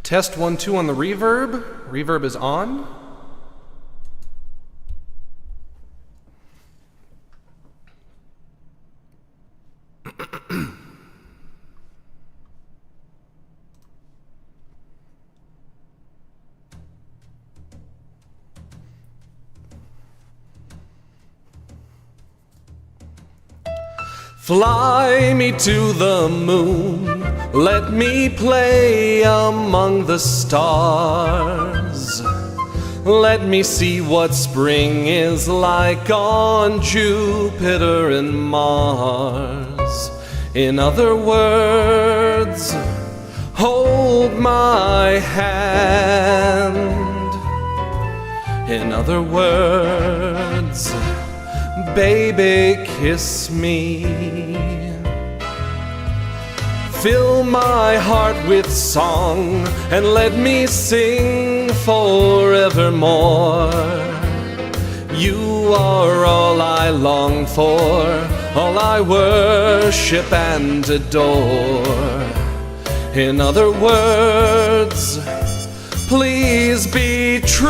Test 1, 2 on the reverb. Reverb is on. Fly me to the moon, let me play among the stars. Let me see what spring is like on Jupiter and Mars. In other words, hold my hand. In other words, baby, kiss me. Fill my heart with song and let me sing forevermore. You are all I long for, all I worship and adore. In other words, please be true.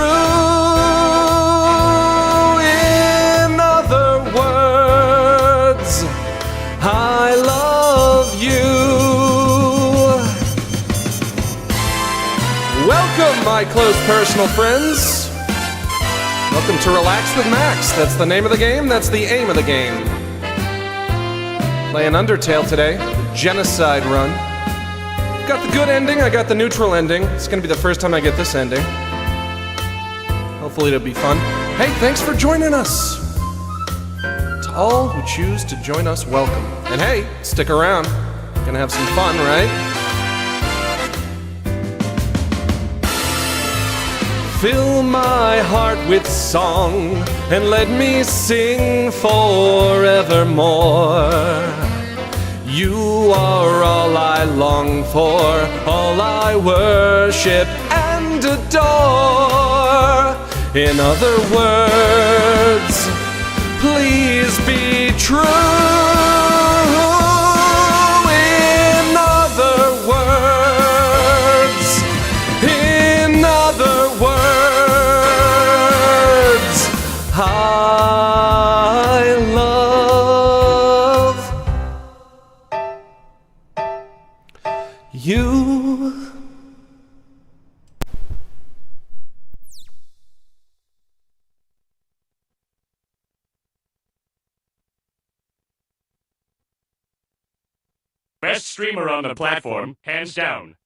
In other words, I love you. Welcome, my close personal friends. Welcome to Relax with Max. That's the name of the game, that's the aim of the game. Playing Undertale today, Genocide Run. Got the good ending, I got the neutral ending. It's gonna be the first time I get this ending. Hopefully it'll be fun. Hey, thanks for joining us. To all who choose to join us, welcome. And hey, stick around. Gonna have some fun, right? Fill my heart with song and let me sing forevermore. You are all I long for, all I worship and adore. In other words, please be true. In other words, in other words, I love you. Best streamer on the platform, hands down.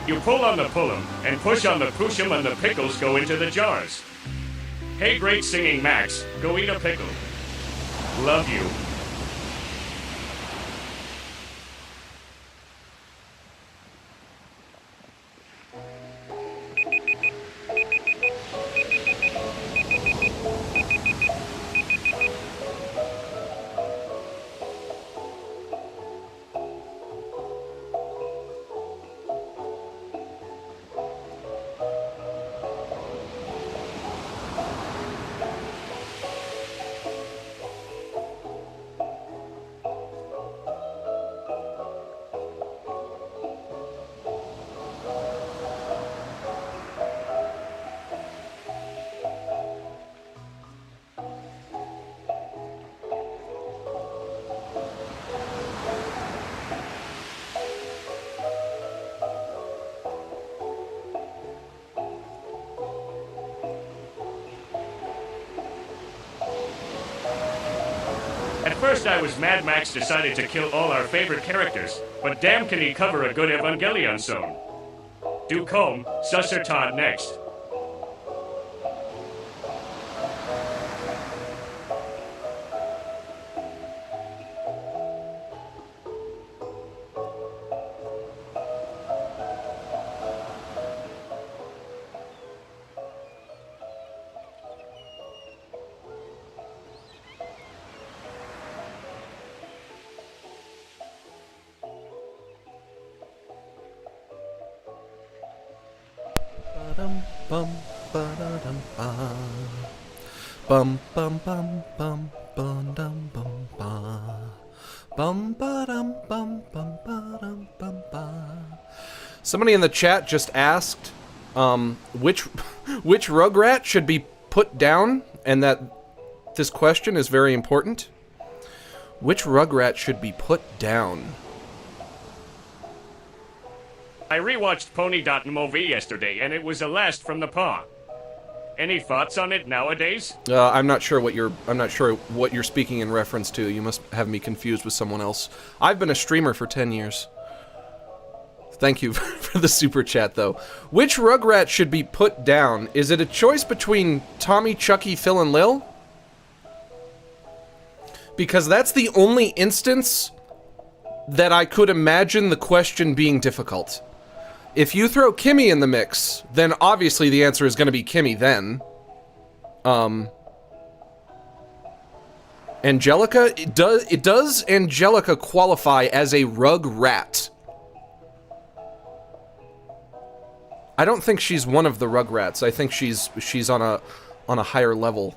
You pull on the pull'em, and push on the push'em, and the pickles go into the jars. Hey, great singing Max, go eat a pickle. Love you. At first I was mad Max decided to kill all our favorite characters, but damn can he cover a good Evangelion song. Do comb, Susser Todd next. Bum ba-da-dum ba. Bum bum bum bum bum dum bum ba. Bum ba-dum bum bum ba-dum bum ba. Somebody in the chat just asked which Rugrat should be put down, and that this question is very important. Which Rugrat should be put down? I rewatched Pony.mov yesterday, and it was a last from the paw. Any thoughts on it nowadays? I'm not sure what you're speaking in reference to. You must have me confused with someone else. I've been a streamer for 10 years. Thank you for the super chat, though. Which Rugrat should be put down? Is it a choice between Tommy, Chucky, Phil, and Lil? Because that's the only instance that I could imagine the question being difficult. If you throw Kimmy in the mix, then obviously the answer is going to be Kimmy then. Angelica, does Angelica qualify as a Rugrat? I don't think she's one of the Rugrats. I think she's on a higher level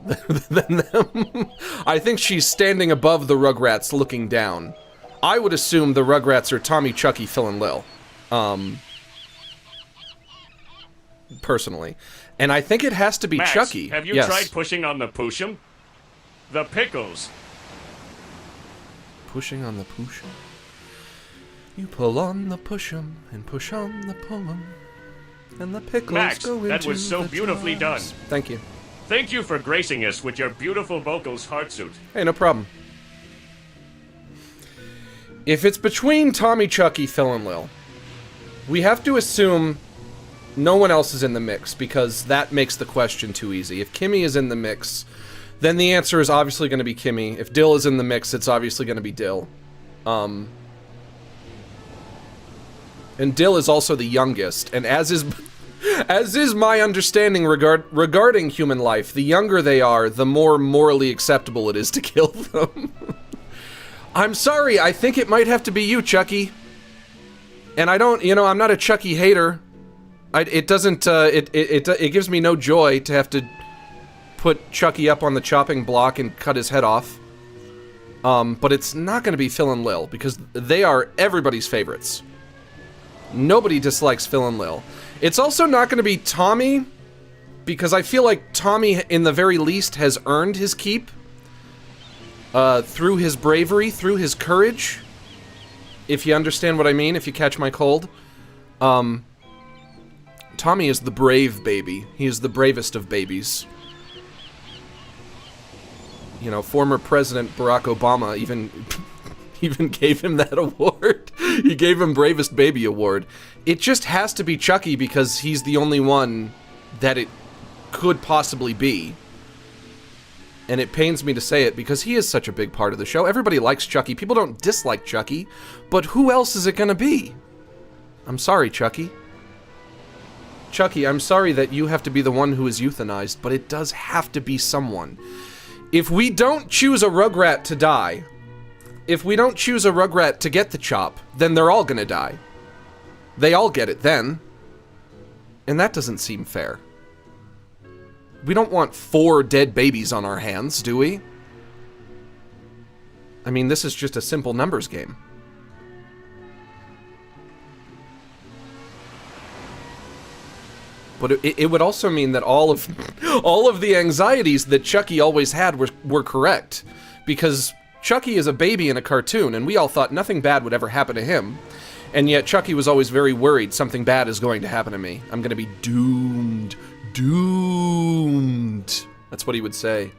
than them. I think she's standing above the Rugrats looking down. I would assume the Rugrats are Tommy, Chucky, Phil, and Lil. Personally. And I think it has to be Max, Chucky. Have you Yes. tried pushing on the push'em? The pickles. Pushing on the push'em. You pull on the push'em and push on the pull'em. And the pickles Max, go into that was so the beautifully jars. done. Thank you. Thank you for gracing us with your beautiful vocals heartsuit. Hey, no problem. If it's between Tommy, Chucky, Phil, and Lil, we have to assume no one else is in the mix, because that makes the question too easy. If Kimmy is in the mix, then the answer is obviously going to be Kimmy. If Dill is in the mix, it's obviously going to be Dill. And Dill is also the youngest, and as is my understanding regarding human life, the younger they are, the more morally acceptable it is to kill them. I'm sorry, I think it might have to be you, Chucky. And I don't, I'm not a Chucky hater. It gives me no joy to have to put Chucky up on the chopping block and cut his head off. But it's not going to be Phil and Lil, because they are everybody's favorites. Nobody dislikes Phil and Lil. It's also not going to be Tommy, because I feel like Tommy, in the very least, has earned his keep. Through his bravery, through his courage. If you understand what I mean, if you catch my cold. Tommy is the brave baby. He is the bravest of babies. Former President Barack Obama even gave him that award. He gave him Bravest Baby Award. It just has to be Chucky because he's the only one that it could possibly be. And it pains me to say it because he is such a big part of the show. Everybody likes Chucky. People don't dislike Chucky. But who else is it gonna be? I'm sorry, Chucky. Chucky, I'm sorry that you have to be the one who is euthanized, but it does have to be someone. If we don't choose a Rugrat to die, if we don't choose a Rugrat to get the chop, then they're all gonna die. They all get it then. And that doesn't seem fair. We don't want 4 dead babies on our hands, do we? I mean, this is just a simple numbers game. But it would also mean that all of the anxieties that Chucky always had were correct. Because Chucky is a baby in a cartoon, and we all thought nothing bad would ever happen to him. And yet Chucky was always very worried something bad is going to happen to me. I'm gonna be doomed. Doomed. That's what he would say.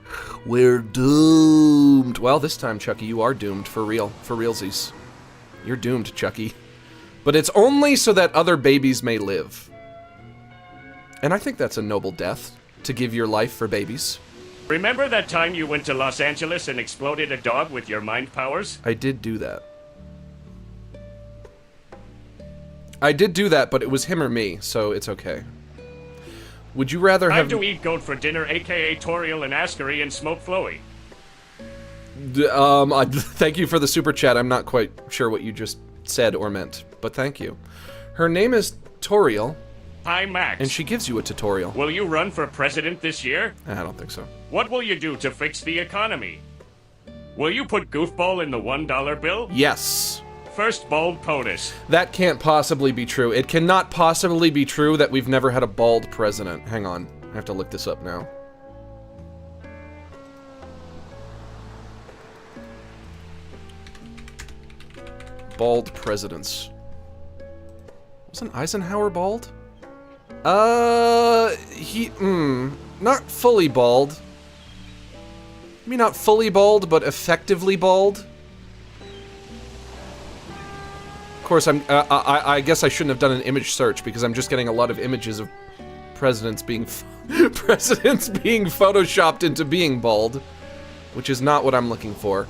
We're doomed. Well, this time, Chucky, you are doomed for real. For realsies. You're doomed, Chucky. But it's only so that other babies may live. And I think that's a noble death, to give your life for babies. Remember that time you went to Los Angeles and exploded a dog with your mind powers? I did do that. I did do that, but it was him or me, so it's okay. Would you rather have... Time to eat goat for dinner, aka Toriel and Askery and smoke Flowey. Thank you for the super chat. I'm not quite sure what you just said or meant, but thank you. Her name is Toriel. Hi, Max. And she gives you a tutorial. Will you run for president this year? I don't think so. What will you do to fix the economy? Will you put Goofball in the $1 bill? Yes. First bald POTUS. That can't possibly be true. It cannot possibly be true that we've never had a bald president. Hang on. I have to look this up now. Bald presidents. Wasn't Eisenhower bald? Not fully bald. I mean, not fully bald, but effectively bald. Of course, I guess I shouldn't have done an image search because I'm just getting a lot of images of presidents being photoshopped into being bald, which is not what I'm looking for.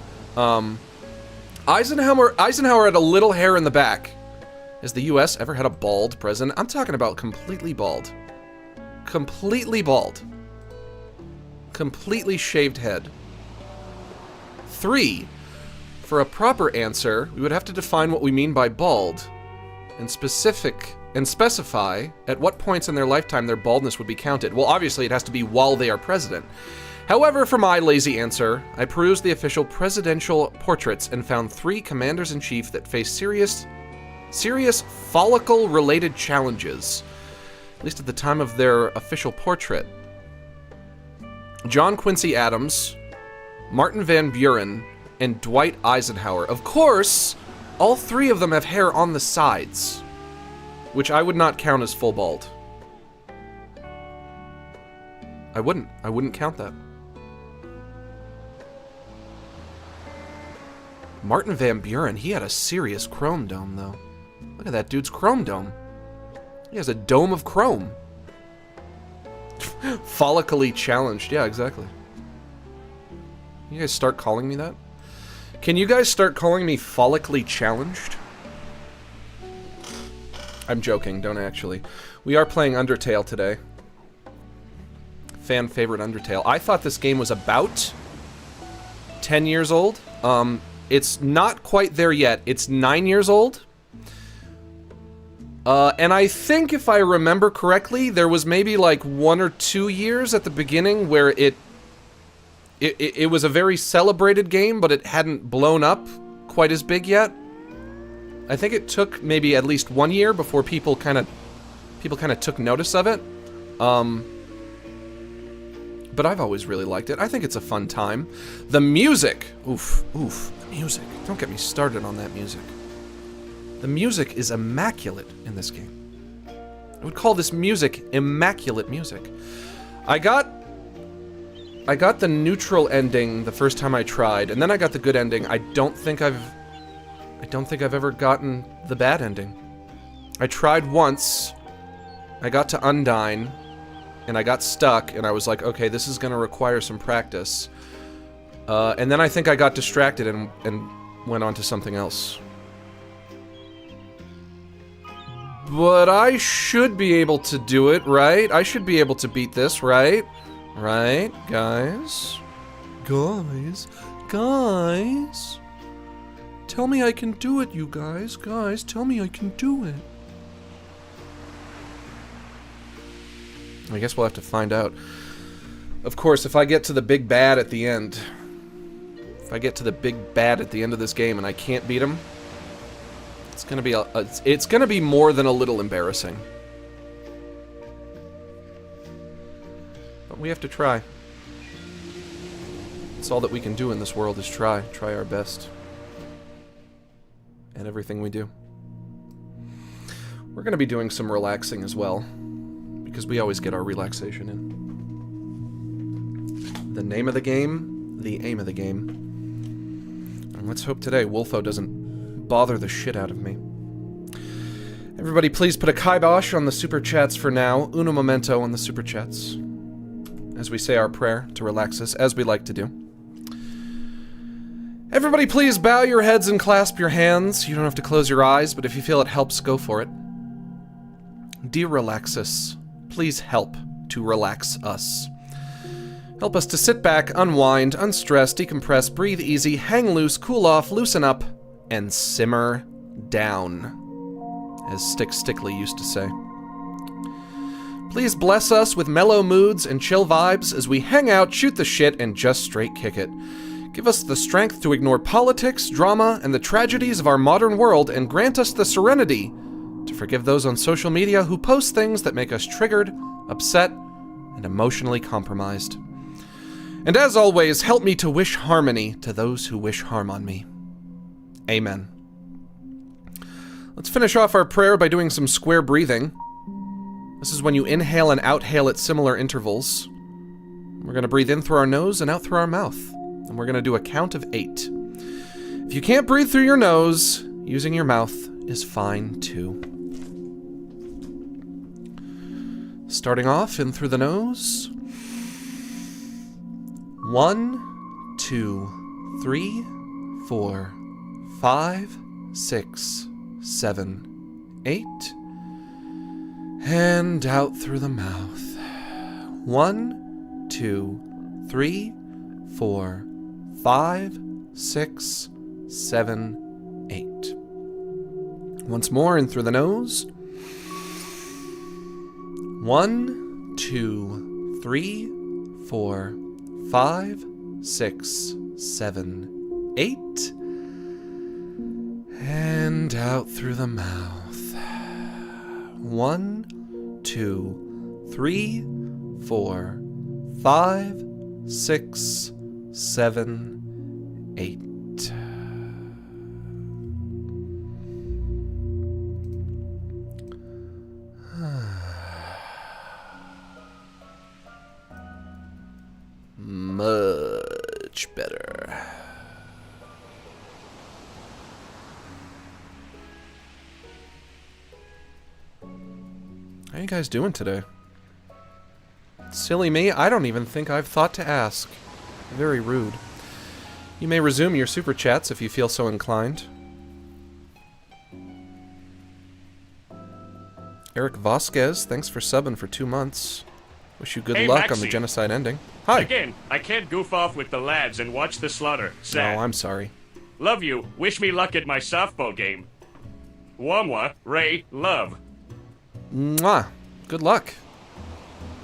Eisenhower had a little hair in the back. Has the U.S. ever had a bald president? I'm talking about completely bald. Completely bald. Completely shaved head. 3. For a proper answer, we would have to define what we mean by bald, and specify at what points in their lifetime their baldness would be counted. Well, obviously it has to be while they are president. However, for my lazy answer, I perused the official presidential portraits and found 3 commanders-in-chief that face serious follicle-related challenges, at least at the time of their official portrait. John Quincy Adams, Martin Van Buren, and Dwight Eisenhower. Of course, all 3 of them have hair on the sides, which I would not count as full bald. I wouldn't count that. Martin Van Buren, he had a serious chrome dome, though. Look at that dude's chrome dome. He has a dome of chrome. Follically challenged. Yeah, exactly. You guys start calling me that? Can you guys start calling me follically challenged? I'm joking, don't actually. We are playing Undertale today. Fan favorite Undertale. I thought this game was about 10 years old. It's not quite there yet. It's 9 years old. And I think if I remember correctly, there was maybe like 1 or 2 years at the beginning where it was a very celebrated game, but it hadn't blown up quite as big yet. I think it took maybe at least 1 year before people kind of took notice of it. But I've always really liked it. I think it's a fun time. The music, oof, the music. Don't get me started on that music. The music is immaculate in this game. I would call this music immaculate music. I got the neutral ending the first time I tried, and then I got the good ending. I don't think I've I don't think I've ever gotten the bad ending. I tried once. I got to Undyne, and I got stuck, and I was like, okay, this is gonna require some practice. And then I think I got distracted and went on to something else. But I should be able to do it, right? I should be able to beat this, right? Right, guys? Guys? Guys? Tell me I can do it, you guys. Guys, tell me I can do it. I guess we'll have to find out. Of course, if I get to the big bad at the end... If I get to the big bad at the end of this game and I can't beat him... It's gonna be it's gonna be more than a little embarrassing. But we have to try. It's all that we can do in this world is try. Try our best. And everything we do. We're gonna be doing some relaxing as well. Because we always get our relaxation in. The name of the game, the aim of the game. And let's hope today Wolfo doesn't bother the shit out of me. Everybody please put a kibosh on the super chats for now. Uno momento on the super chats. As we say our prayer to relax us, as we like to do. Everybody please bow your heads and clasp your hands. You don't have to close your eyes, but if you feel it helps, go for it. Dear Relaxus, please help to relax us. Help us to sit back, unwind, unstress, decompress, breathe easy, hang loose, cool off, loosen up, and simmer down, as Stick Stickly used to say. Please bless us with mellow moods and chill vibes as we hang out, shoot the shit, and just straight kick it. Give us the strength to ignore politics, drama, and the tragedies of our modern world, and grant us the serenity to forgive those on social media who post things that make us triggered, upset, and emotionally compromised. And as always, help me to wish harmony to those who wish harm on me. Amen. Let's finish off our prayer by doing some square breathing. This is when you inhale and outhale at similar intervals. We're going to breathe in through our nose and out through our mouth. And we're going to do a count of 8. If you can't breathe through your nose, using your mouth is fine too. Starting off in through the nose. 1, 2, 3, 4, 5, 6, 7, 8. And out through the mouth. 1, 2, 3, 4, 5, 6, 7, 8. Once more in through the nose. 1, 2, 3, 4, 5, 6, 7, 8. And out through the mouth. 1, 2, 3, 4, 5, 6, 7, 8. Much better. How you guys doing today? Silly me, I don't even think I've thought to ask. Very rude. You may resume your super chats if you feel so inclined. Eric Vasquez, thanks for subbing for 2 months. Wish you good luck on the genocide ending. Hi. Again, I can't goof off with the lads and watch the slaughter. Sad. No, I'm sorry. Love you. Wish me luck at my softball game. Wamwa, Ray, love. Mwah. Good luck.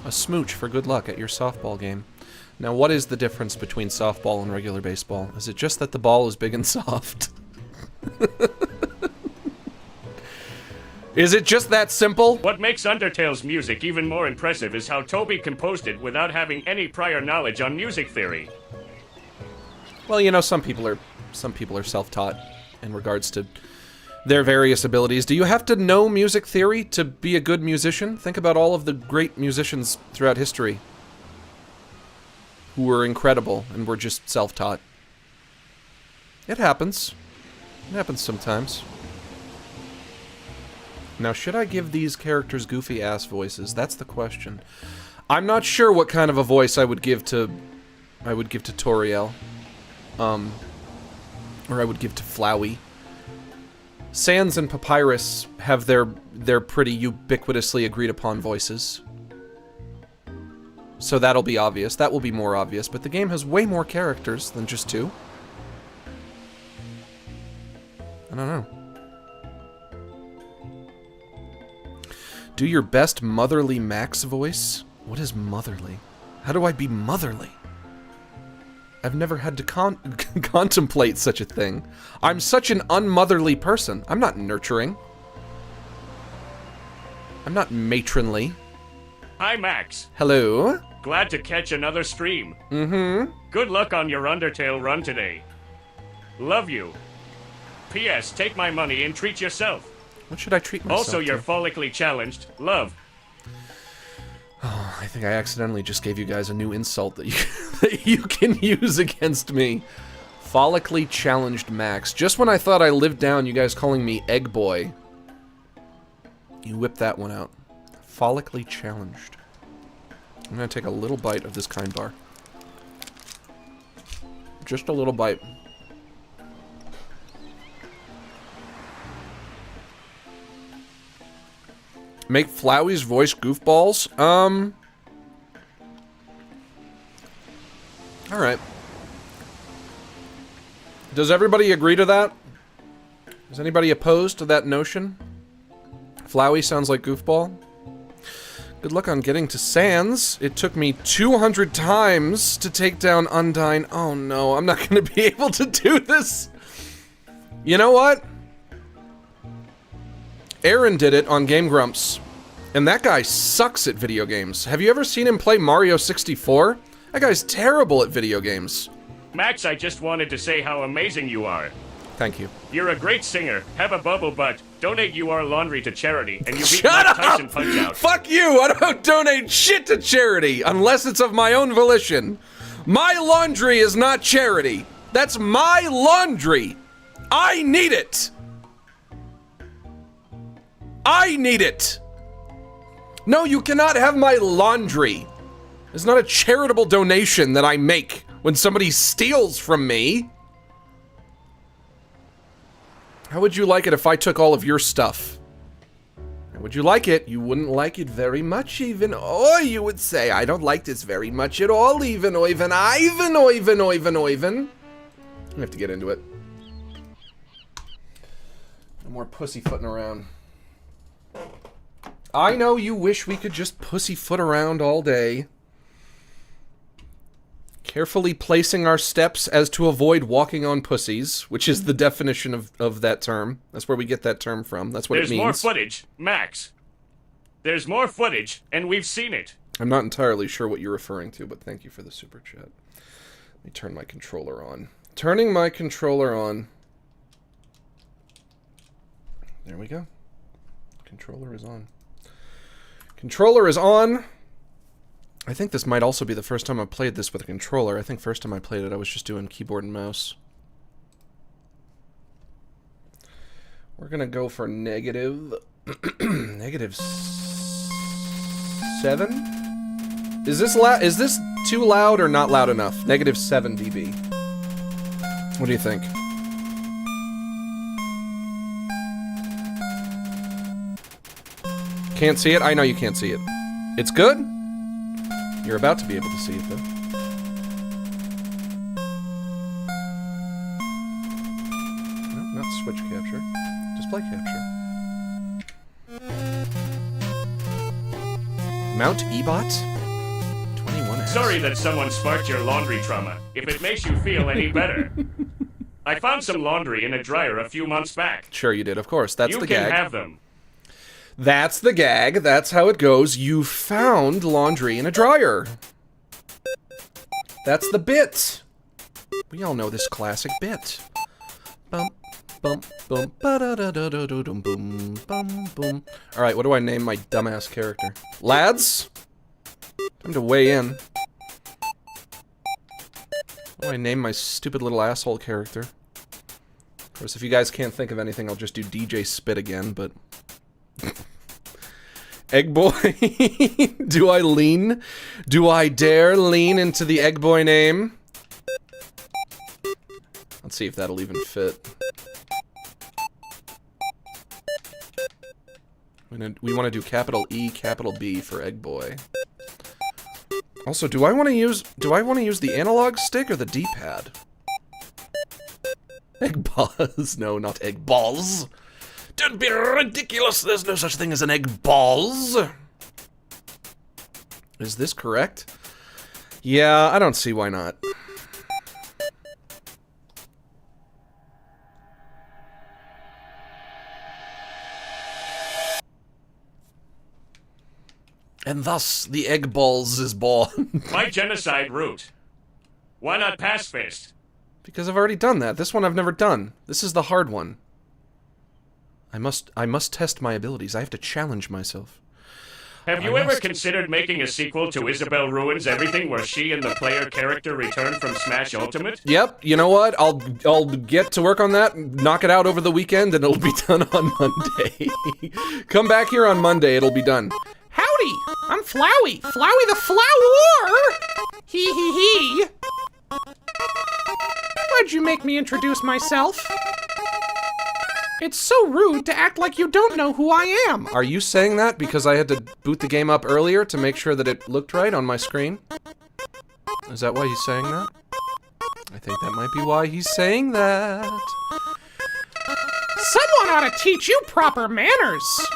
A smooch for good luck at your softball game. Now, what is the difference between softball and regular baseball? Is it just that the ball is big and soft? Is it just that simple? What makes Undertale's music even more impressive is how Toby composed it without having any prior knowledge on music theory. Well, you know, some people are self-taught in regards to their various abilities. Do you have to know music theory to be a good musician? Think about all of the great musicians throughout history who were incredible and were just self-taught. It happens. It happens sometimes. Now, should I give these characters goofy-ass voices? That's the question. I'm not sure what kind of a voice I would give to Toriel. Or I would give to Flowey. Sans and Papyrus have their pretty ubiquitously agreed upon voices. So that'll be obvious. That will be more obvious, but the game has way more characters than just 2. I don't know. Do your best motherly Max voice? What is motherly? How do I be motherly? I've never had to contemplate such a thing. I'm such an unmotherly person. I'm not nurturing. I'm not matronly. Hi, Max. Hello? Glad to catch another stream. Mm-hmm. Good luck on your Undertale run today. Love you. P.S. Take my money and treat yourself. What should I treat myself Also, you're to? follically challenged. Love. Oh, I think I accidentally just gave you guys a new insult that you can use against me. Follically challenged Max. Just when I thought I lived down you guys calling me Egg Boy, you whipped that one out. Follically challenged. I'm gonna take a little bite of this kind bar. Just a little bite. Make Flowey's voice goofballs? Alright. Does everybody agree to that? Is anybody opposed to that notion? Flowey sounds like goofball? Good luck on getting to Sans. It took me 200 times to take down Undyne. Oh no, I'm not gonna be able to do this. You know what? Aaron did it on Game Grumps, and that guy sucks at video games. Have you ever seen him play Mario 64? That guy's terrible at video games. Max, I just wanted to say how amazing you are. Thank you. You're a great singer. Have a bubble butt. Donate UR laundry to charity, and you beat Shut Mike up! Tyson Punch Out. Fuck you! I don't donate shit to charity, unless it's of my own volition. My laundry is not charity. That's my laundry. I need it. I need it! No, you cannot have my laundry. It's not a charitable donation that I make when somebody steals from me. How would you like it if I took all of your stuff? How would you like it? You wouldn't like it very much even. Or you would say, I don't like this very much at all even, Oiven. Oiven. I have to get into it. No more pussyfooting around. I know you wish we could just pussyfoot around all day. Carefully placing our steps as to avoid walking on pussies, which is the definition of that term. That's where we get that term from. That's what it means. There's more footage, Max. There's more footage, and we've seen it. I'm not entirely sure what you're referring to, but thank you for the super chat. Let me turn my controller on. Turning my controller on. There we go. Controller is on. Controller is on. I think this might also be the first time I've played this with a controller. I think first time I played it, I was just doing keyboard and mouse. We're gonna go for negative... negative 7? Is this too loud or not loud enough? Negative 7 dB. What do you think? Can't see it? I know you can't see it. It's good? You're about to be able to see it, though. No, not switch capture. Display capture. Mount Ebot? 21 Sorry that someone sparked your laundry trauma, if it makes you feel any better. I found some laundry in a dryer a few months back. Sure you did, of course. That's the gag. You can have them. That's the gag. That's how it goes. You found laundry in a dryer. That's the bit. We all know this classic bit. Bum, bum, bum, ba-da-da-da-da-dum, boom, bum, boom. All right, what do I name my dumbass character? Lads? Time to weigh in. What do I name my stupid little asshole character? course, if you guys can't think of anything, I'll just do DJ Spit again, but... Egg Boy? Do I lean? Do I dare lean into the Egg Boy name? Let's see if that'll even fit. We want to do capital E, capital B for Egg Boy. Also, do I want to use the analog stick or the D-pad? Egg balls? No, not egg balls. Don't be ridiculous. There's no such thing as an egg balls. Is this correct? Yeah, I don't see why not. And thus, the egg balls is born. My genocide route. Why not pass fist? Because I've already done that. This one I've never done. This is the hard one. I must test my abilities. I have to challenge myself. Have you ever considered making a sequel to Isabelle Ruins Everything, where she and the player character return from Smash Ultimate? Yep, you know what? I'll get to work on that, knock it out over the weekend, and it'll be done on Monday. Come back here on Monday, it'll be done. Howdy, I'm Flowey. Flowey the Flower! Hee hee hee. Why'd you make me introduce myself? It's so rude to act like you don't know who I am. Are you saying that because I had to boot the game up earlier to make sure that it looked right on my screen? Is that why he's saying that? I think that might be why he's saying that. Someone ought to teach you proper manners.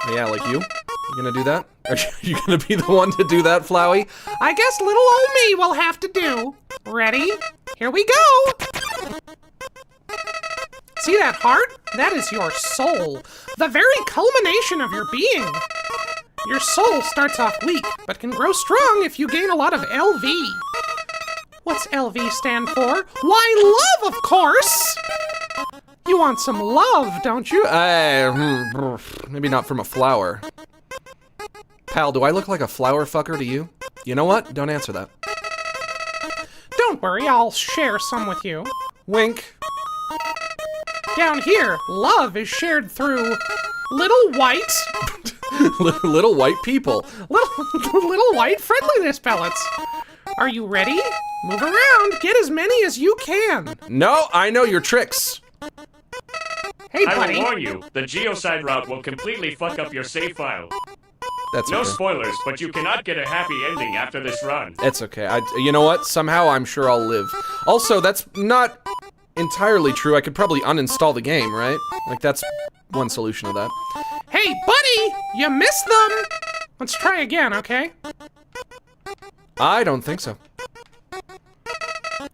Yeah, like you? You gonna do that? Are you gonna be the one to do that, Flowey? I guess little old me will have to do. Ready? Here we go! See that heart? That is your soul. The very culmination of your being. Your soul starts off weak, but can grow strong if you gain a lot of LV. What's LV stand for? Why, love, of course! You want some love, don't you? Maybe not from a flower. Pal, do I look like a flower fucker to you? You know what? Don't answer that. Don't worry, I'll share some with you. Wink. Down here, love is shared through little white... Little white people. Little white friendliness pellets. Are you ready? Move around, get as many as you can. No, I know your tricks. Hey, I buddy. will warn you, the Genocide route will completely fuck up your save file. That's No okay. spoilers, but you cannot get a happy ending after this run. It's okay. You know what? Somehow I'm sure I'll live. Also, that's not entirely true. I could probably uninstall the game, right? Like, that's one solution of that. Hey, buddy, you missed them. Let's try again, okay? I don't think so.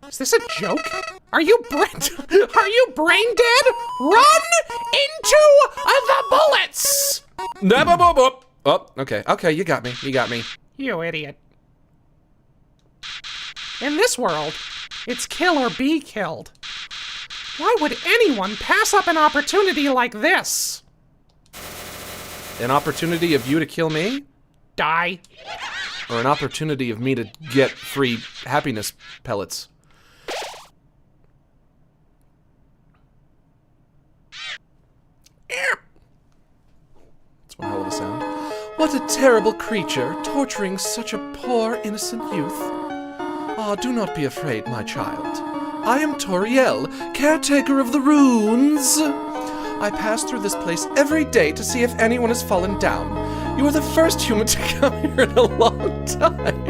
Is this a joke? Are you brain dead? Run into the bullets! Oh, okay. Okay, you got me. You got me. You idiot. In this world, it's kill or be killed. Why would anyone pass up an opportunity like this? An opportunity of you to kill me? Die. Or an opportunity of me to get free happiness pellets? That's one hell of a sound. What a terrible creature, torturing such a poor, innocent youth. Ah, do not be afraid, my child. I am Toriel, caretaker of the runes. I pass through this place every day to see if anyone has fallen down. You are the first human to come here in a long time.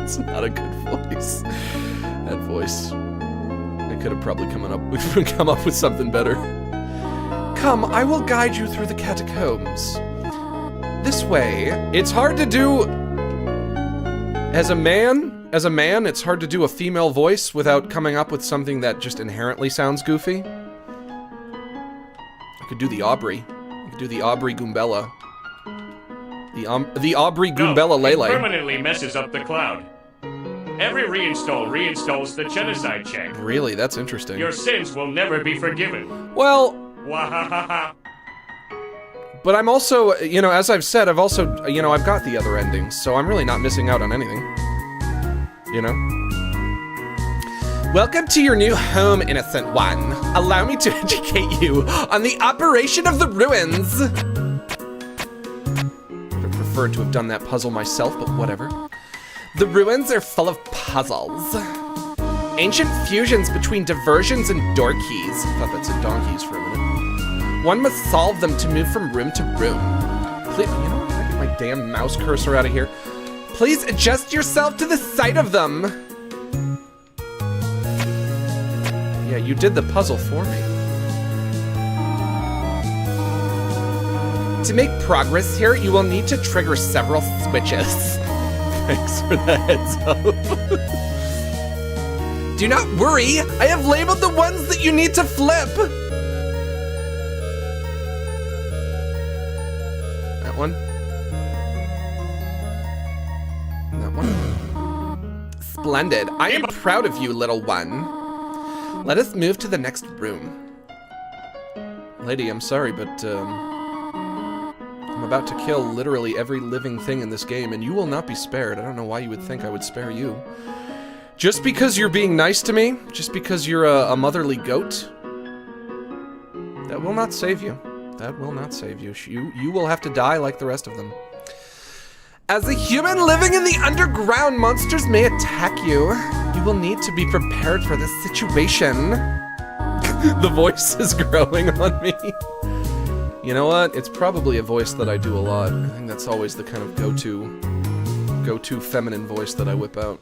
It's not a good voice. That voice. I could have probably come up with something better. Come, I will guide you through the catacombs. This way. It's hard to do as a man, it's hard to do a female voice without coming up with something that just inherently sounds goofy. I could do the Aubrey. I could do the Aubrey Goombella. The Aubrey Goombella Lele. It permanently messes up the cloud. Every reinstall reinstalls the genocide check. Really, that's interesting. Your sins will never be forgiven. Well, Wahahaha. but I'm also, you know, as I've said, I've also, you know, I've got the other endings, so I'm really not missing out on anything. You know? Welcome to your new home, innocent one. Allow me to educate you on the operation of the ruins. I would have preferred to have done that puzzle myself, but whatever. The ruins are full of puzzles. Ancient fusions between diversions and door keys. I thought that said donkeys for a minute. One must solve them to move from room to room. Please, you know what? Can I get my damn mouse cursor out of here? Please adjust yourself to the sight of them. Yeah, you did the puzzle for me. To make progress here, you will need to trigger several switches. Thanks for the heads up. Do not worry, I have labeled the ones that you need to flip. That one. That one. Splendid. I am proud of you, little one. Let us move to the next room. Lady, I'm sorry, but I'm about to kill literally every living thing in this game, and you will not be spared. I don't know why you would think I would spare you. Just because you're being nice to me, just because you're a motherly goat, that will not save you. That will not save you. You will have to die like the rest of them. As a human living in the underground, monsters may attack you. You will need to be prepared for this situation. The voice is growing on me. You know what? It's probably a voice that I do a lot. I think that's always the kind of go-to feminine voice that I whip out.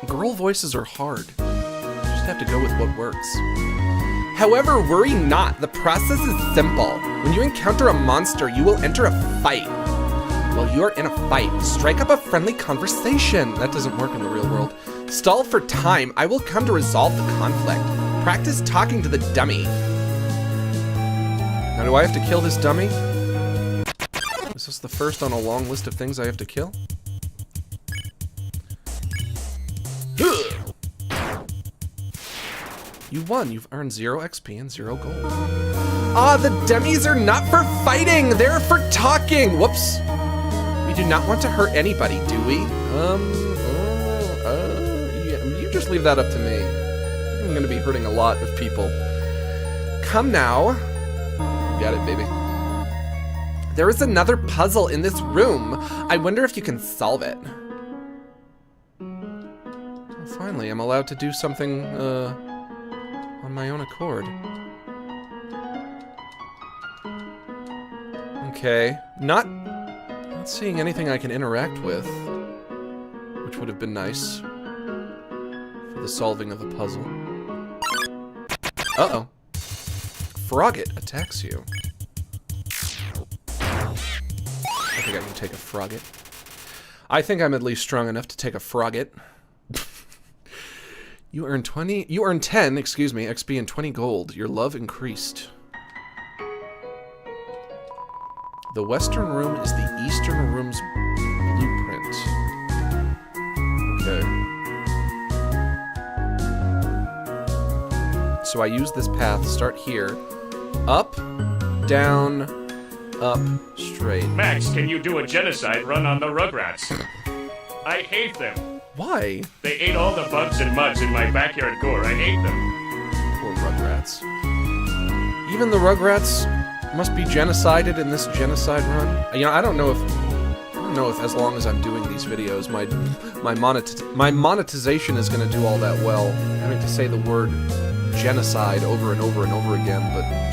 Girl voices are hard. You just have to go with what works. However, worry not. The process is simple. When you encounter a monster, you will enter a fight. While you are in a fight, strike up a friendly conversation. That doesn't work in the real world. Stall for time. I will come to resolve the conflict. Practice talking to the dummy. Now, do I have to kill this dummy? Is this the first on a long list of things I have to kill? You won. You've earned 0 XP and 0 gold. Ah, the dummies are not for fighting. They're for talking. Whoops. We do not want to hurt anybody, do we? Yeah, you just leave that up to me. I'm going to be hurting a lot of people. Come now. Got it, baby. There is another puzzle in this room. I wonder if you can solve it. Well, finally, I'm allowed to do something, on my own accord. Okay. Not seeing anything I can interact with, which would have been nice for the solving of the puzzle. Uh-oh. Frogget attacks you. I think I can take a Frogget. I think I'm at least strong enough to take a Frogget. You earn 10, excuse me, XP and 20 gold. Your love increased. The western room is the eastern room's blueprint. Okay. So I use this path, start here. Up, down, up, straight. Max, can you do a genocide run on the Rugrats? I hate them. Why? They ate all the bugs and muds in my backyard gore. I hate them. Poor Rugrats. Even the Rugrats must be genocided in this genocide run. You know, I don't know if as long as I'm doing these videos, my monetization is going to do all that well. Having to say the word genocide over and over and over again, but I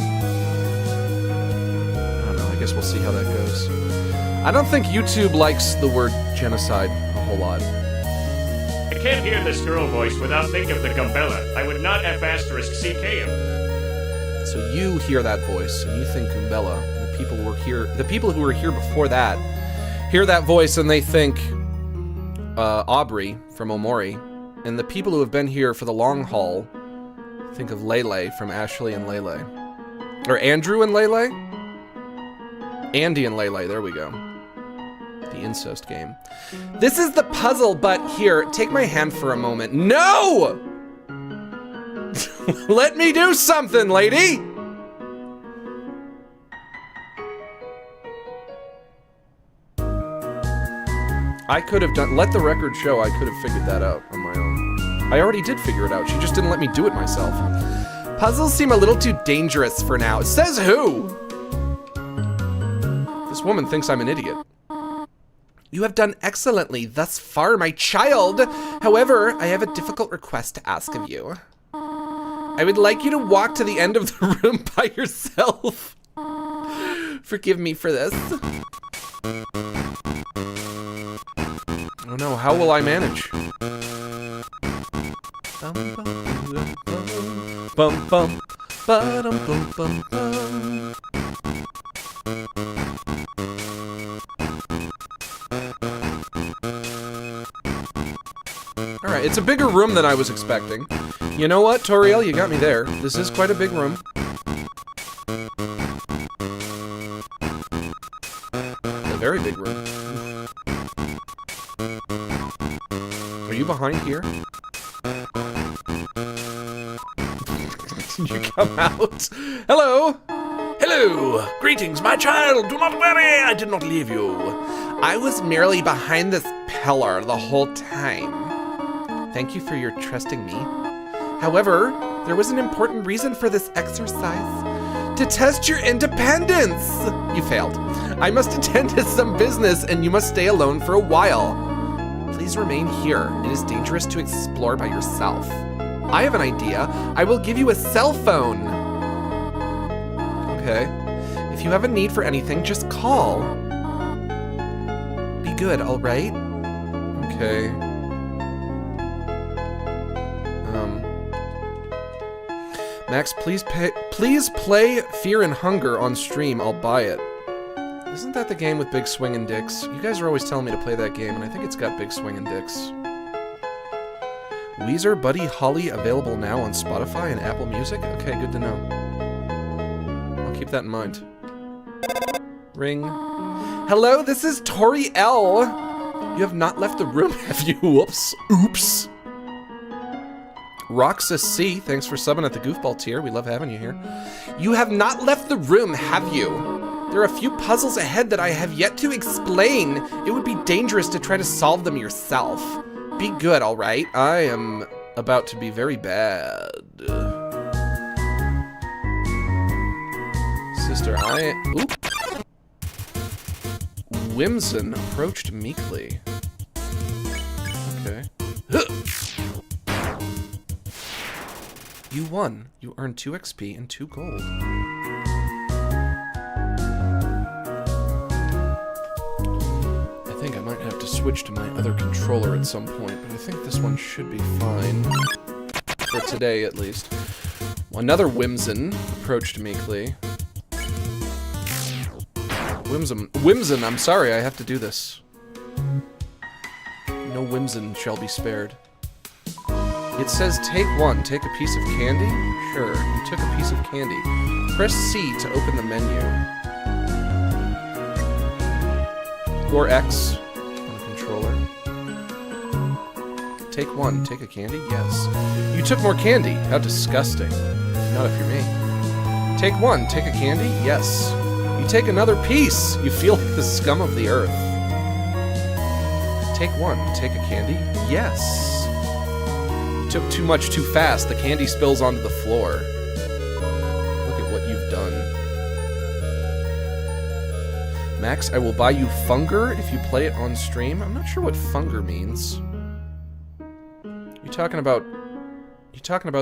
don't know. I guess we'll see how that goes. I don't think YouTube likes the word genocide a whole lot. I can't hear this girl voice without thinking of the Gumbella. I would not *CK him. So you hear that voice and you think Gumbella, and the people who were here before that hear that voice and they think Aubrey from Omori, and the people who have been here for the long haul think of Lele from Ashley and Lele, or Andrew and Lele, Andy and Lele. There we go. The incest game. This is the puzzle, but here, take my hand for a moment. No! Let me do something, lady! I could have done, let the record show I could have figured that out on my own. I already did figure it out. She just didn't let me do it myself. Puzzles seem a little too dangerous for now. Says who? This woman thinks I'm an idiot. You have done excellently thus far, my child. However, I have a difficult request to ask of you. I would like you to walk to the end of the room by yourself. Forgive me for this. Oh no, how will I manage? Bum bum ba-dum bum bum bum. Alright, it's a bigger room than I was expecting. You know what, Toriel, you got me there. This is quite a big room. A very big room. Are you behind here? You come out. Hello! Hello! Greetings, my child! Do not worry, I did not leave you. I was merely behind this pillar the whole time. Thank you for your trusting me. However, there was an important reason for this exercise. To test your independence! You failed. I must attend to some business and you must stay alone for a while. Please remain here. It is dangerous to explore by yourself. I have an idea. I will give you a cell phone. Okay. If you have a need for anything, just call. Be good, all right? Okay. Max, please play Fear and Hunger on stream. I'll buy it. Isn't that the game with big swinging dicks? You guys are always telling me to play that game, and I think it's got big swinging dicks. Weezer, Buddy Holly, available now on Spotify and Apple Music? Okay, good to know. I'll keep that in mind. Ring. Hello, this is Toriel. You have not left the room, have you? Whoops. Oops. Roxas C, thanks for subbing at the goofball tier. We love having you here. You have not left the room, have you? There are a few puzzles ahead that I have yet to explain. It would be dangerous to try to solve them yourself. Be good, all right? I am about to be very bad. Sister, Oop. Whimson approached meekly. Okay. You won. You earned 2 XP and 2 gold. I think I might have to switch to my other controller at some point, but I think this one should be fine. For today, at least. Another Whimson approached meekly. Whimson, I'm sorry, I have to do this. No Whimson shall be spared. It says take 1, take a piece of candy? Sure, you took a piece of candy. Press C to open the menu. Or X on the controller. Take 1, take a candy? Yes. You took more candy. How disgusting. Not if you're me. Take 1, take a candy? Yes. You take another piece. You feel like the scum of the earth. Take 1, take a candy? Yes. Took too much too fast. The candy spills onto the floor. Look at what you've done. Max, I will buy you Funger if you play it on stream. I'm not sure what Funger means. You talking about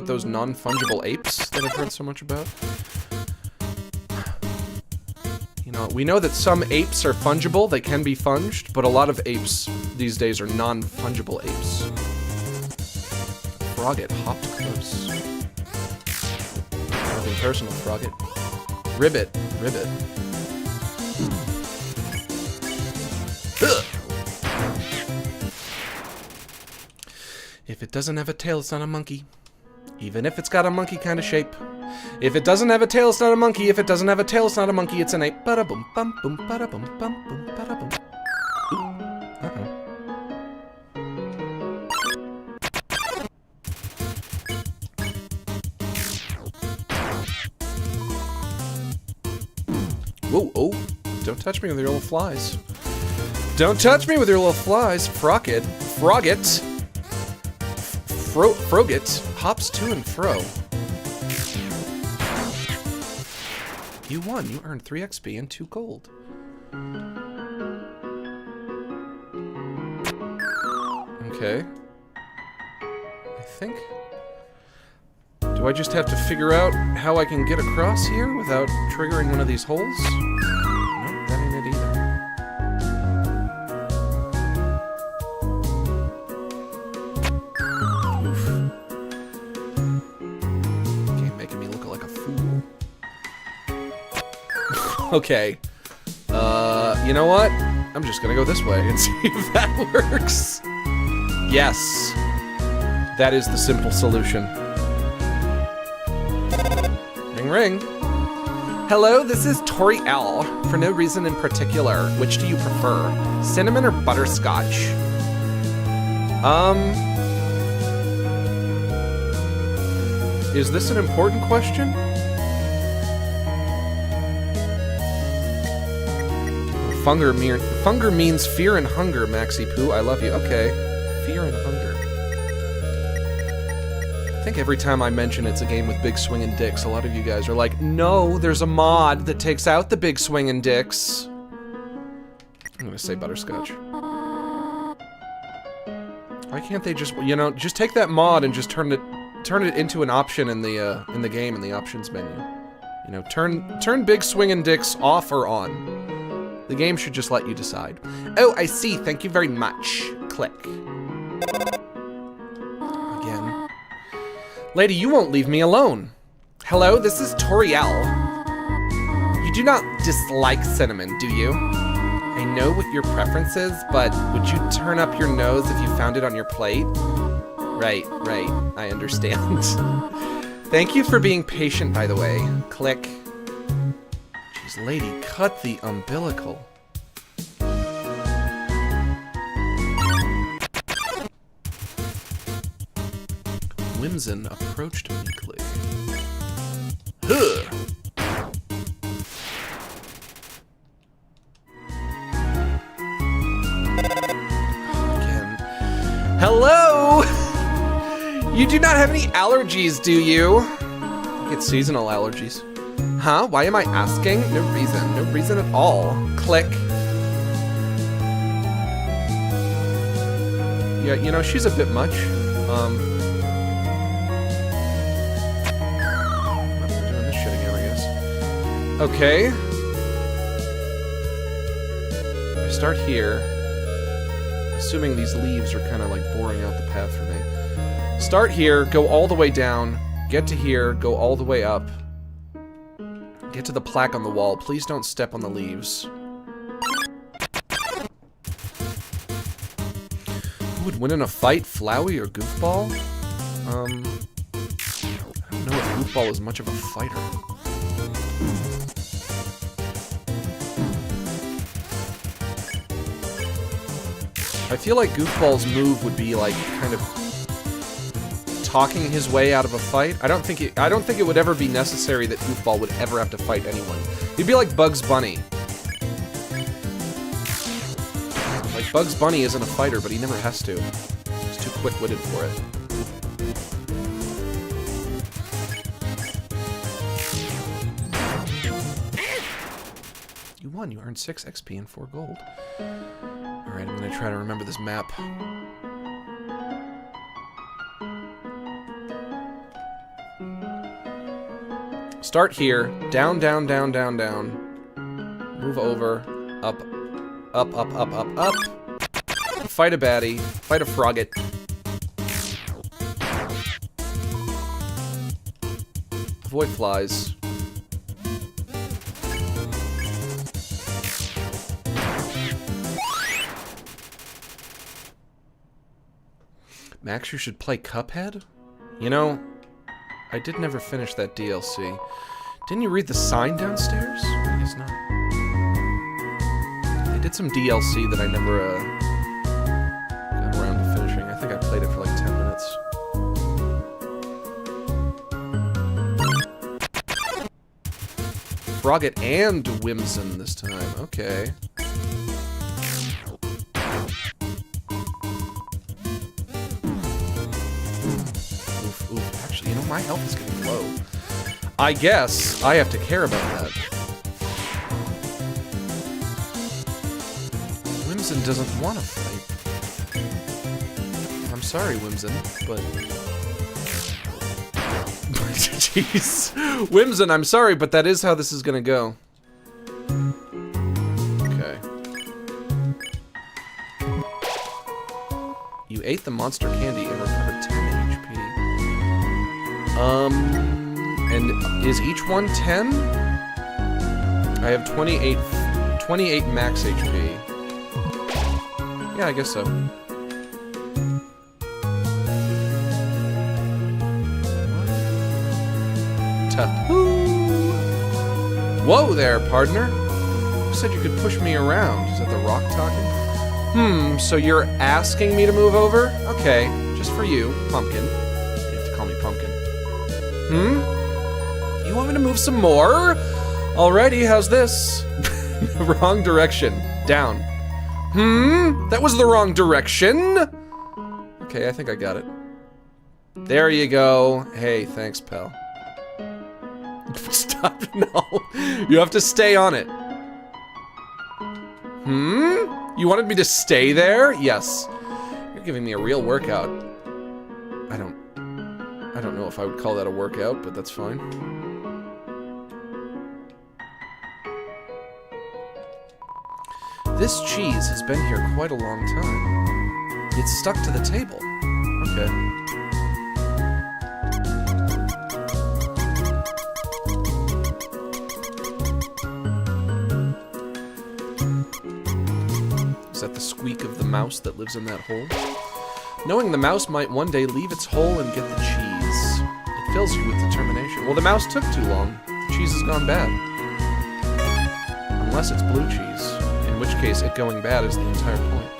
those non-fungible apes that I've heard so much about? You know, we know that some apes are fungible, they can be funged, but a lot of apes these days are non-fungible apes. Frogget hopped close. Nothing personal, Frogget. Ribbit. If it doesn't have a tail, it's not a monkey. Even if it's got a monkey kind of shape. If it doesn't have a tail, it's not a monkey. If it doesn't have a tail, it's not a monkey. It's an ape. Ba-da-bum, bum, bum, ba-da-bum, bum, bum, ba-da-bum. Whoa, oh. Don't touch me with your little flies. Don't touch me with your little flies. Frogget. Frogget hops to and fro. You won. You earned 3 XP and 2 gold. Okay. I think... Do I just have to figure out how I can get across here without triggering one of these holes? Nope, that ain't it either. Oof. Okay, making me look like a fool. Okay. You know what? I'm just gonna go this way and see if that works. Yes. That is the simple solution. Ring ring. Hello, this is Toriel. For no reason in particular, which do you prefer? Cinnamon or butterscotch? Is this an important question? Funger means fear and hunger, Maxi Poo. I love you. Okay. Fear and hunger. I think every time I mention it's a game with big swinging dicks, a lot of you guys are like, no, there's a mod that takes out the big swinging dicks. I'm gonna say butterscotch. Why can't they just, you know, just take that mod and just turn it into an option in the game in the options menu. You know, turn big swinging dicks off or on. The game should just let you decide. Oh, I see. Thank you very much. Click. Again. Lady, you won't leave me alone. Hello, this is Toriel. You do not dislike cinnamon, do you? I know what your preference is, but would you turn up your nose if you found it on your plate? Right. I understand. Thank you for being patient, by the way. Click. Jeez, lady, cut the umbilical. Whimsun approached meekly. Huh. Again. Hello! You do not have any allergies, do you? I get seasonal allergies. Huh? Why am I asking? No reason. No reason at all. Click. Yeah, you know, she's a bit much. We're doing this shit again, I guess. Okay. I start here. Assuming these leaves are kind of like boring out the path for me. Start here, go all the way down, get to here, go all the way up. Get to the plaque on the wall. Please don't step on the leaves. Who would win in a fight, Flowey or Goofball? I don't know if Goofball is much of a fighter. I feel like Goofball's move would be like kind of talking his way out of a fight. I don't think it would ever be necessary that Goofball would ever have to fight anyone. He'd be like Bugs Bunny. Like Bugs Bunny isn't a fighter, but he never has to. He's too quick-witted for it. You won. You earned 6 XP and 4 gold. Alright, I'm gonna try to remember this map. Start here, down, down, down, down, down. Move over, up, up, up, up, up, up. Fight a baddie, fight a frogget. Avoid flies. Max, you should play Cuphead? You know, I did never finish that DLC. Didn't you read the sign downstairs? I guess not. They did some DLC that I never got around to finishing. I think I played it for like 10 minutes. Frogget and Whimsun this time. Okay. my health is getting low. I guess I have to care about that. Whimsun doesn't want to fight. I'm sorry, Whimsun, but... Jeez. Whimsun, I'm sorry, but that is how this is gonna go. Okay. You ate the monster candy and recovered 10 HP. And is each one 10? I have 28 max HP. Yeah, I guess so. Whoa there, partner. You said you could push me around. Is that the rock talking? So you're asking me to move over? Okay, just for you, Pumpkin. You have to call me Pumpkin. You want me to move some more? Alrighty, how's this? Wrong direction. Down. That was the wrong direction. Okay, I think I got it. There you go. Hey, thanks, pal. Stop, no. You have to stay on it. You wanted me to stay there? Yes. You're giving me a real workout. I don't know if I would call that a workout, but that's fine. This cheese has been here quite a long time. It's stuck to the table. Okay. Is that the squeak of the mouse that lives in that hole? Knowing the mouse might one day leave its hole and get the cheese. It fills you with determination. Well, the mouse took too long. The cheese has gone bad. Unless it's blue cheese. In which case, it going bad is the entire point.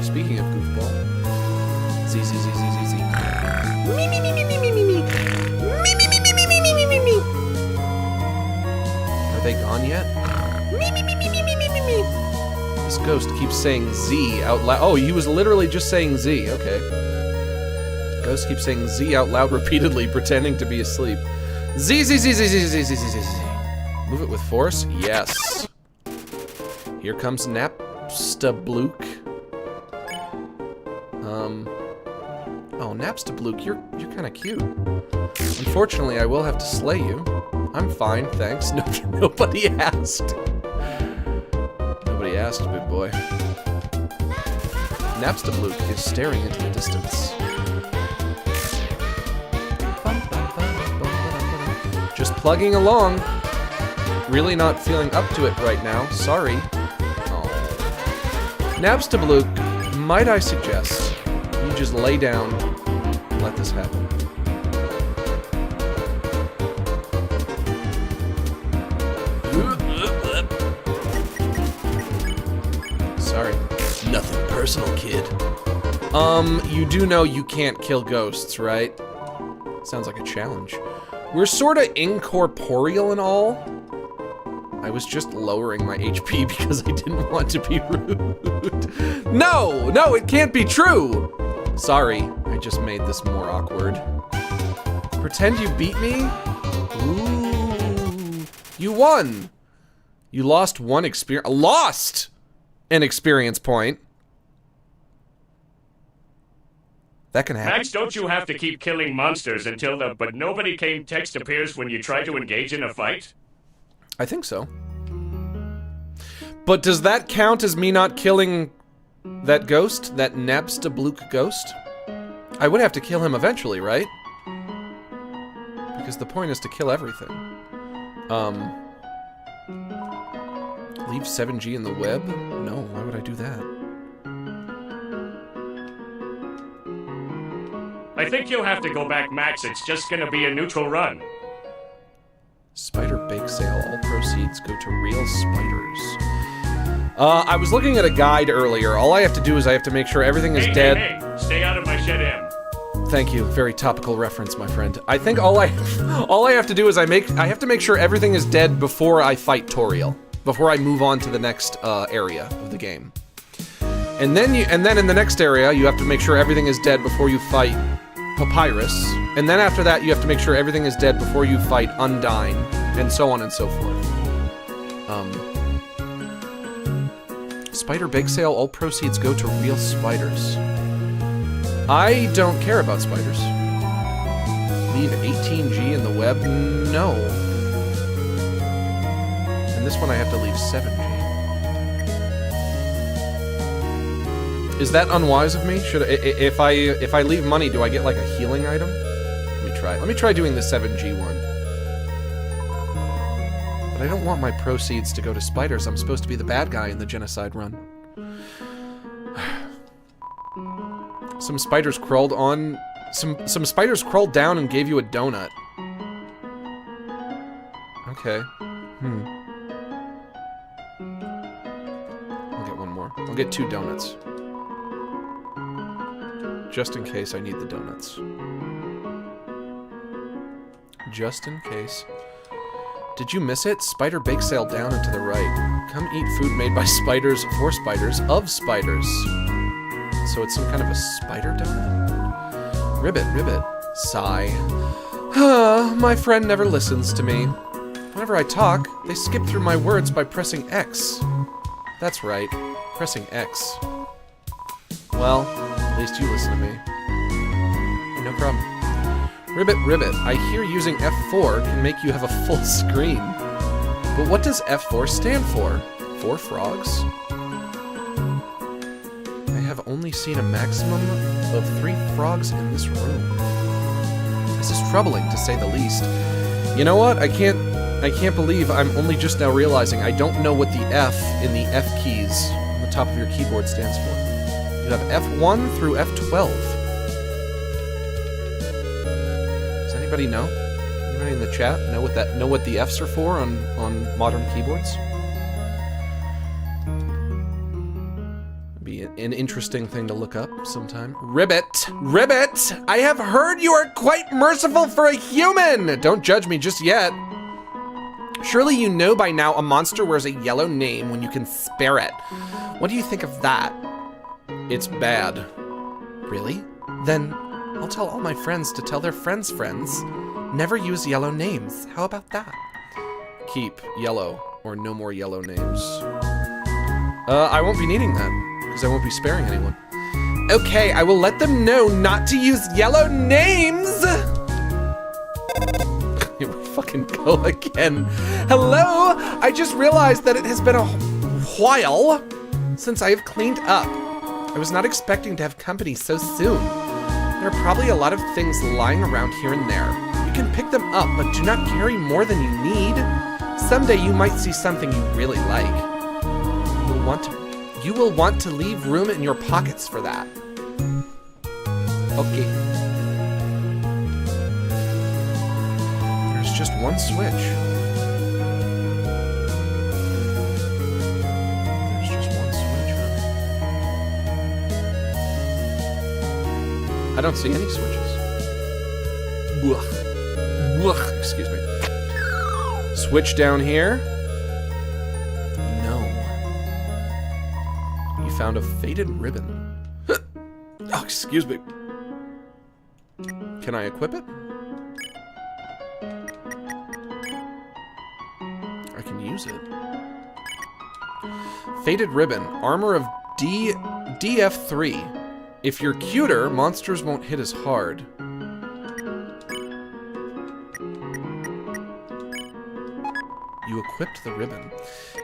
Speaking of goofball. Z. Me. Are they gone yet? Me. This ghost keeps saying Z out loud. Oh, he was literally just saying Z. Okay. Ghost keeps saying Z out loud repeatedly, pretending to be asleep. Z. Move it with force? Yes. Here comes Napstablook. Oh, Napstablook, you're kind of cute. Unfortunately, I will have to slay you. I'm fine, thanks. Nobody asked. Nobody asked, big boy. Napstablook is staring into the distance. Just plugging along. Really not feeling up to it right now. Sorry. Oh. Napstablook, might I suggest you just lay down and let this happen. Sorry. Nothing personal, kid. You do know you can't kill ghosts, right? Sounds like a challenge. We're sorta incorporeal and all. I was just lowering my HP because I didn't want to be rude. No, it can't be true. Sorry, I just made this more awkward. Pretend you beat me? Ooh, you won. You lost one experience. Lost an experience point. That can happen. Max, don't you have to keep killing monsters until the but nobody came text appears when you try to engage in a fight? I think so. But does that count as me not killing that ghost? That Napstablook ghost? I would have to kill him eventually, right? Because the point is to kill everything. Leave 7G in the web? No, why would I do that? I think you'll have to go back, Max. It's just gonna be a neutral run. Spider bake sale. All proceeds go to real spiders. I was looking at a guide earlier. All I have to do is I have to make sure everything is dead. Hey, stay out of my shed M. Thank you. Very topical reference, my friend. I think all I have to do is I have to make sure everything is dead before I fight Toriel. Before I move on to the next area of the game. And then in the next area, you have to make sure everything is dead before you fight Papyrus. And then after that, you have to make sure everything is dead before you fight Undyne, and so on and so forth. Spider bake sale, all proceeds go to real spiders. I don't care about spiders. Leave 18G in the web? No. And this one I have to leave 7G. Is that unwise of me? Should if I leave money, do I get like a healing item? Let me try. Let me try doing the 7G one. But I don't want my proceeds to go to spiders. I'm supposed to be the bad guy in the Genocide Run. Some spiders crawled on... Some spiders crawled down and gave you a donut. Okay. I'll get one more. I'll get 2 donuts. Just in case I need the donuts. Just in case. Did you miss it? Spider bake sale down and to the right. Come eat food made by spiders, for spiders, of spiders. So it's some kind of a spider donut? Ribbit, ribbit. Sigh. My friend never listens to me. Whenever I talk, they skip through my words by pressing X. That's right. Pressing X. Well, at least you listen to me. No problem. Ribbit, ribbit, I hear using F4 can make you have a full screen. But what does F4 stand for? 4 frogs? I have only seen a maximum of 3 frogs in this room. This is troubling, to say the least. You know what? I can't believe I'm only just now realizing I don't know what the F in the F keys on the top of your keyboard stands for. You have F1 through F12. Does anybody know? Anybody in the chat know what the Fs are for on modern keyboards? Be an interesting thing to look up sometime. Ribbit! Ribbit! I have heard you are quite merciful for a human! Don't judge me just yet. Surely you know by now a monster wears a yellow name when you can spare it. What do you think of that? It's bad. Really? Then I'll tell all my friends to tell their friends' friends. Never use yellow names. How about that? Keep yellow or no more yellow names. I won't be needing that because I won't be sparing anyone. Okay, I will let them know not to use yellow names. Here we fucking go again. Hello? I just realized that it has been a while since I have cleaned up. I was not expecting to have company so soon. There are probably a lot of things lying around here and there. You can pick them up, but do not carry more than you need. Someday you might see something you really like. You will want to leave room in your pockets for that. Okay. There's just one switch. I don't see any switches. Excuse me. Switch down here. No. You found a faded ribbon. Oh, excuse me. Can I equip it? I can use it. Faded ribbon. Armor of DF3. If you're cuter, monsters won't hit as hard. You equipped the ribbon.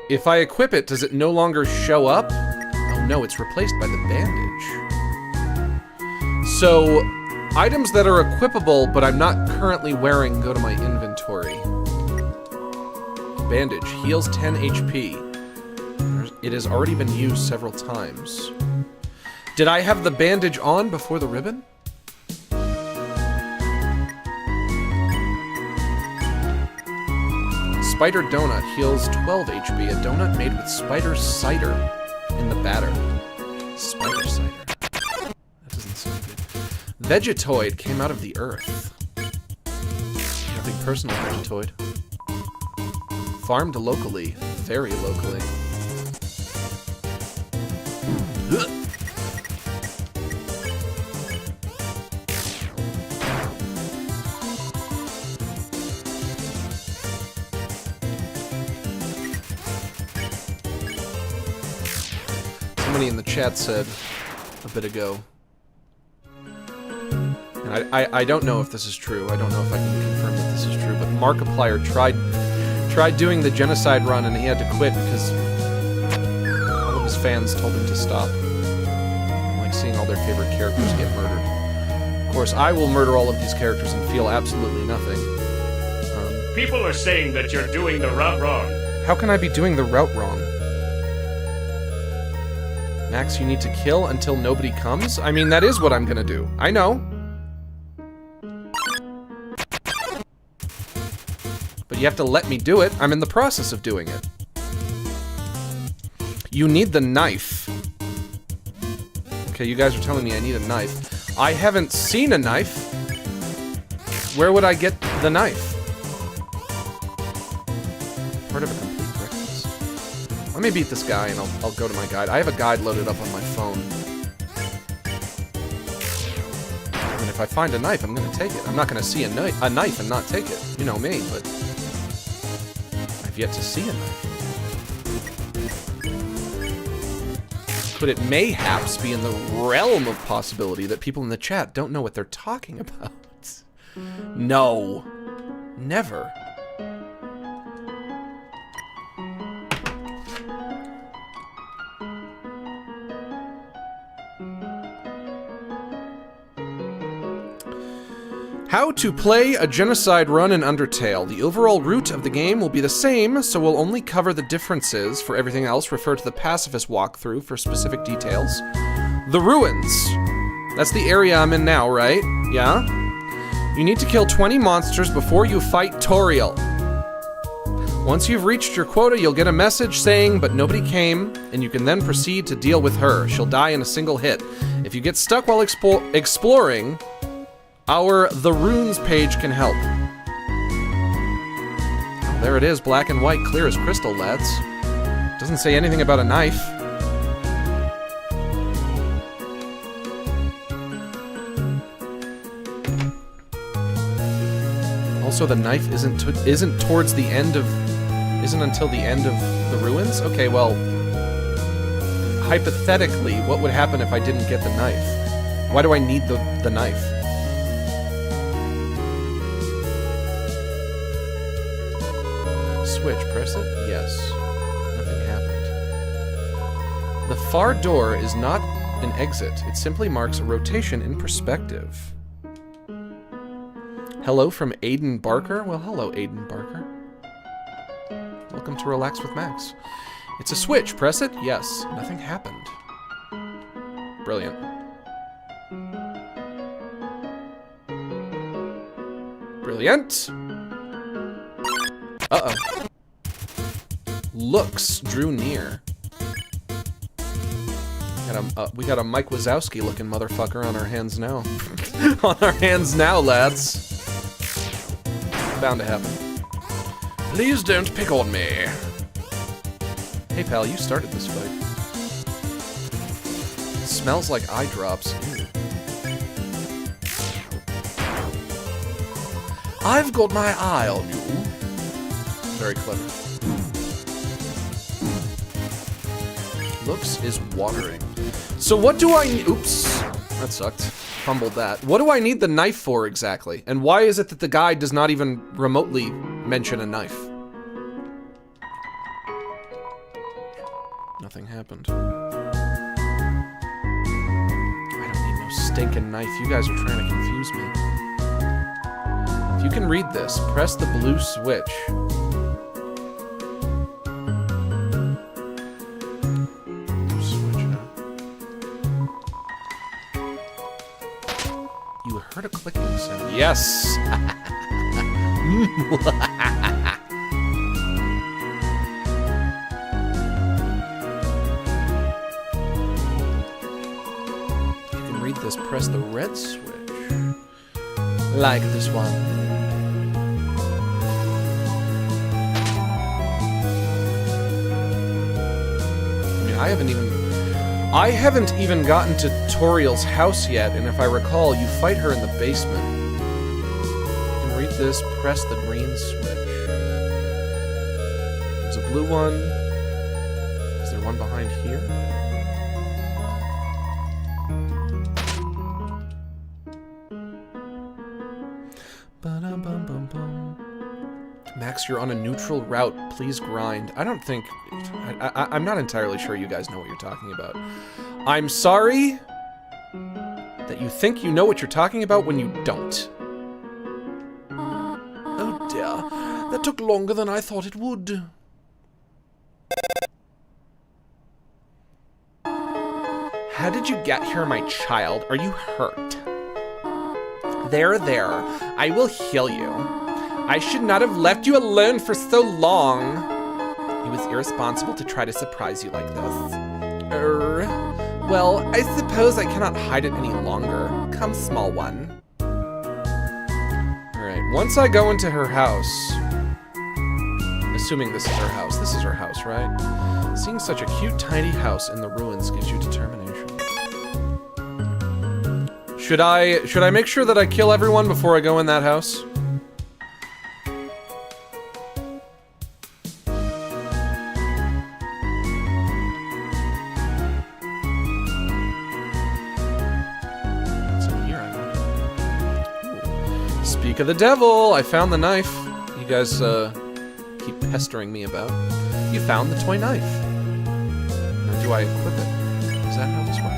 If I equip it, does it no longer show up? Oh no, it's replaced by the bandage. So, items that are equipable, but I'm not currently wearing, go to my inventory. Bandage, heals 10 HP. It has already been used several times. Did I have the bandage on before the ribbon? Spider donut heals 12 HP. A donut made with spider cider in the batter. Spider cider. That doesn't sound good. Vegetoid came out of the earth. Nothing personal, Vegetoid. Farmed locally. Very locally. somebody in the chat said a bit ago. And I don't know if this is true. I don't know if I can confirm that this is true, but Markiplier tried doing the Genocide Run and he had to quit because all of his fans told him to stop. Like seeing all their favorite characters get murdered. Of course, I will murder all of these characters and feel absolutely nothing. People are saying that you're doing the route wrong. How can I be doing the route wrong? Max, you need to kill until nobody comes? I mean, that is what I'm gonna do. I know. But you have to let me do it. I'm in the process of doing it. You need the knife. Okay, you guys are telling me I need a knife. I haven't seen a knife. Where would I get the knife? Part of a complete breakfast. Let me beat this guy and I'll go to my guide. I have a guide loaded up on my phone. And if I find a knife, I'm gonna take it. I'm not gonna see a knife and not take it. You know me, but I've yet to see a knife. Could it mayhaps be in the realm of possibility that people in the chat don't know what they're talking about? No. Never. How to play a Genocide Run in Undertale. The overall route of the game will be the same, so we'll only cover the differences. For everything else, refer to the pacifist walkthrough for specific details. The Ruins. That's the area I'm in now, right? Yeah? You need to kill 20 monsters before you fight Toriel. Once you've reached your quota, you'll get a message saying, but nobody came, and you can then proceed to deal with her. She'll die in a single hit. If you get stuck while exploring, our The Runes page can help. Oh, there it is, black and white, clear as crystal, lads. Doesn't say anything about a knife. Also, the knife isn't towards the end of... isn't until the end of the Ruins? Okay, well... hypothetically, what would happen if I didn't get the knife? Why do I need the knife? Switch, press it? Yes. Nothing happened. The far door is not an exit. It simply marks a rotation in perspective. Hello from Aiden Barker? Well, hello, Aiden Barker. Welcome to Relax with Max. It's a switch. Press it? Yes. Nothing happened. Brilliant. Brilliant. Uh-oh. Looks drew near. We got a Mike Wazowski looking motherfucker on our hands now. On our hands now, lads. Bound to happen. Please don't pick on me. Hey pal, you started this fight. It smells like eye drops. Ew. I've got my eye on you. Very clever. Looks is watering. So what do I need? Oops. That sucked. Fumbled that. What do I need the knife for exactly? And why is it that the guide does not even remotely mention a knife? Nothing happened. I don't need no stinking knife. You guys are trying to confuse me. If you can read this, press the blue switch. You heard a clicking sound. Yes! If you can read this, press the red switch. Like this one. I mean, I haven't even gotten to Toriel's house yet, and if I recall, you fight her in the basement. You can read this, press the green switch. There's a blue one. Is there one behind here? Max, you're on a neutral route. Please grind. I don't think... I'm not entirely sure you guys know what you're talking about. I'm sorry that you think you know what you're talking about when you don't. Oh dear. That took longer than I thought it would. How did you get here, my child? Are you hurt? There, there. I will heal you. I should not have left you alone for so long. It was irresponsible to try to surprise you like this. Well, I suppose I cannot hide it any longer. Come, small one. Alright, once I go into her house... Assuming this is her house. This is her house, right? Seeing such a cute, tiny house in the ruins gives you determination. Should I make sure that I kill everyone before I go in that house? Speak of the devil, I found the knife. You guys keep pestering me about. You found the toy knife. Now, do I equip it? Is that how this works?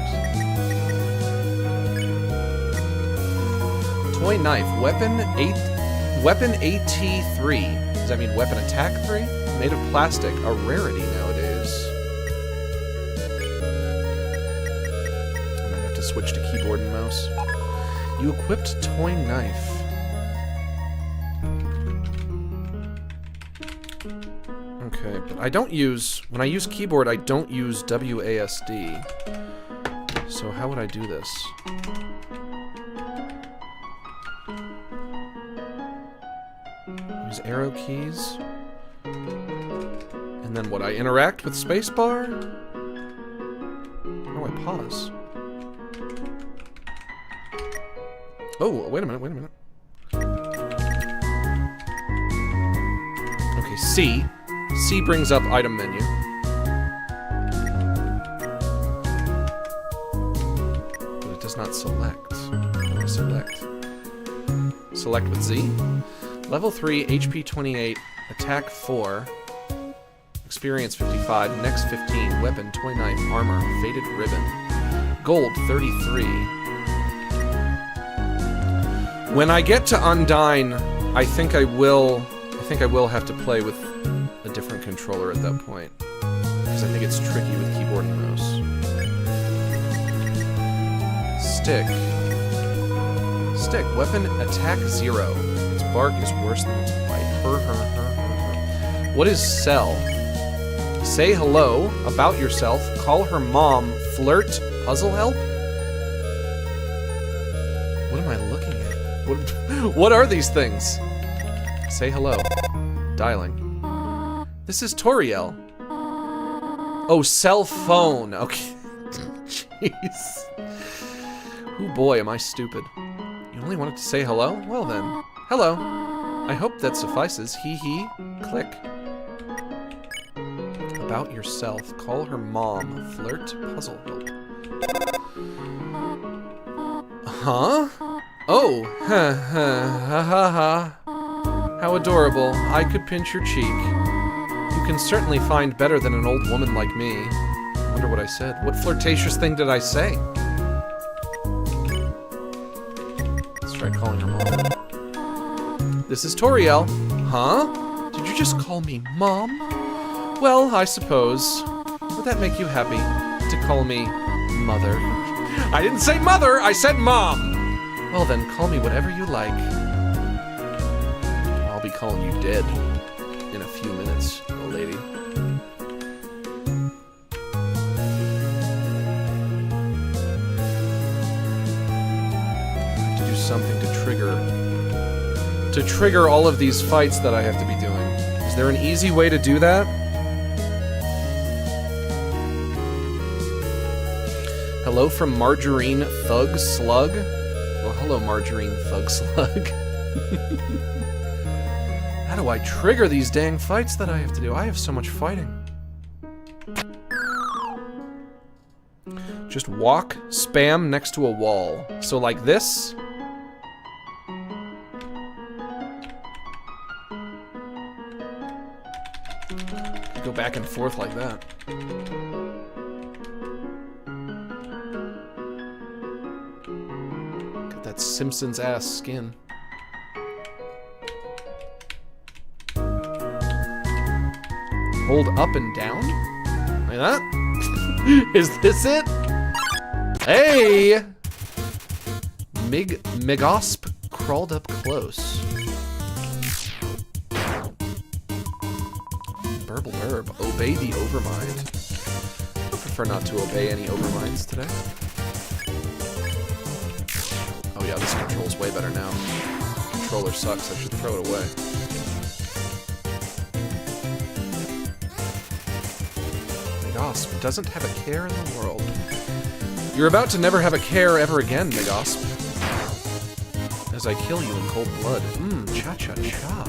Toy knife, weapon AT3. Does that mean weapon attack 3? Made of plastic, a rarity nowadays. I might have to switch to keyboard and mouse. You equipped toy knife. Okay, but I don't use... When I use keyboard, I don't use WASD. So how would I do this? Use arrow keys. And then what, I interact with spacebar? Oh, I pause. Oh, wait a minute. Okay, C. C brings up item menu. But it does not select. How do I select? Select with Z. Level 3, HP 28, attack 4, experience 55, next 15, weapon, toy knife, armor, faded ribbon, gold 33. When I get to Undyne, I think I will have to play with a different controller at that point, because I think it's tricky with keyboard and mouse. Stick, weapon, attack 0. Its bark is worse than its bite. Her. What is sell? Say hello, about yourself, call her mom, flirt, puzzle help? What am I looking at? What are these things? Say hello. Dialing. This is Toriel. Oh, cell phone. Okay. Jeez. Oh boy, am I stupid. You only wanted to say hello? Well then. Hello. I hope that suffices. Hee. Click. About yourself. Call her mom. Flirt. Puzzle help. Huh? Oh. Ha. How adorable. I could pinch your cheek. You can certainly find better than an old woman like me. I wonder what I said. What flirtatious thing did I say? Let's try calling her mom. This is Toriel. Huh? Did you just call me mom? Well, I suppose. Would that make you happy to call me mother? I didn't say mother, I said mom! Well then, call me whatever you like. I'll be calling you dead in a few minutes, little lady. I have to do something to trigger all of these fights that I have to be doing. Is there an easy way to do that? Hello from Margarine Thug Slug? Well, hello, Margarine Thug Slug. How do I trigger these dang fights that I have to do? I have so much fighting. Just walk, spam next to a wall. So like this. go back and forth like that. Got that Simpsons-ass skin. Hold up and down? Like that? Is this it? Hey! Megosp crawled up close. Burble burb. Obey the overmind. I prefer not to obey any overminds today. Oh yeah, this control's way better now. The controller sucks, I should throw it away. Megosp doesn't have a care in the world. You're about to never have a care ever again, Megosp. As I kill you in cold blood. Cha-cha-cha.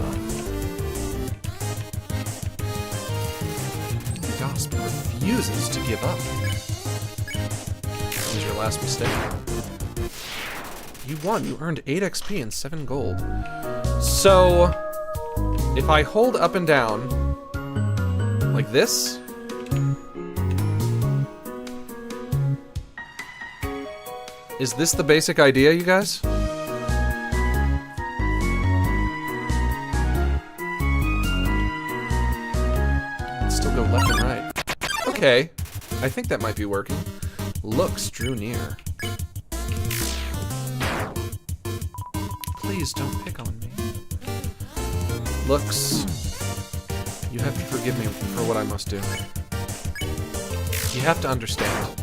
Megosp refuses to give up. That was your last mistake. You won. You earned 8 XP and 7 gold. So, if I hold up and down, like this, is this the basic idea, you guys? Still go left and right. Okay, I think that might be working. Looks drew near. Please don't pick on me. Looks, you have to forgive me for what I must do. You have to understand.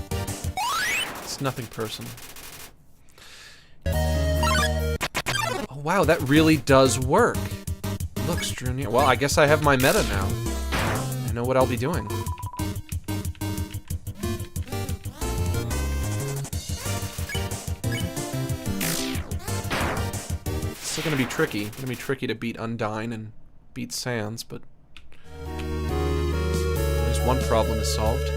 It's nothing personal. Oh wow, that really does work. Looks drew near. Well, I guess I have my meta now. I know what I'll be doing. Still gonna be tricky. Gonna be tricky to beat Undyne and beat Sans, but at least one problem is solved.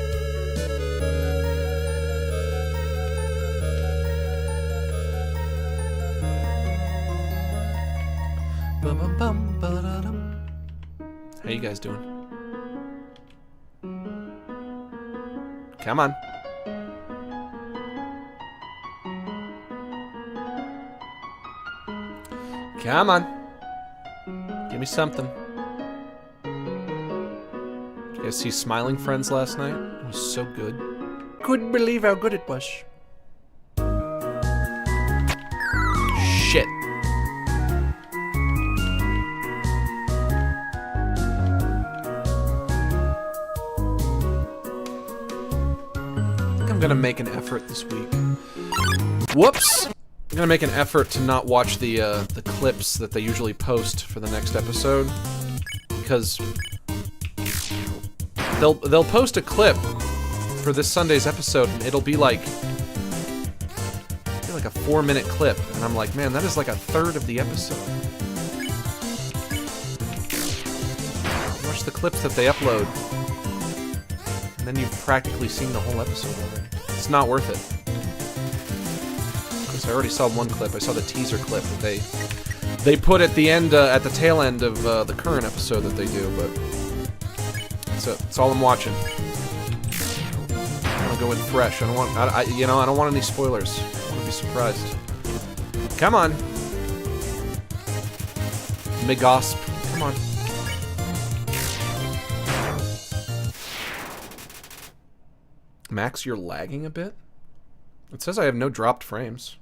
How you guys doing? Come on. Come on. Give me something. Did you guys see Smiling Friends last night? It was so good. Couldn't believe how good it was. Shit. I'm gonna make an effort this week. Whoops! I'm gonna make an effort to not watch the clips that they usually post for the next episode, because they'll post a clip for this Sunday's episode, and it'll be like a 4-minute clip, and I'm like, man, that is like a third of the episode. Watch the clips that they upload, and then you've practically seen the whole episode already. It's not worth it. Because I already saw one clip. I saw the teaser clip that they put at the end, at the tail end of the current episode that they do, but that's it. That's all I'm watching. I want to go in fresh. I don't want, I don't want any spoilers. I want to be surprised. Come on, Megosp. Come on. Max, you're lagging a bit? It says I have no dropped frames.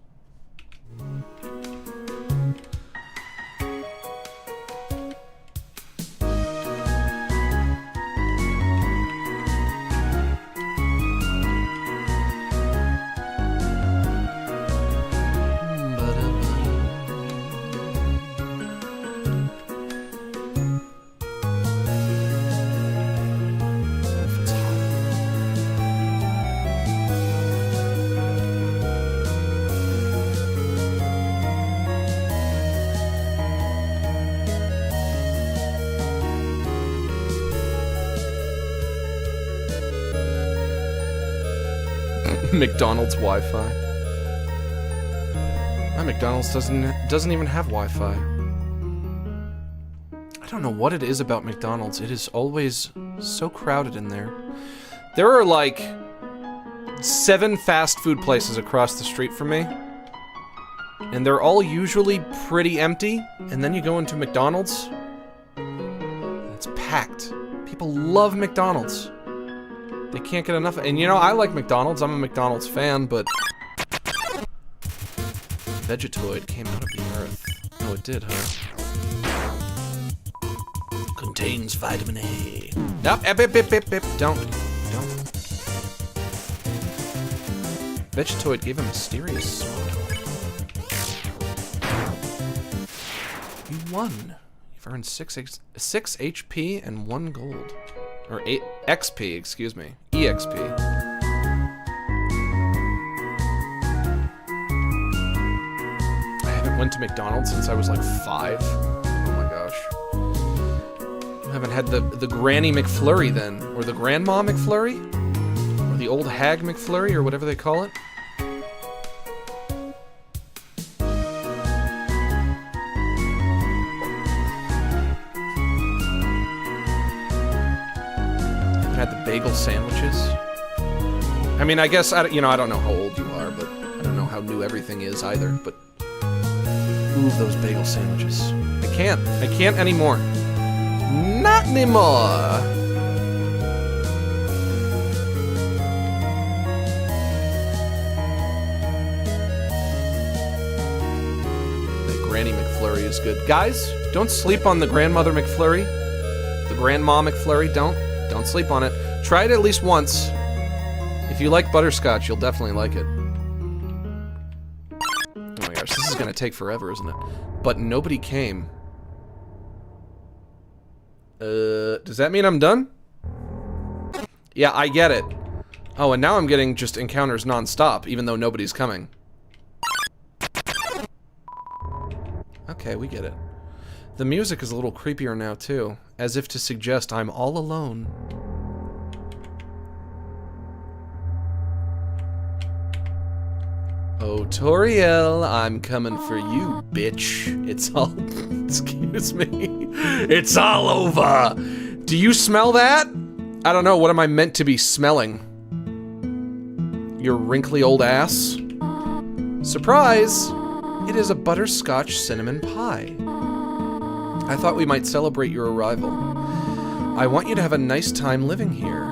McDonald's Wi-Fi. My McDonald's doesn't even have Wi-Fi. I don't know what it is about McDonald's. It is always so crowded in there. There are like 7 fast food places across the street from me. And they're all usually pretty empty. And then you go into McDonald's. And it's packed. People love McDonald's. They can't get enough. And you know, I like McDonald's. I'm a McDonald's fan, but... Vegetoid came out of the earth. Oh, it did, huh? Contains vitamin A. Nope, don't. Vegetoid gave a mysterious sword. You won. You've earned 6 HP and 1 gold. Or 8 XP, excuse me. EXP. I haven't went to McDonald's since I was like 5. Oh my gosh. You haven't had the Granny McFlurry then? Or the Grandma McFlurry? Or the old hag McFlurry, or whatever they call it? Had the bagel sandwiches. I mean, I guess, I don't know how old you are, but I don't know how new everything is either, but... Ooh, those bagel sandwiches. I can't anymore. Not anymore! The Granny McFlurry is good. Guys, don't sleep on the Grandmother McFlurry. The Grandma McFlurry, don't sleep on it. Try it at least once. If you like butterscotch, you'll definitely like it. Oh my gosh, this is gonna take forever, isn't it? But nobody came. Does that mean I'm done? Yeah, I get it. Oh, and now I'm getting just encounters non-stop, even though nobody's coming. Okay, we get it. The music is a little creepier now, too, as if to suggest I'm all alone. Oh, Toriel, I'm coming for you, bitch. It's all... excuse me. It's all over! Do you smell that? I don't know, what am I meant to be smelling? Your wrinkly old ass? Surprise! It is a butterscotch cinnamon pie. I thought we might celebrate your arrival. I want you to have a nice time living here.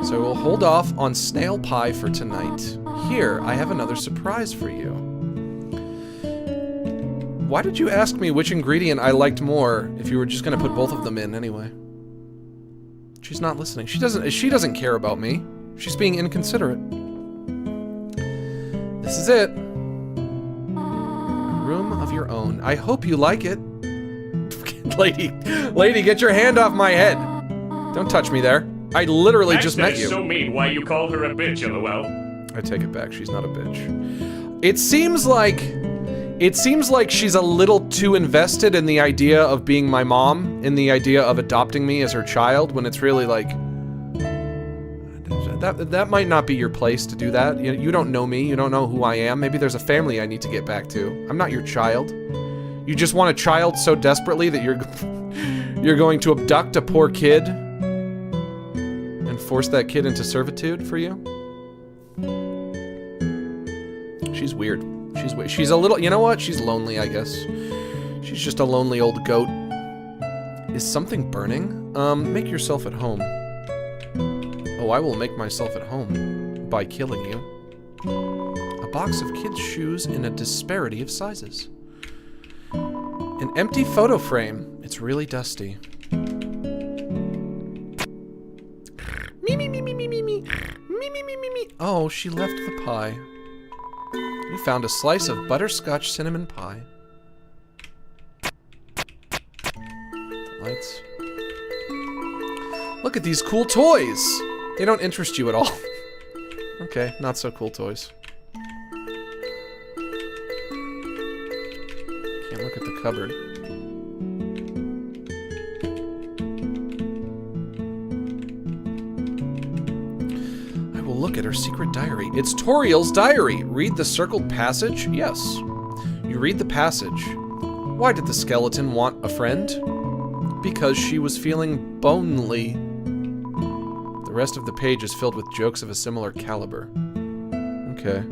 So we'll hold off on snail pie for tonight. Here, I have another surprise for you. Why did you ask me which ingredient I liked more if you were just gonna put both of them in anyway? She's not listening. She doesn't care about me. She's being inconsiderate. This is it. A room of your own. I hope you like it. Lady, get your hand off my head. Don't touch me there. I literally just met you. That's so mean. Why you call her a bitch, lol? I take it back. She's not a bitch. It seems like she's a little too invested in the idea of being my mom, in the idea of adopting me as her child, when it's really like... That might not be your place to do that. You don't know me. You don't know who I am. Maybe there's a family I need to get back to. I'm not your child. You just want a child so desperately that you're going to abduct a poor kid and force that kid into servitude for you? She's weird. She's weird. She's a little... You know what? She's lonely, I guess. She's just a lonely old goat. Is something burning? Make yourself at home. Oh, I will make myself at home by killing you. A box of kids' shoes in a disparity of sizes. An empty photo frame. It's really dusty. Me, me, me, me, me, me, me. Me, me, me, me, me. Oh, she left the pie. You found a slice of butterscotch cinnamon pie. The lights. Look at these cool toys! They don't interest you at all. Okay, not so cool toys. Can't look at the cupboard. I will look at her secret diary. It's Toriel's diary! Read the circled passage? Yes. You read the passage. Why did the skeleton want a friend? because she was feeling bonely. The rest of the page is filled with jokes of a similar caliber. Okay.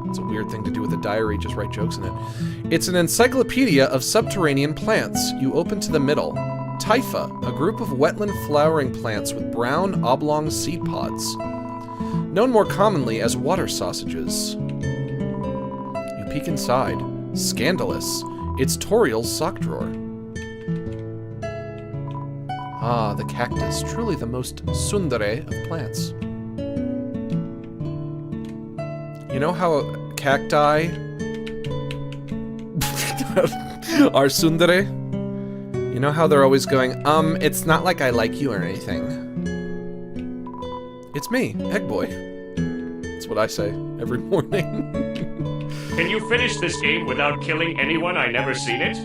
It's a weird thing to do with a diary, just write jokes in it. It's an encyclopedia of subterranean plants. You open to the middle. Typha, a group of wetland flowering plants with brown, oblong seed pods. Known more commonly as water sausages. You peek inside. Scandalous. It's Toriel's sock drawer. Ah, the cactus. Truly the most tsundere of plants. You know how cacti are tsundere? You know how they're always going, it's not like I like you or anything. It's me, Egg Boy. That's what I say every morning. Can you finish this game without killing anyone? I never seen it.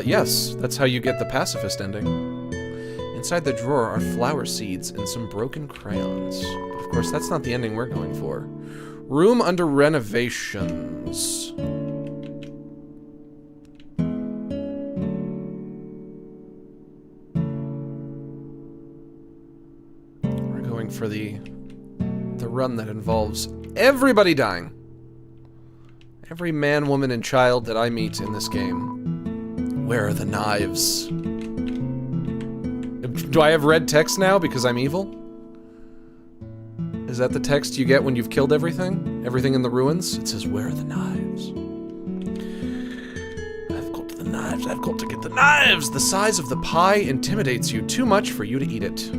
Yes. That's how you get the pacifist ending. Inside the drawer are flower seeds and some broken crayons. But of course, that's not the ending we're going for. Room under renovations. We're going for the run that involves everybody dying. Every man, woman, and child that I meet in this game. Where are the knives? Do I have red text now because I'm evil? Is that the text you get when you've killed everything? Everything in the ruins? It says, where are the knives? I've got the knives, I've got to get the knives! The size of the pie intimidates you too much for you to eat it.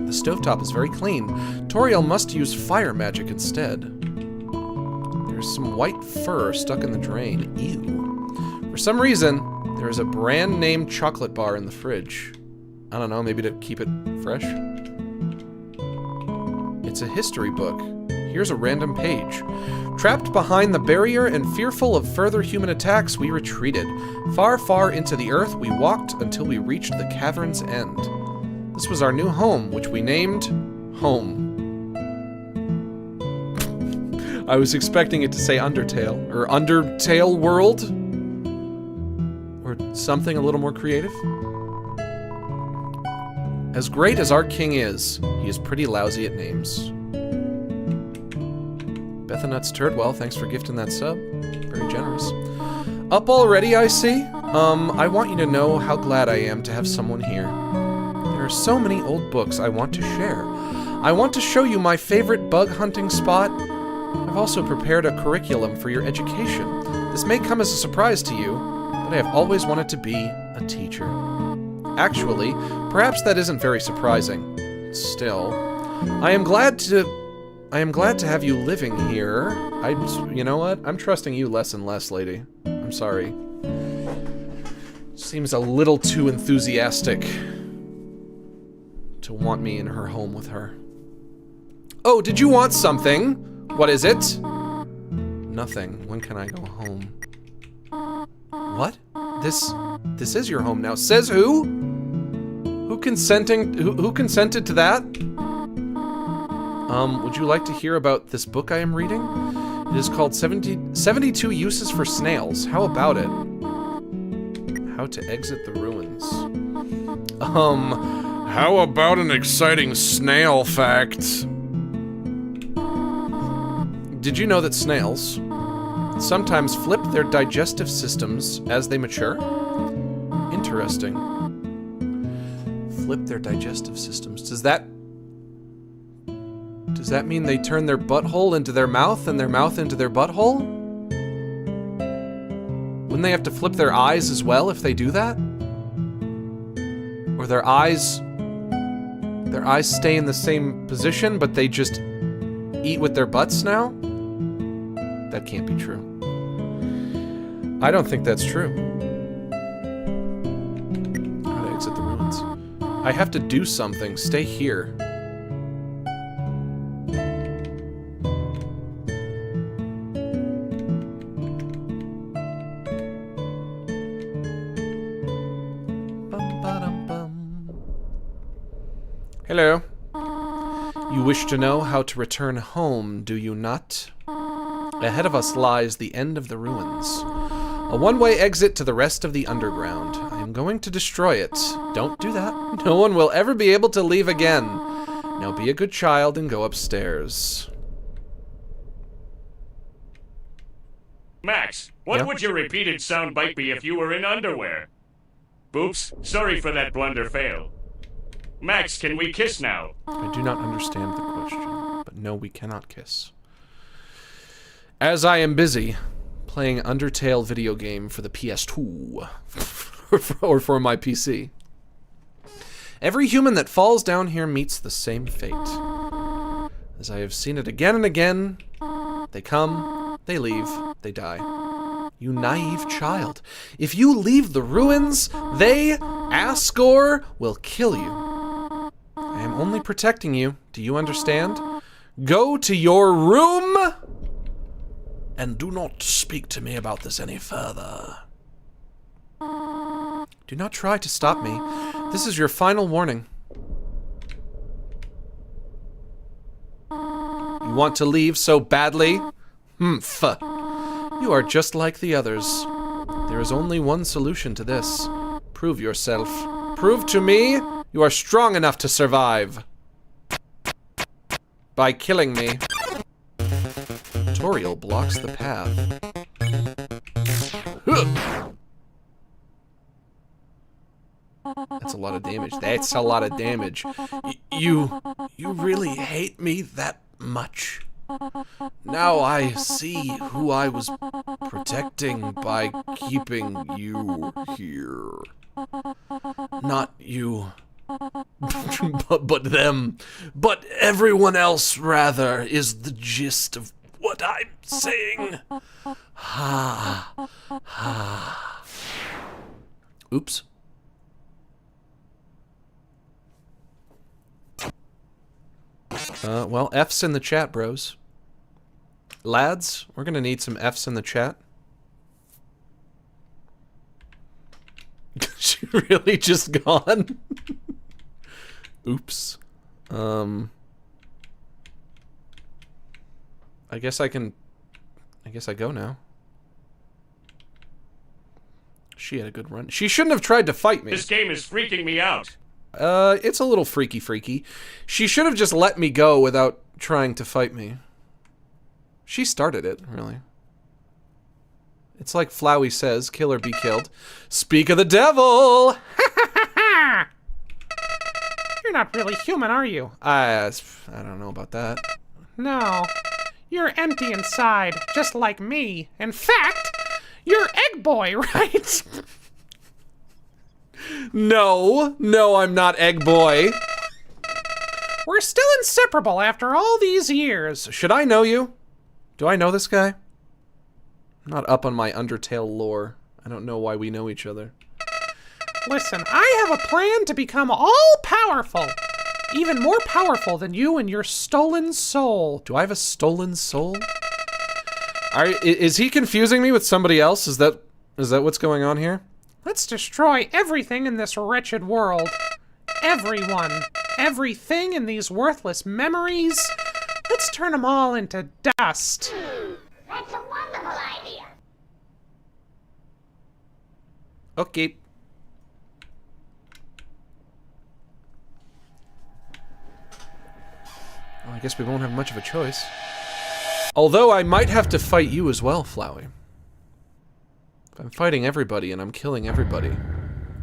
The stovetop is very clean. Toriel must use fire magic instead. There's some white fur stuck in the drain. Ew. For some reason, there is a brand name chocolate bar in the fridge. I don't know, maybe to keep it fresh? It's a history book. Here's a random page. Trapped behind the barrier and fearful of further human attacks, we retreated. Far, far into the earth, we walked until we reached the cavern's end. This was our new home, which we named Home. I was expecting it to say Undertale, or Undertale World, or something a little more creative. As great as our king is, he is pretty lousy at names. Bethanuts Turdwell, thanks for gifting that sub. Very generous. Up already, I see? I want you to know how glad I am to have someone here. There are so many old books I want to share. I want to show you my favorite bug hunting spot. I've also prepared a curriculum for your education. This may come as a surprise to you, but I have always wanted to be a teacher. Actually, perhaps that isn't very surprising. Still, I am glad to have you living here. You know what? I'm trusting you less and less, lady. I'm sorry. Seems a little too enthusiastic to want me in her home with her. Oh, did you want something? What is it? Nothing. When can I go home? What? This is your home now. Says who? Who consented to that? Would you like to hear about this book I am reading? It is called 72 Uses for Snails. How about it? How to Exit the Ruins. How about an exciting snail fact? Did you know that snails sometimes flip their digestive systems as they mature? Interesting. Flip their digestive systems. Does that mean they turn their butthole into their mouth and their mouth into their butthole? Wouldn't they have to flip their eyes as well if they do that? Or their eyes stay in the same position, but they just eat with their butts now? That can't be true. I don't think that's true. How to exit the ruins. I have to do something. Stay here. Hello. You wish to know how to return home, do you not? Ahead of us lies the end of the ruins. A one-way exit to the rest of the underground. I am going to destroy it. Don't do that. No one will ever be able to leave again. Now be a good child and go upstairs. Max, what would your repeated soundbite be if you were in underwear? Oops, sorry for that blunder fail. Max, can we kiss now? I do not understand the question, but no, we cannot kiss. As I am busy playing Undertale video game for the PS2, or for my PC. Every human that falls down here meets the same fate. As I have seen it again and again, they come, they leave, they die. You naive child. If you leave the ruins, they, Asgore, will kill you. I am only protecting you. Do you understand? Go to your room and do not speak to me about this any further. Do not try to stop me. This is your final warning. You want to leave so badly? Humph. You are just like the others. There is only one solution to this. Prove yourself. Prove to me you are strong enough to survive. By killing me. Toriel blocks the path. That's a lot of damage. That's a lot of damage. You really hate me that much? Now I see who I was protecting by keeping you here. Not you. but them. But everyone else, rather, is the gist of what I'm saying. Ha. Ha. Oops. Well, F's in the chat, bros. Lads, we're gonna need some F's in the chat. She really just gone? Oops. I guess I go now. She had a good run. She shouldn't have tried to fight me. This game is freaking me out. It's a little freaky. She should have just let me go without trying to fight me. She started it, really. It's like Flowey says, kill or be killed. Speak of the devil! You're not really human, are you? I don't know about that. No. You're empty inside, just like me. In fact, you're Egg Boy, right? No, I'm not Egg Boy. We're still inseparable after all these years. Should I know you? Do I know this guy? I'm not up on my Undertale lore. I don't know why we know each other. Listen, I have a plan to become all-powerful. Even more powerful than you and your stolen soul. Do I have a stolen soul? Is he confusing me with somebody else? Is that what's going on here? Let's destroy everything in this wretched world. Everyone. Everything in these worthless memories. Let's turn them all into dust. That's a wonderful idea. Okay. Well, I guess we won't have much of a choice. Although I might have to fight you as well, Flowey. If I'm fighting everybody and I'm killing everybody.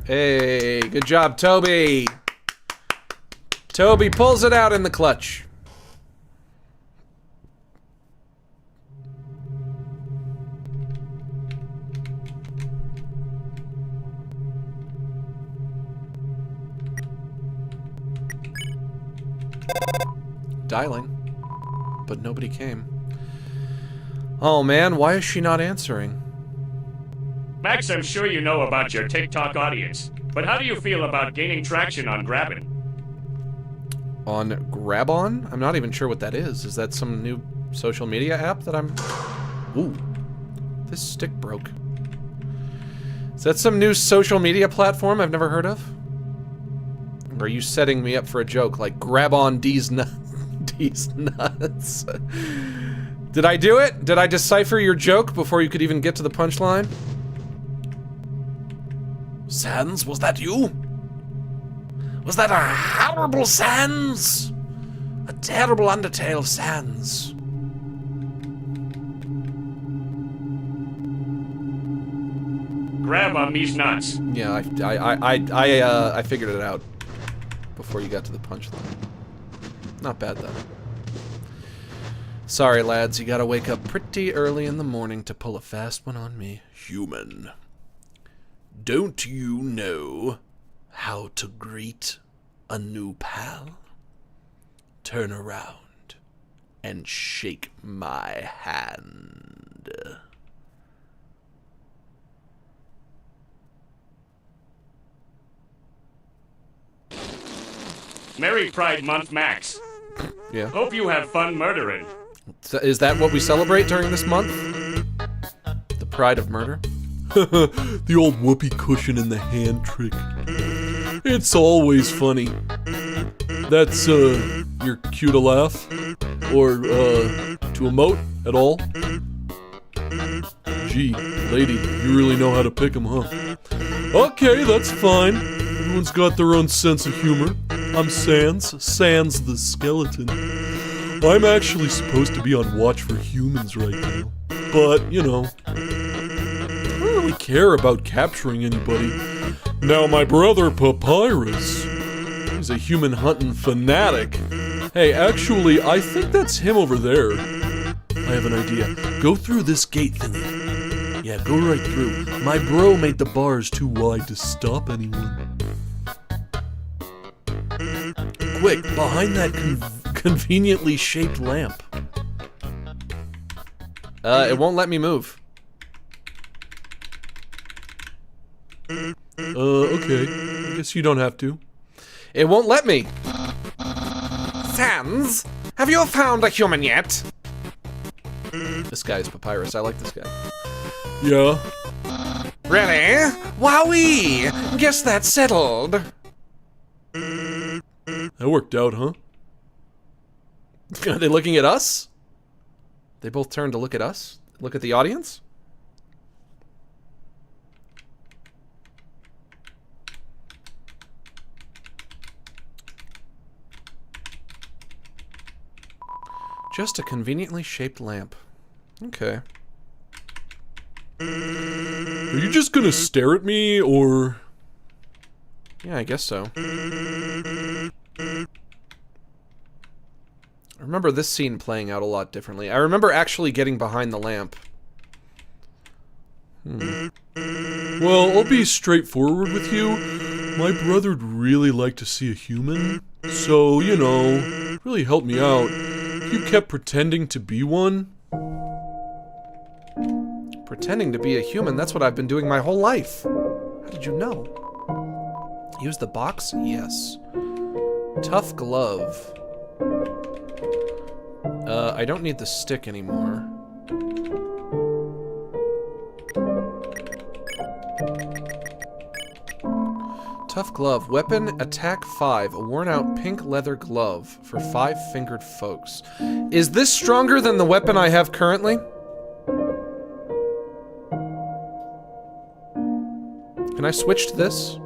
Hey, good job, Toby! Toby pulls it out in the clutch. Dialing, but nobody came. Oh man, why is she not answering? Max, I'm sure you know about your TikTok audience, but how do you feel about gaining traction on Grabbin'? On Grab-On? I'm not even sure what that is. Is that some new social media app that I'm... Ooh. This stick broke. Is that some new social media platform I've never heard of? Or are you setting me up for a joke like Grab-On D's nuts? Did I do it? Did I decipher your joke before you could even get to the punchline? Sans, was that you? Was that a horrible Sans? A terrible Undertale Sans. Grab on these nuts. Yeah, I figured it out before you got to the punchline. Not bad though. Sorry, lads, you gotta wake up pretty early in the morning to pull a fast one on me. Human. Don't you know how to greet a new pal? Turn around and shake my hand. Merry Pride Month, Max. Yeah. Hope you have fun murdering. So is that what we celebrate during this month? The pride of murder? The old whoopee cushion in the hand trick. It's always funny. That's, your cue to laugh? Or, to emote at all? Gee, lady, you really know how to pick 'em, huh? Okay, that's fine. Everyone's got their own sense of humor. I'm Sans the skeleton. I'm actually supposed to be on watch for humans right now. But, you know, I don't really care about capturing anybody. Now my brother Papyrus, he's a human hunting fanatic. Hey, actually, I think that's him over there. I have an idea. Go through this gate thingy. Yeah, go right through. My bro made the bars too wide to stop anyone. Quick, behind that conveniently shaped lamp. It won't let me move. Okay. I guess you don't have to. It won't let me. Sans, have you found a human yet? This guy's Papyrus. I like this guy. Yeah. Really? Wowee! Guess that's settled. That worked out, huh? Are they looking at us? They both turned to look at us? Look at the audience? Just a conveniently shaped lamp. Okay. Are you just gonna stare at me, or...? Yeah, I guess so. I remember this scene playing out a lot differently. I remember actually getting behind the lamp. Well, I'll be straightforward with you. My brother'd really like to see a human. So, you know, really help me out. You kept pretending to be one. Pretending to be a human? That's what I've been doing my whole life. How did you know? Use the box? Yes. Tough glove. I don't need the stick anymore. Tough glove. Weapon, attack 5. A worn out pink leather glove for 5-fingered folks. Is this stronger than the weapon I have currently? Can I switch to this?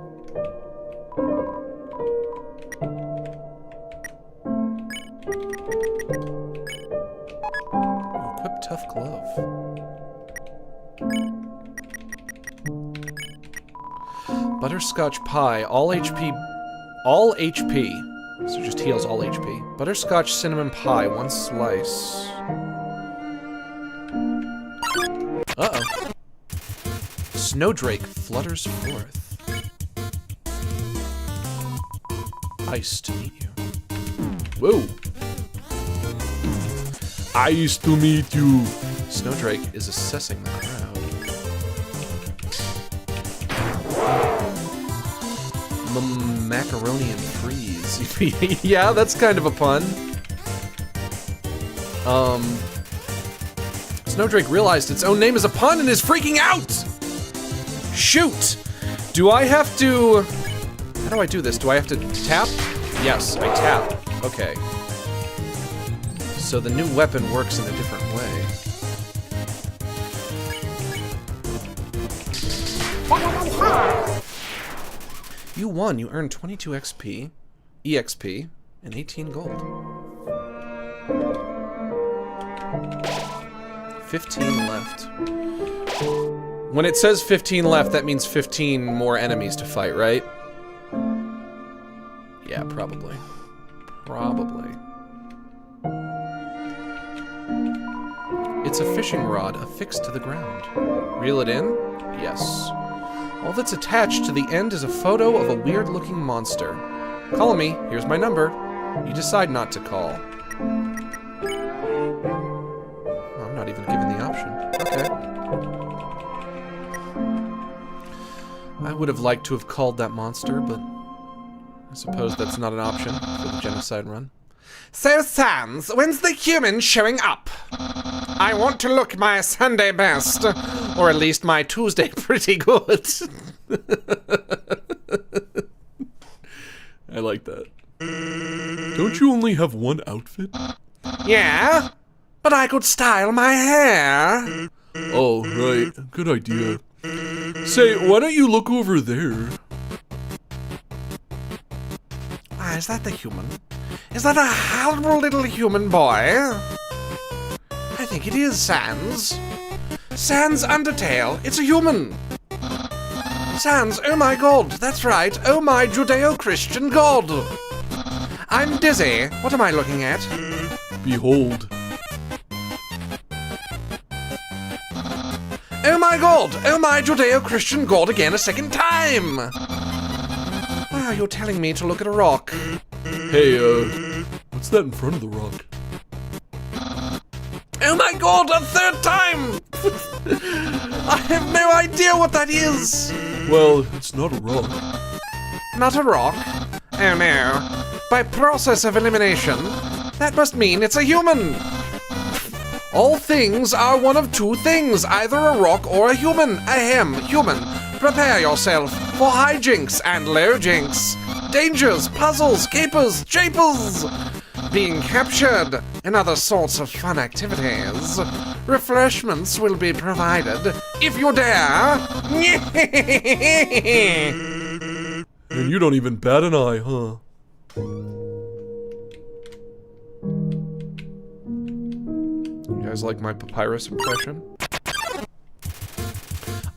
Equip tough glove. Butterscotch pie, all HP, so just heals all HP. Butterscotch cinnamon pie, 1 slice. Uh-oh. Snowdrake flutters forth. Nice to meet you. Whoa. Nice to meet you. Snowdrake is assessing the crowd. Macaroni and freeze. Yeah, that's kind of a pun. Snowdrake realized its own name is a pun and is freaking out! Shoot! Do I have to... How do I do this? Do I have to tap? Yes, I tap. Okay. So the new weapon works in a different way. You won. You earned 22 XP, EXP, and 18 gold. 15 left. When it says 15 left, that means 15 more enemies to fight, right? Yeah, probably. Probably. It's a fishing rod affixed to the ground. Reel it in? Yes. All that's attached to the end is a photo of a weird-looking monster. Call me. Here's my number. You decide not to call. Oh, I'm not even given the option. Okay. I would have liked to have called that monster, but I suppose that's not an option for the Genocide Run. So, Sans, when's the human showing up? I want to look my Sunday best, or at least my Tuesday pretty good. I like that. Don't you only have one outfit? Yeah, but I could style my hair. Oh, right. Good idea. Say, why don't you look over there? Ah, is that the human? Is that a horrible little human boy? I think it is, Sans. Sans Undertale, it's a human. Sans, oh my god, that's right, oh my Judeo-Christian god. I'm dizzy, what am I looking at? Behold. Oh my god, oh my Judeo-Christian god again a second time. Why are you telling me to look at a rock? Hey, what's that in front of the rock? Oh my god, a third time! I have no idea what that is! Well, it's not a rock. Not a rock? Oh no. By process of elimination, that must mean it's a human! All things are one of two things, either a rock or a human. Ahem, human. Prepare yourself for hijinks and low jinks. Dangers, puzzles, capers, japers. Being captured, and other sorts of fun activities. Refreshments will be provided, if you dare. And you don't even bat an eye, huh? You guys like my papyrus impression?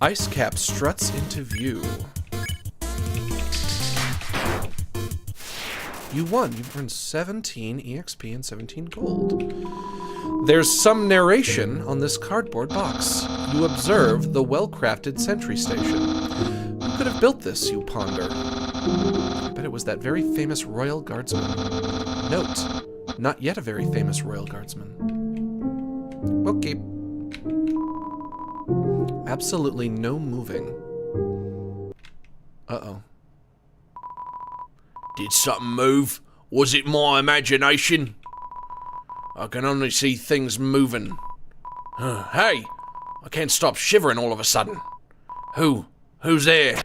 Ice Cap struts into view. You won. You've earned 17 EXP and 17 gold. There's some narration on this cardboard box. You observe the well-crafted sentry station. Who could have built this, you ponder? I bet it was that very famous royal guardsman. Note, not yet a very famous royal guardsman. Okay. Absolutely no moving. Uh-oh. Did something move? Was it my imagination? I can only see things moving. Hey! I can't stop shivering all of a sudden. Who's there?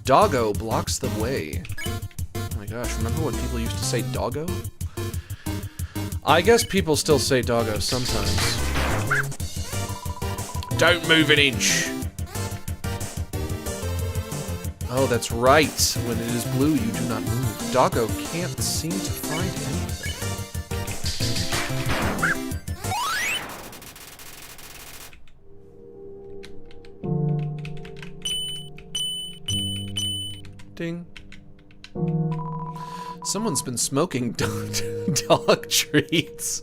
Doggo blocks the way. Oh my gosh, remember when people used to say doggo? I guess people still say doggo sometimes. Don't move an inch. Oh, that's right. When it is blue, you do not move. Doggo can't seem to find anything. Ding. Someone's been smoking dog treats.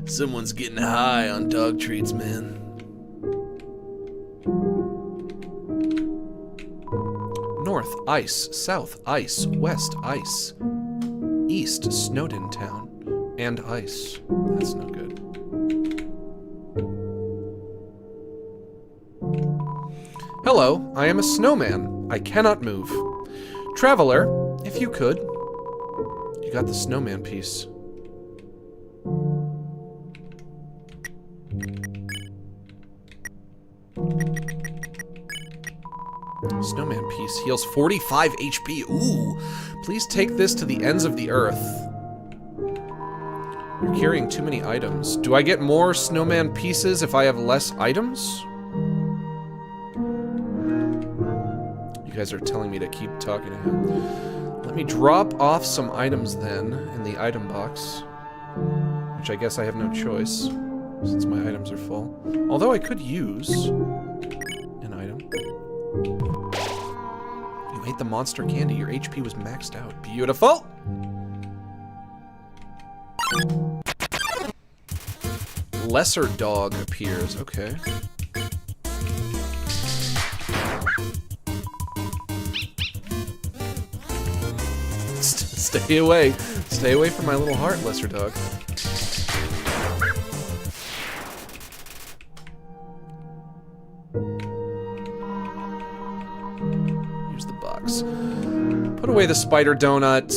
Someone's getting high on dog treats, man. North, ice. South, ice. West, ice. East, Snowdin town. And ice. That's no good. Hello, I am a snowman. I cannot move. Traveler, if you could. You got the snowman piece. Snowman piece heals 45 HP. Ooh, please take this to the ends of the earth. You're carrying too many items. Do I get more snowman pieces if I have less items? You guys are telling me to keep talking to him. Let me drop off some items then in the item box. Which I guess I have no choice, since my items are full. Although I could use an item. You ate the monster candy. Your HP was maxed out. Beautiful! Lesser dog appears. Okay. Stay away. Stay away from my little heart, lesser dog. Here's the box. Put away the spider donut.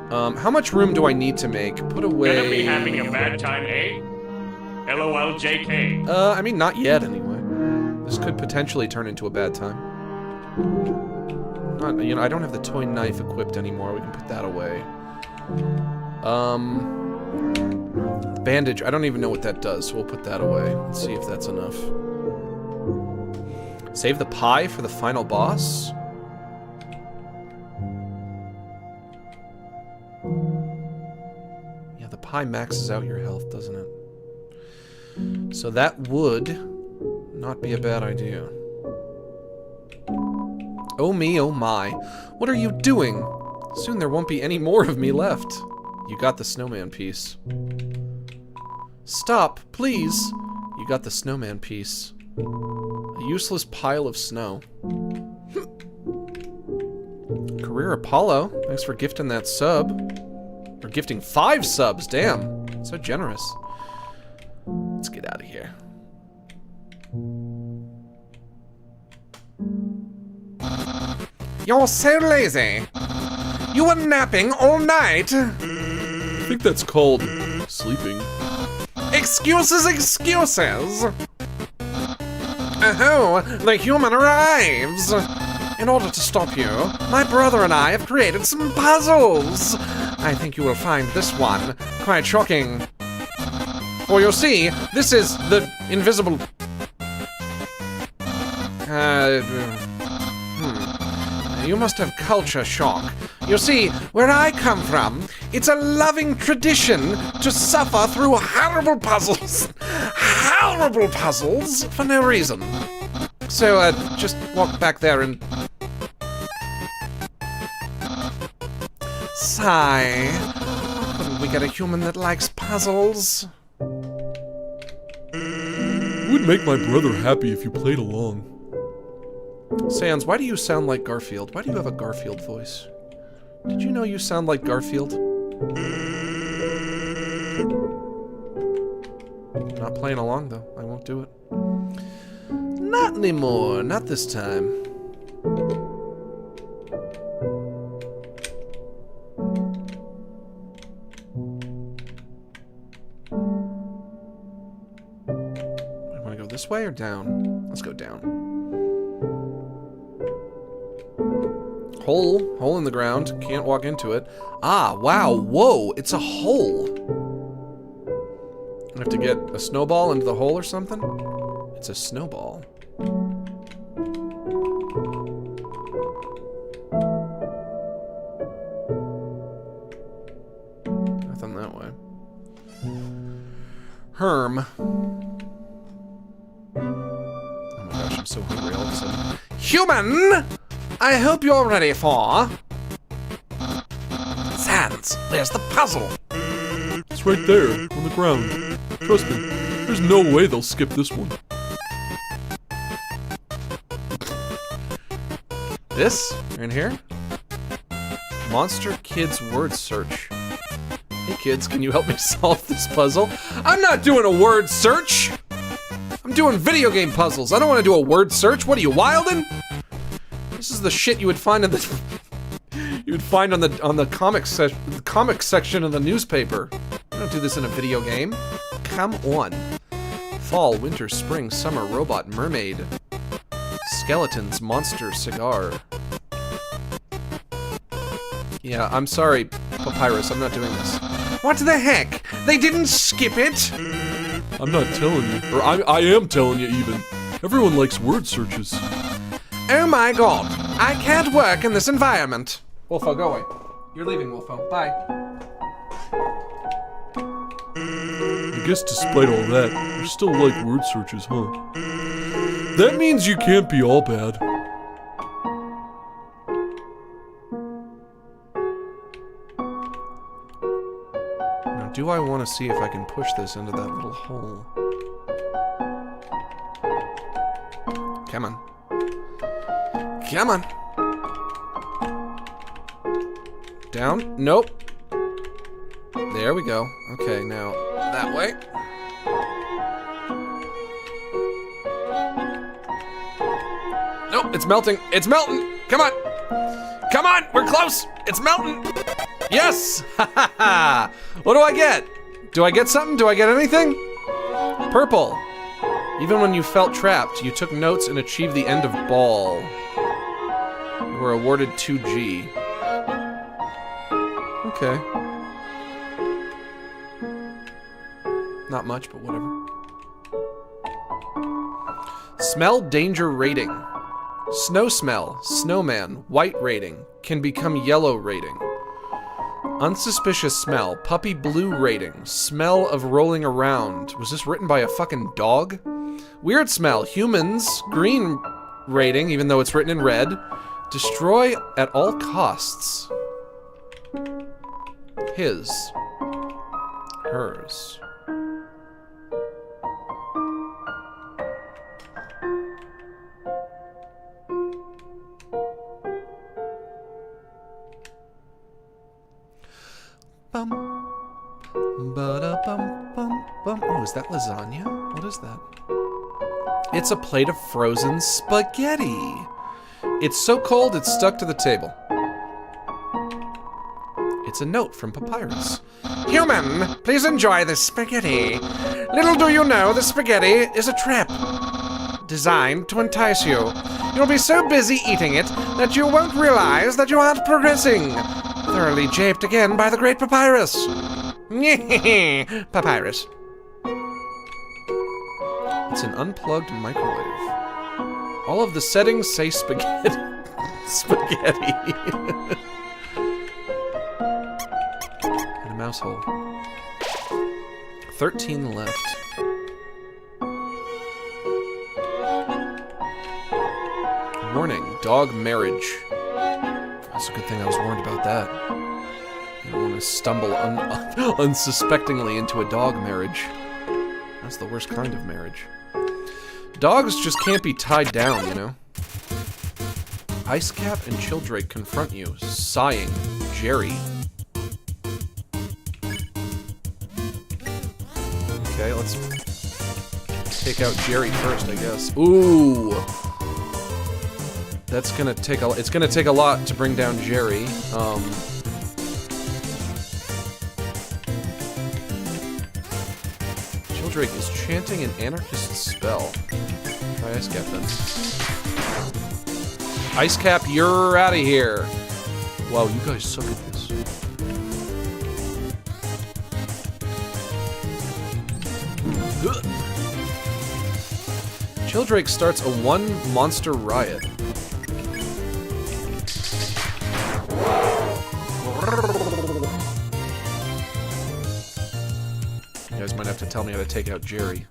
How much room do I need to make? Put away... Gonna be having a bad time, eh? LOL JK. I mean, not yet, anyway. This could potentially turn into a bad time. Not, you know, I don't have the toy knife equipped anymore. We can put that away. Bandage. I don't even know what that does, so we'll put that away. Let's see if that's enough. Save the pie for the final boss? Yeah, the pie maxes out your health, doesn't it? So that would not be a bad idea. Oh me, oh my. What are you doing? Soon there won't be any more of me left. You got the snowman piece. Stop, please. You got the snowman piece. A useless pile of snow. Career Apollo, thanks for gifting that sub. Or gifting 5 subs, damn. So generous. Let's get out of here. You're so lazy. You were napping all night. I think that's called sleeping. Excuses, excuses. Oh, the human arrives. In order to stop you, my brother and I have created some puzzles. I think you will find this one quite shocking. For you see, this is the invisible... You must have culture shock. You see, where I come from, it's a loving tradition to suffer through horrible puzzles. Horrible puzzles for no reason. So, just walk back there and... Sigh. Why couldn't we get a human that likes puzzles? It would make my brother happy if you played along. Sans, why do you sound like Garfield? Why do you have a Garfield voice? Did you know you sound like Garfield? Not playing along, though. I won't do it. Not anymore. Not this time. I want to go this way or down? Let's go down. Hole in the ground. Can't walk into it. Ah, wow, whoa, it's a hole. I have to get a snowball into the hole or something? It's a snowball. Nothing that way. Herm. Oh my gosh, I'm so hungry all of a sudden. Human! I hope you're ready for... Sans, there's the puzzle. It's right there, on the ground. Trust me, there's no way they'll skip this one. This? You're in here? Monster Kids word search. Hey kids, can you help me solve this puzzle? I'm not doing a word search! I'm doing video game puzzles. I don't want to do a word search. What are you, wildin'? This is the shit you would find in the on the comic section of the newspaper. You don't do this in a video game. Come on. Fall, winter, spring, summer, robot, mermaid, skeletons, monster, cigar. Yeah, I'm sorry, Papyrus. I'm not doing this. What the heck? They didn't skip it? I'm not telling you. Or I am telling you even. Everyone likes word searches. Oh my god. I can't work in this environment. Wolfo, go away. You're leaving, Wolfo. Bye. I guess despite all that, you still like word searches, huh? That means you can't be all bad. Now, do I want to see if I can push this into that little hole? Come on. Come on. Down? Nope. There we go. Okay, now that way. Nope, it's melting. It's melting. Come on. Come on, we're close. It's melting. Yes. What do I get? Do I get something? Do I get anything? Purple. Even when you felt trapped, you took notes and achieved the end of ball. You were awarded 2G. Okay. Not much, but whatever. Smell danger rating. Snow smell, snowman, white rating, can become yellow rating. Unsuspicious smell, puppy blue rating, smell of rolling around. Was this written by a fucking dog? Weird smell, humans, green rating, even though it's written in red. Destroy at all costs. His. Hers. Bum. Ba-da-bum-bum-bum. Oh, is that lasagna? What is that? It's a plate of frozen spaghetti. It's so cold it's stuck to the table. It's a note from Papyrus. Human, please enjoy this spaghetti. Little do you know, the spaghetti is a trap designed to entice you. You'll be so busy eating it that you won't realize that you aren't progressing. Thoroughly japed again by the great Papyrus. Papyrus. It's an unplugged microwave. All of the settings say spaghetti. Spaghetti. And a mouse hole. 13 left. Warning, dog marriage. That's a good thing I was warned about that. You don't want to stumble unsuspectingly into a dog marriage. That's the worst kind of marriage. Dogs just can't be tied down, you know? Icecap and Childrake confront you, sighing, Jerry. Okay, let's take out Jerry first, I guess. Ooh! That's gonna take it's gonna take a lot to bring down Jerry. Childrake is chanting an anarchist spell. Try Icecap then. Icecap, you're out of here. Wow, you guys suck at this. Childrake starts a one-monster riot. You guys might have to tell me how to take out Jerry.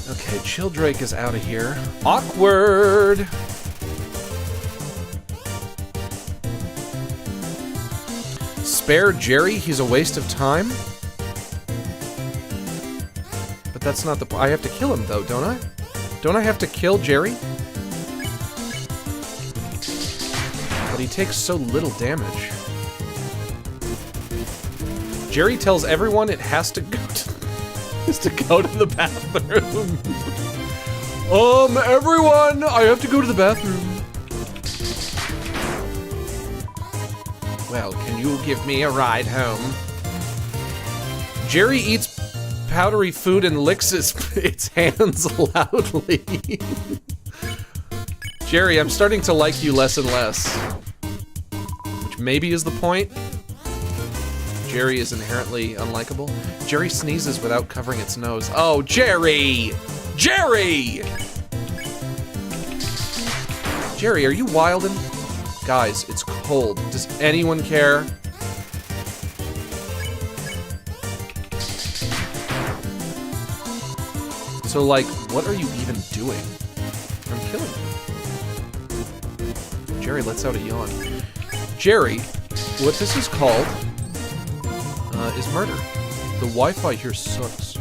Okay, Childrake is out of here. Awkward! Spare Jerry? He's a waste of time? But that's not the point. I have to kill him, though, don't I? Don't I have to kill Jerry? But he takes so little damage. Jerry tells everyone it has to go to the bathroom. Everyone, I have to go to the bathroom. Well, can you give me a ride home? Jerry eats powdery food and licks its hands loudly. Jerry, I'm starting to like you less and less. Which maybe is the point. Jerry is inherently unlikable. Jerry sneezes without covering its nose. Oh, Jerry! Jerry! Jerry, are you wildin'? Guys, it's cold. Does anyone care? So, like, what are you even doing? I'm killing you. Jerry lets out a yawn. Jerry, what this is called is murder. The Wi-Fi here sucks.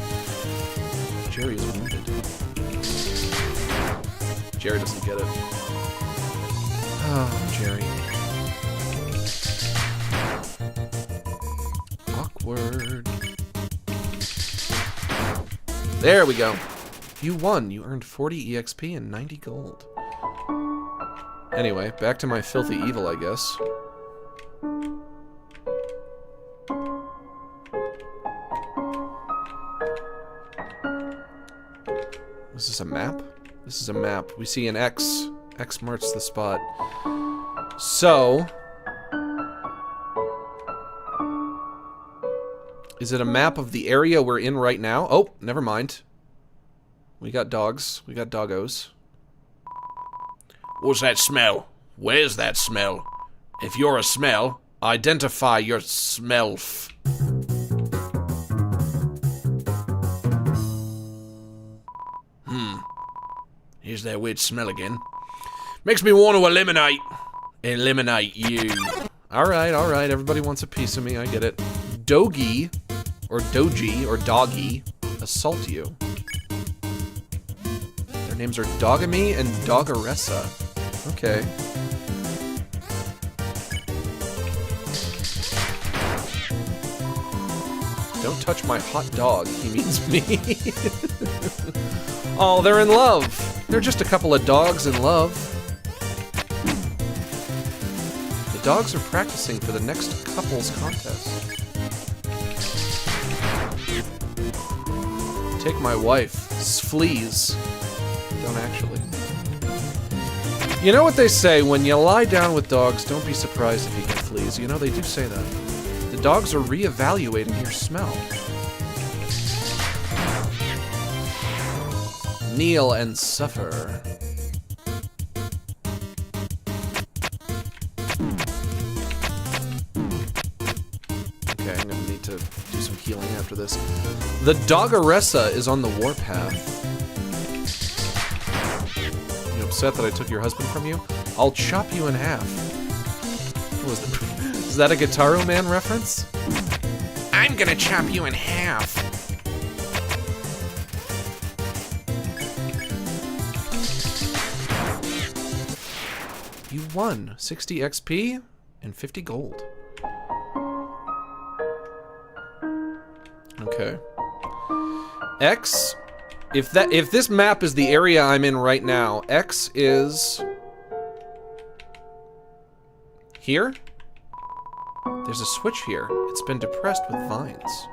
Jerry is wounded. Jerry doesn't get it. Oh, Jerry. Awkward. There we go. You won. You earned 40 EXP and 90 gold. Anyway, back to my filthy evil, I guess. Is this a map? This is a map. We see an X. X marks the spot. So... is it a map of the area we're in right now? Oh, never mind. We got dogs. We got doggos. What's that smell? Where's that smell? If you're a smell, identify your smell. Here's that weird smell again. Makes me want to eliminate you. Alright, everybody wants a piece of me, I get it. Dogi, or Doji, or Doggy, assault you. Their names are Dogamy and Doggeressa. Okay. Don't touch my hot dog, he means me. Oh, they're in love. They're just a couple of dogs in love. The dogs are practicing for the next couples contest. Take my wife. Fleas. Don't actually. You know what they say, when you lie down with dogs, don't be surprised if you get fleas. You know, they do say that. The dogs are re-evaluating your smell. Kneel and suffer. Okay, I'm gonna need to do some healing after this. The Doggeressa is on the warpath. You upset that I took your husband from you? I'll chop you in half. What was that? Is that a Guitar Man reference? I'm gonna chop you in half. You won 60 XP and 50 gold. Okay. X, if this map is the area I'm in right now, X is here. There's a switch here. It's been depressed with vines.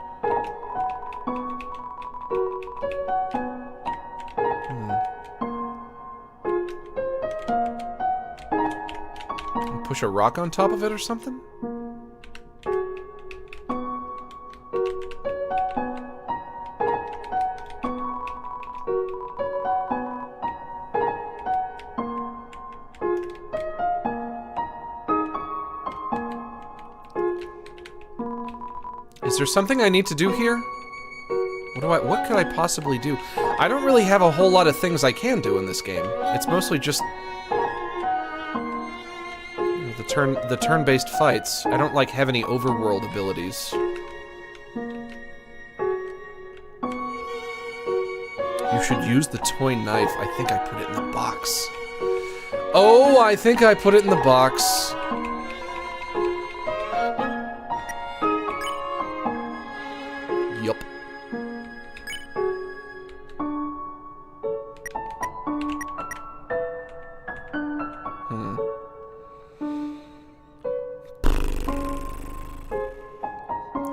Push a rock on top of it or something? Is there something I need to do here? What could I possibly do? I don't really have a whole lot of things I can do in this game. It's mostly just the turn-based fights. I don't like have any overworld abilities. You should use the toy knife. I think I put it in the box. Oh, I think I put it in the box. Yup.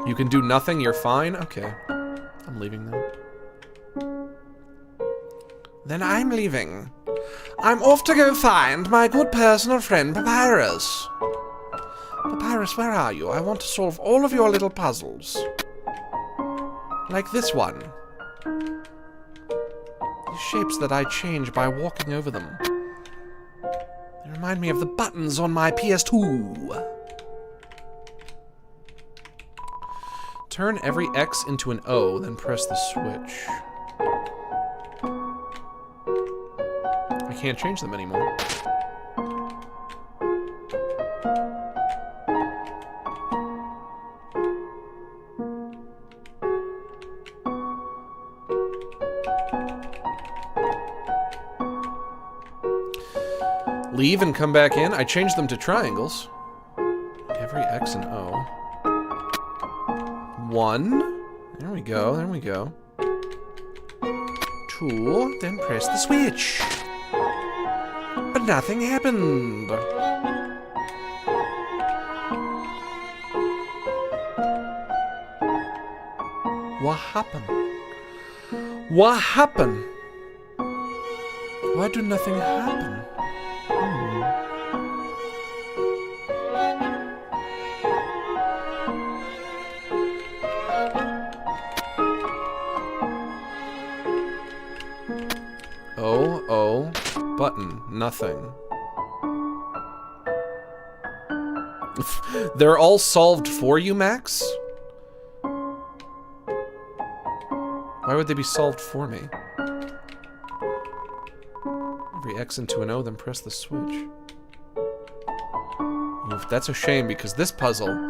You can do nothing, you're fine? Okay. I'm leaving then? Then I'm leaving. I'm off to go find my good personal friend Papyrus. Papyrus, where are you? I want to solve all of your little puzzles. Like this one. These shapes that I change by walking over them. They remind me of the buttons on my PS2. Turn every X into an O, then press the switch. I can't change them anymore. Leave and come back in. I changed them to triangles. Every X and O. 1. There we go, there we go. 2. Then press the switch. But nothing happened. What happened? What happened? Why did nothing happen? Oh, button, nothing. They're all solved for you, Max? Why would they be solved for me? Every X into an O, then press the switch. Oof, that's a shame because this puzzle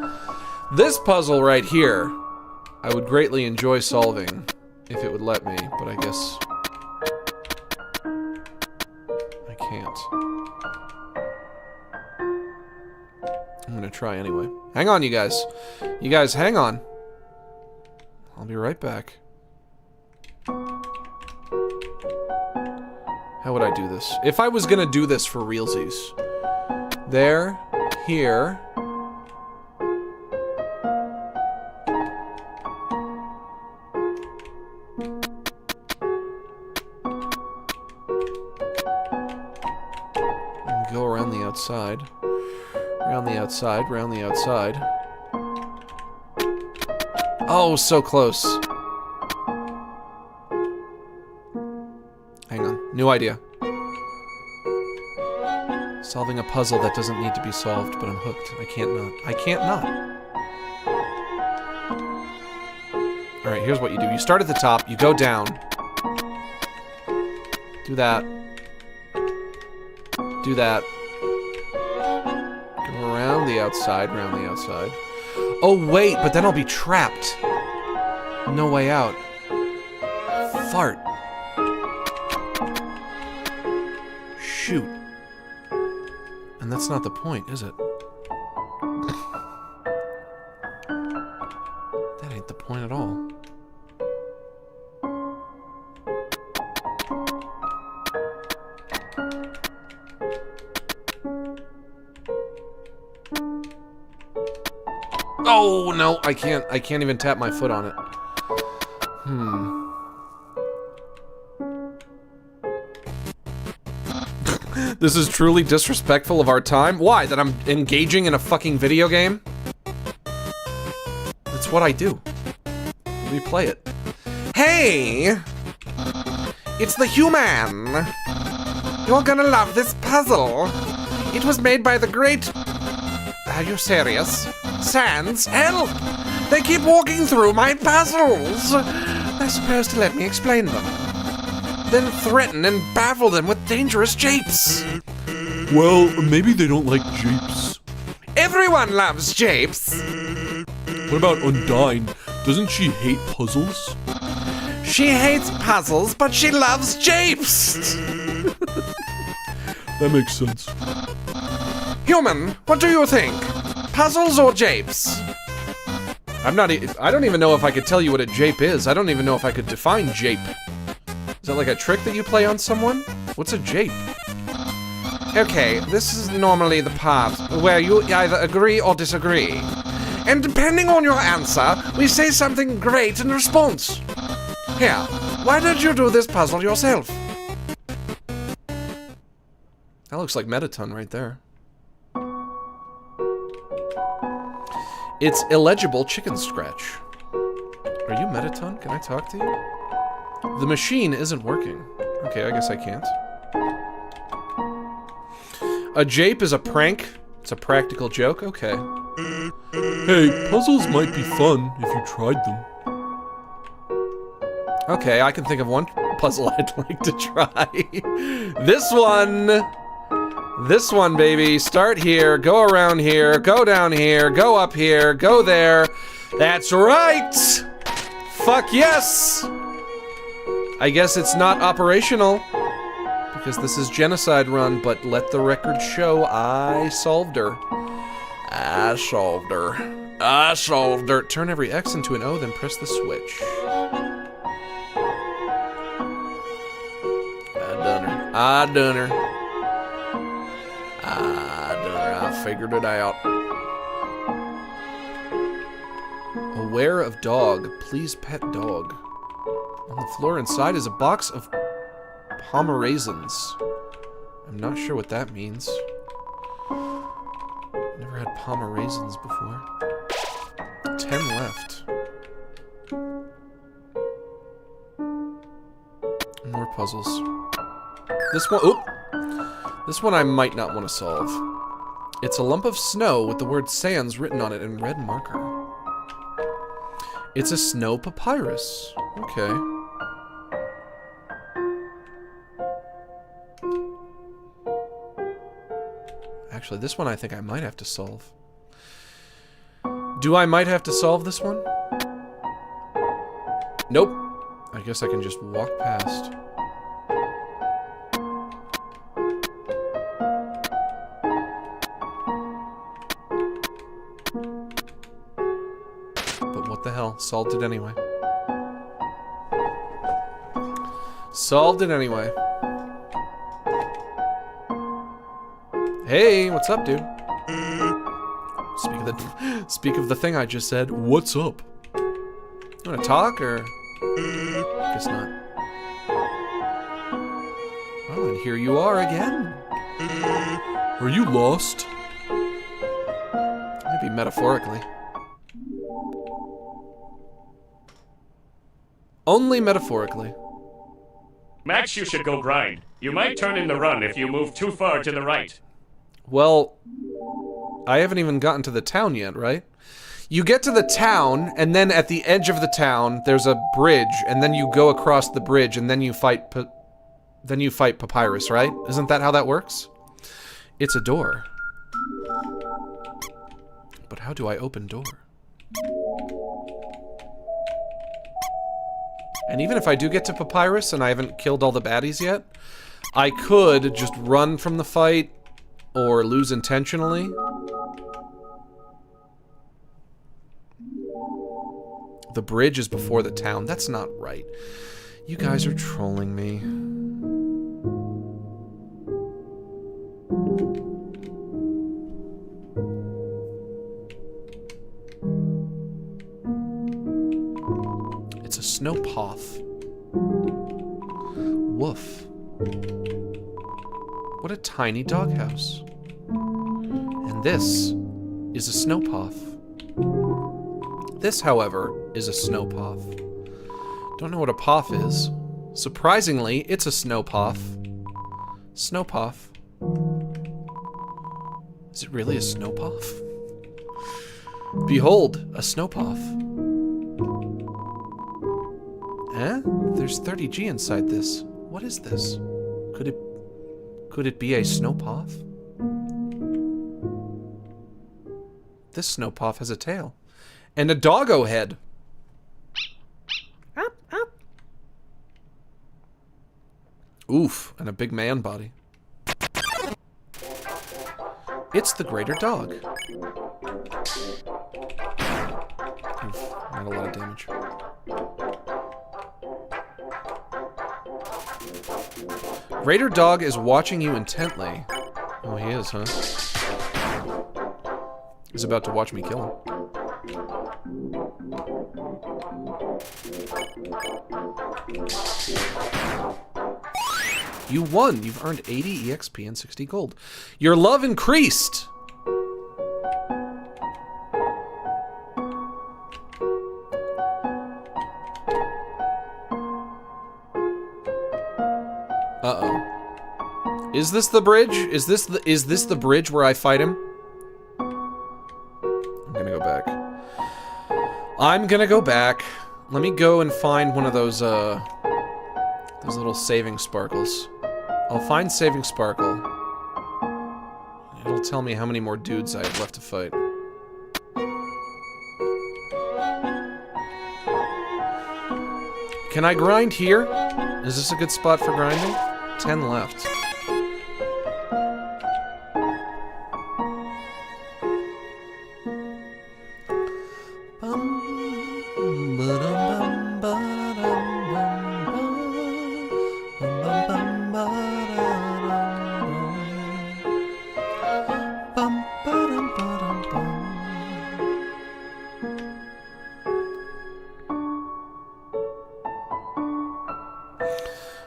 right here, I would greatly enjoy solving if it would let me, but I guess I can't. I'm gonna try anyway. Hang on, you guys. You guys, hang on. I'll be right back. How would I do this? If I was gonna do this for realsies. There, here. And go around the outside. Around the outside, round the outside. Oh, so close. Hang on. New idea. Solving a puzzle that doesn't need to be solved, but I'm hooked. I can't not. I can't not. Alright, here's what you do. You start at the top, you go down. Do that. Do that. Go around the outside, round the outside. Oh, wait, but then I'll be trapped. No way out. Fart. Shoot. And that's not the point, is it? That ain't the point at all. Oh, no, I can't even tap my foot on it. This is truly disrespectful of our time. Why? That I'm engaging in a fucking video game? That's what I do. Replay it. Hey! It's the human! You're gonna love this puzzle. It was made by the great... Are you serious? Sans? Help! They keep walking through my puzzles! They're supposed to let me explain them. Then threaten and baffle them with dangerous japes. Well, maybe they don't like japes. Everyone loves japes. What about Undyne? Doesn't she hate puzzles? She hates puzzles, but she loves japes. That makes sense. Human, what do you think? Puzzles or japes? I don't even know if I could tell you what a jape is. I don't even know if I could define jape. Is that like a trick that you play on someone? What's a jape? Okay, this is normally the part where you either agree or disagree. And depending on your answer, we say something great in response. Here, why don't you do this puzzle yourself? That looks like Metaton right there. It's illegible chicken scratch. Are you Metaton? Can I talk to you? The machine isn't working. Okay, I guess I can't. A jape is a prank. It's a practical joke. Okay. Hey, puzzles might be fun if you tried them. Okay, I can think of one puzzle I'd like to try. This one. This one, baby. Start here, go around here, go down here, go up here, go there. That's right! Fuck yes! I guess it's not operational, because this is Genocide Run, but let the record show I solved her. I solved her. I solved her. Turn every X into an O, then press the switch. I done her. I done her. I figured it out. Aware of dog. Please pet dog. On the floor inside is a box of Pomerazins. I'm not sure what that means. Never had Pomerazins before. 10 left. More puzzles. This one... Oop! This one I might not want to solve. It's a lump of snow with the word sands written on it in red marker. It's a snow papyrus. Okay. Actually, this one I think I might have to solve. Do I might have to solve this one? Nope. I guess I can just walk past. The hell? Solved it anyway. Solved it anyway. Hey, what's up, dude? Speak of the thing I just said. What's up? You wanna talk or? Guess not. Well, and here you are again. Are you lost? Maybe metaphorically. Only metaphorically. Max, you should go grind. You might turn in the run if you move too far to the right. Well, I haven't even gotten to the town yet, right? You get to the town, and then at the edge of the town, there's a bridge, and then you go across the bridge, and then you fight Papyrus, right? Isn't that how that works? It's a door. But how do I open door? And even if I do get to Papyrus and I haven't killed all the baddies yet, I could just run from the fight or lose intentionally. The bridge is before the town. That's not right. You guys are trolling me. It's a snowpoth. Woof. What a tiny doghouse. And this is a snowpoth. This, however, is a snowpoth. Don't know what a poth is. Surprisingly, it's a snowpoth. Snowpoth. Is it really a snowpoth? Behold, a snowpoth. Eh? There's 30G inside this. What is this? Could it be a snowpoth? This snowpoth has a tail. And a doggo head. Up, up. Oof, and a big man body. It's the greater dog. Oof, not a lot of damage. Greater dog is watching you intently. Oh, he is, huh? He's about to watch me kill him. You won. You've earned 80 EXP and 60 gold. Your love increased. Uh-oh. Is this the bridge? Is this the bridge where I fight him? I'm gonna go back. I'm gonna go back. Let me go and find one of those little saving sparkles. I'll find saving sparkle. It'll tell me how many more dudes I have left to fight. Can I grind here? Is this a good spot for grinding? 10 left.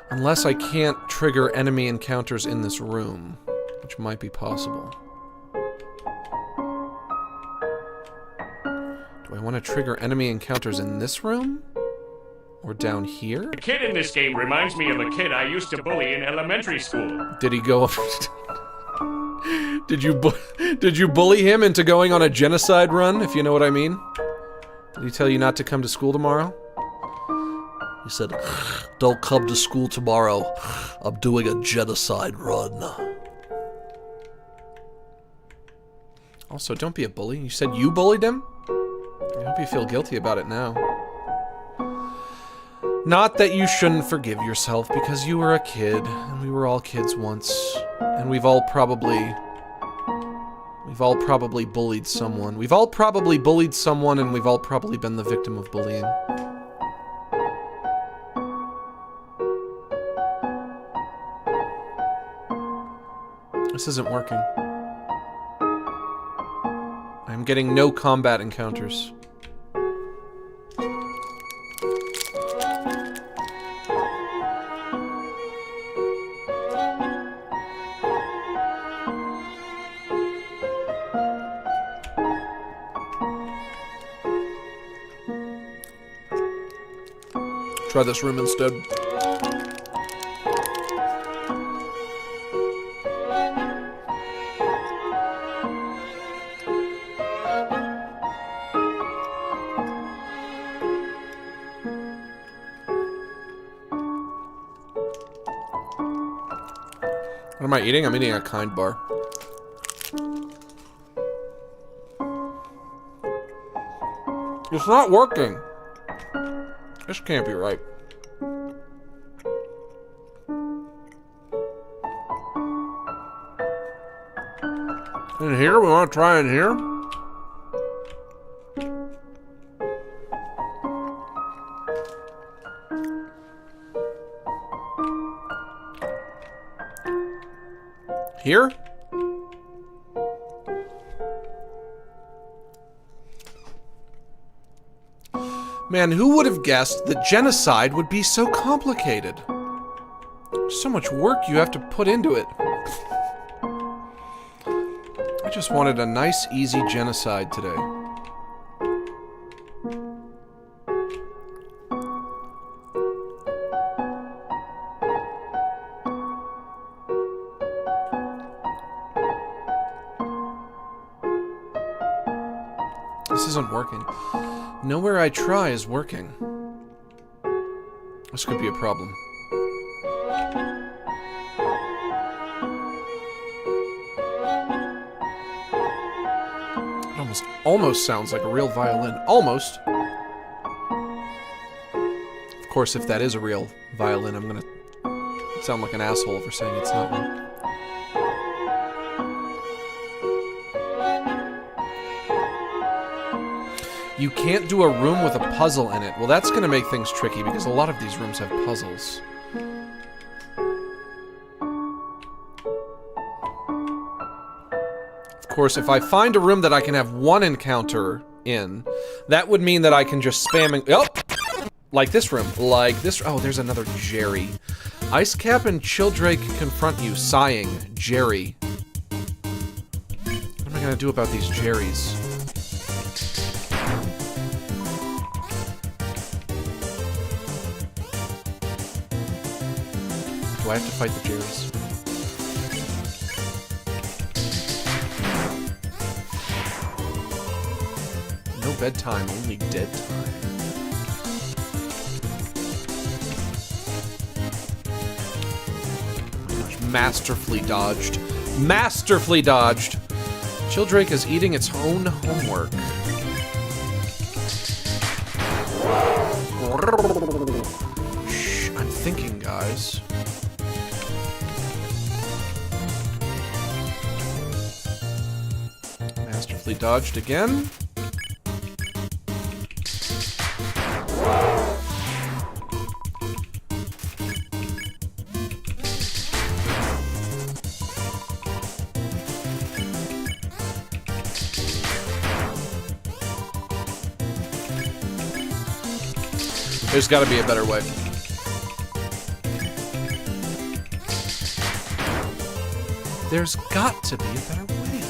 Unless I can't trigger enemy encounters in this room, which might be possible. Do I want to trigger enemy encounters in this room? Or down here? The kid in this game reminds me of a kid I used to bully in elementary school. Did he go... Did you bully him into going on a genocide run, if you know what I mean? Did he tell you not to come to school tomorrow? He said, "Don't come to school tomorrow. I'm doing a genocide run." Also, don't be a bully. You said you bullied him? I hope you feel guilty about it now. Not that you shouldn't forgive yourself, because you were a kid, and we were all kids once, and we've all probably bullied someone. We've all probably bullied someone, and we've all probably been the victim of bullying. This isn't working. I'm getting no combat encounters. Try this room instead. What am I eating? I'm eating a kind bar. It's not working. This can't be right. In here? We want to try in here? Here? Man, who would have guessed that genocide would be so complicated? There's so much work you have to put into it. I just wanted a nice, easy genocide today. This isn't working. Nowhere I try is working. This could be a problem. It almost sounds like a real violin. Almost. Of course, if that is a real violin, I'm gonna sound like an asshole for saying it's not one. You can't do a room with a puzzle in it. Well, that's gonna make things tricky because a lot of these rooms have puzzles. Of course, if I find a room that I can have one encounter in, that would mean that I can just spam and... Oh! Like this room. Like this. Oh, there's another Jerry. Icecap and Childrake confront you, sighing. Jerry. What am I gonna do about these Jerrys? Do I have to fight the Jerrys? No bedtime, only dead time. Gosh, masterfully dodged. Masterfully dodged! Childrake is eating its own homework. Shh, I'm thinking, guys. Masterfully dodged again. There's gotta be a better way. There's got to be a better way.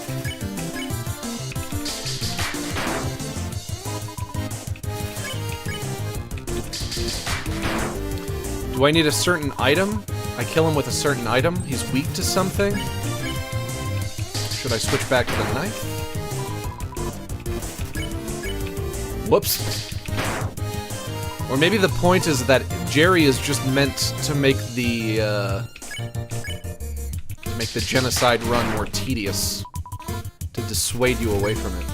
Do I need a certain item? I kill him with a certain item? He's weak to something? Should I switch back to the knife? Whoops. Or maybe the point is that Jerry is just meant to make the genocide run more tedious, to dissuade you away from it.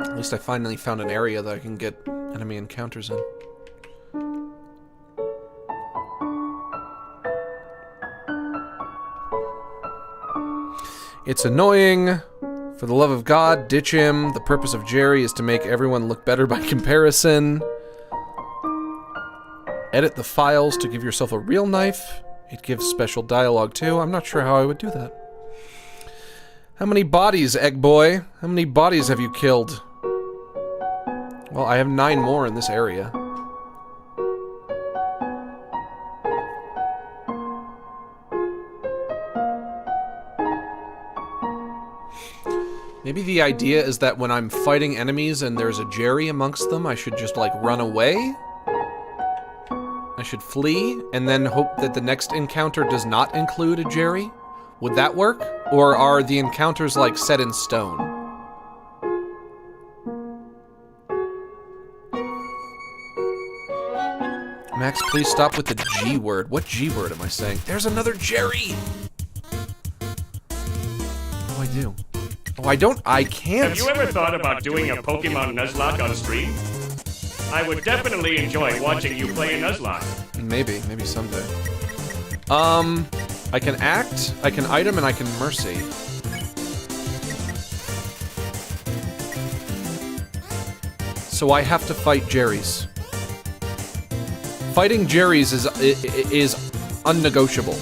At least I finally found an area that I can get enemy encounters in. It's annoying. For the love of God, ditch him. The purpose of Jerry is to make everyone look better by comparison. Edit the files to give yourself a real knife. It gives special dialogue too. I'm not sure how I would do that. How many bodies, Egg Boy? How many bodies have you killed? Well, I have 9 more in this area. Maybe the idea is that when I'm fighting enemies and there's a Jerry amongst them, I should just, like, run away? I should flee, and then hope that the next encounter does not include a Jerry? Would that work? Or are the encounters, like, set in stone? Max, please stop with the G word. What G word am I saying? There's another Jerry! What do? Oh, I can't. Have you ever thought about doing a Pokemon Nuzlocke on stream? I would definitely enjoy watching you play a Nuzlocke. Maybe someday. I can act, I can item, and I can mercy. So I have to fight Jerrys. Fighting Jerrys is unnegotiable.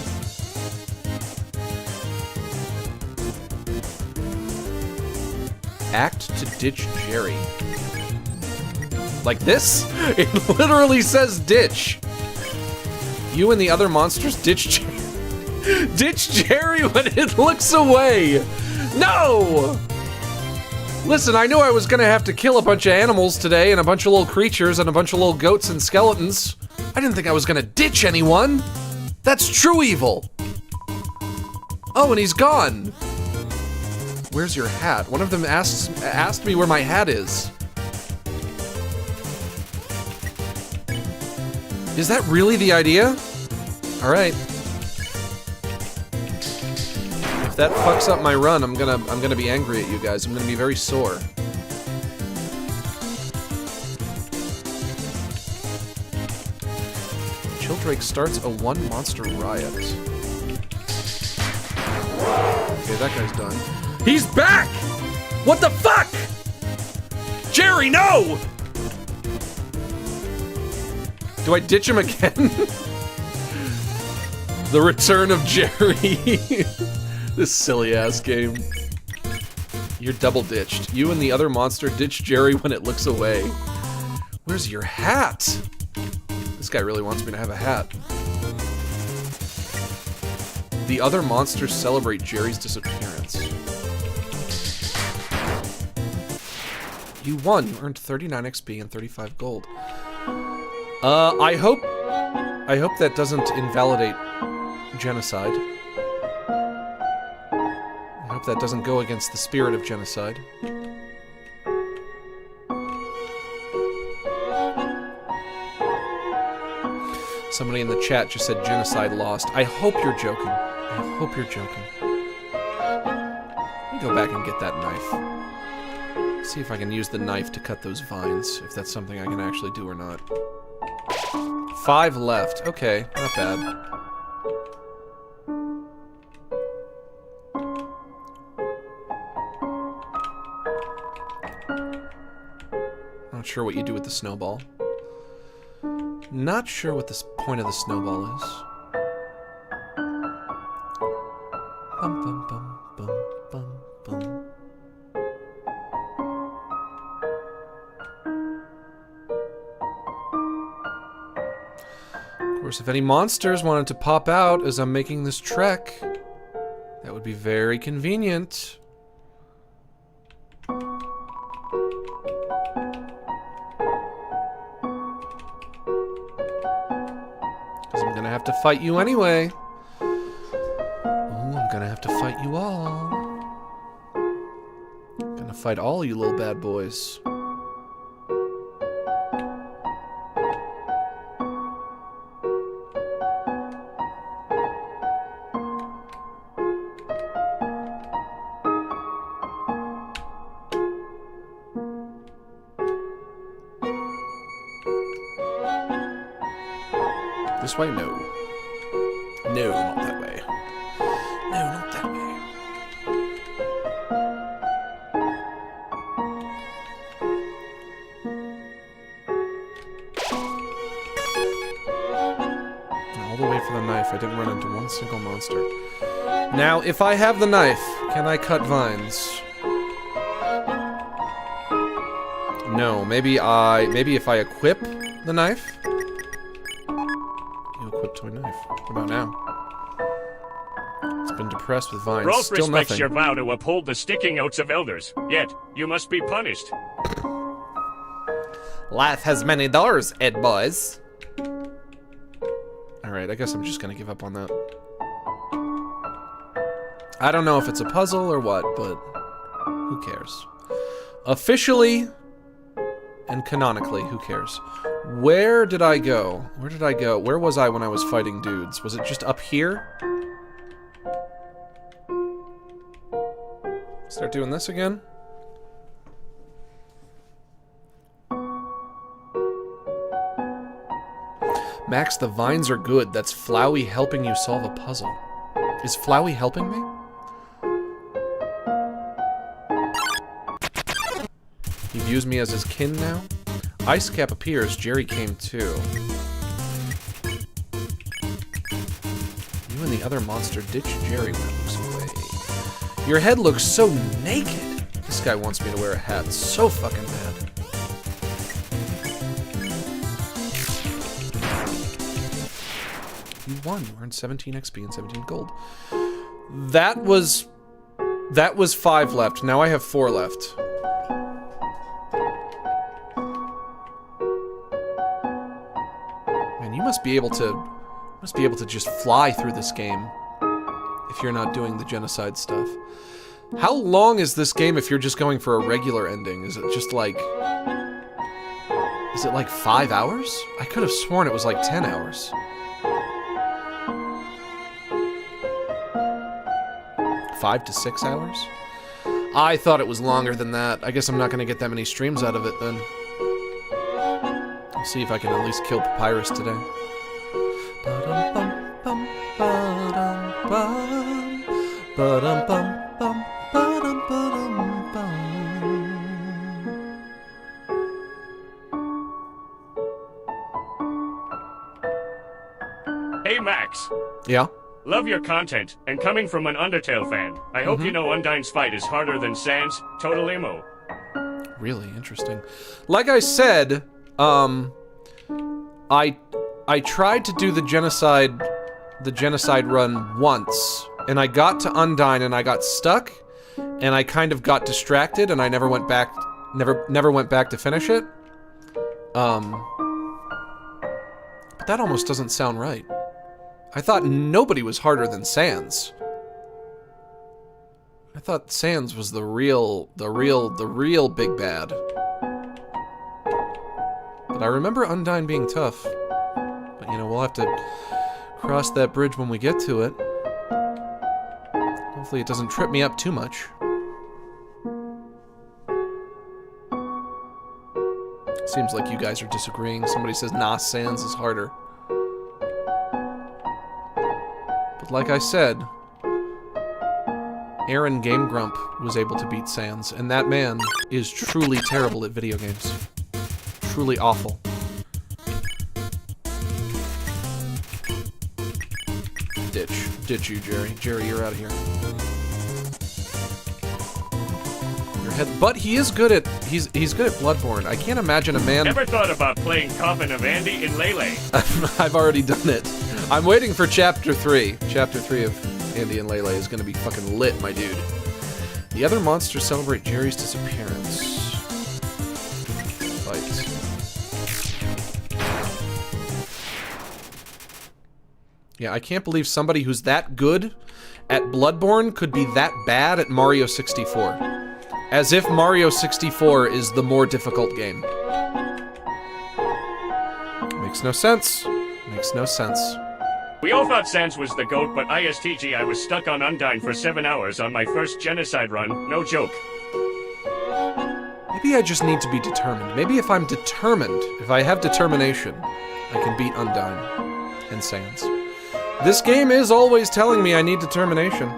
Act to ditch Jerry. Like this? It literally says ditch. You and the other monsters ditch Jerry. Ditch Jerry when it looks away. No! Listen, I knew I was gonna have to kill a bunch of animals today and a bunch of little creatures and a bunch of little goats and skeletons. I didn't think I was gonna ditch anyone. That's true evil. Oh, and he's gone. Where's your hat? One of them asked me where my hat is. Is that really the idea? All right. If that fucks up my run, I'm gonna be angry at you guys. I'm gonna be very sore. Childrake starts a 1-monster riot. Okay, that guy's done. He's back! What the fuck? Jerry, no! Do I ditch him again? The return of Jerry. This silly-ass game. You're double ditched. You and the other monster ditch Jerry when it looks away. Where's your hat? This guy really wants me to have a hat. The other monsters celebrate Jerry's disappearance. You won. You earned 39 XP and 35 gold. I hope that doesn't invalidate genocide. I hope that doesn't go against the spirit of genocide. Somebody in the chat just said genocide lost. I hope you're joking. I hope you're joking. Let me go back and get that knife. See if I can use the knife to cut those vines, if that's something I can actually do or not. 5 left. Okay, not bad. Not sure what you do with the snowball. Not sure what the point of the snowball is. Bum bum bum bum bum bum. Of course, if any monsters wanted to pop out as I'm making this trek, that would be very convenient. Have to fight you anyway. Oh, I'm gonna have to fight you all. Gonna fight all you little bad boys. This way? No. No, not that way. No, not that way. All the way for the knife. I didn't run into one single monster. Now, if I have the knife, can I cut vines? No, maybe if I equip the knife? Toy knife. What about now? It's been depressed with vines. Rolf Still respects nothing. your vow to uphold the sticking oaths of elders, yet you must be punished. Life has many doors, Ed boys. Alright, I guess I'm just gonna give up on that. I don't know if it's a puzzle or what, but who cares? Officially and canonically, who cares? Where did I go? Where did I go? Where was I when I was fighting dudes? Was it just up here? Start doing this again? Max, the vines are good. That's Flowey helping you solve a puzzle. Is Flowey helping me? He views me as his kin now? Ice cap appears, Jerry came too. You and the other monster ditch Jerry when it looks away. Your head looks so naked. This guy wants me to wear a hat. So fucking bad. You won. You earned 17 XP and 17 gold. That was 5 left. Now I have 4 left. Man, you must be able to just fly through this game if you're not doing the genocide stuff. How long is this game if you're just going for a regular ending? Is it just like... Is it like 5 hours? I could have sworn it was like 10 hours. 5 to 6 hours? I thought it was longer than that. I guess I'm not going to get that many streams out of it then. I'll see if I can at least kill Papyrus today. Hey Max, Yeah? love your content, and coming from an Undertale fan, I hope you know Undyne's fight is harder than Sans Total Emo. Really interesting. Like I said, I tried to do the genocide run once, and I got to Undyne and I got stuck, and I kind of got distracted, and I never went back to finish it. But that almost doesn't sound right. I thought nobody was harder than Sans. I thought Sans was the real big bad. But I remember Undyne being tough. But, you know, we'll have to cross that bridge when we get to it. Hopefully it doesn't trip me up too much. Seems like you guys are disagreeing. Somebody says, nah, Sans is harder. But like I said, Aaron Game Grump was able to beat Sans, and that man is truly terrible at video games. Truly awful. Ditch you, Jerry. Jerry, you're out of here. Your head, but he is good at he's good at Bloodborne. I can't imagine a man. Never thought about playing Coffin of Andy in Lele. I've already done it. I'm waiting for Chapter 3. Chapter 3 of Andy and Lele is going to be fucking lit, my dude. The other monsters celebrate Jerry's disappearance. Fight. Yeah, I can't believe somebody who's that good at Bloodborne could be that bad at Mario 64. As if Mario 64 is the more difficult game. Makes no sense. Makes no sense. We all thought Sans was the GOAT, but ISTG, I was stuck on Undyne for 7 hours on my first Genocide Run. No joke. Maybe I just need to be determined. Maybe if I'm determined, if I have determination, I can beat Undyne and Sans. This game is always telling me I need determination.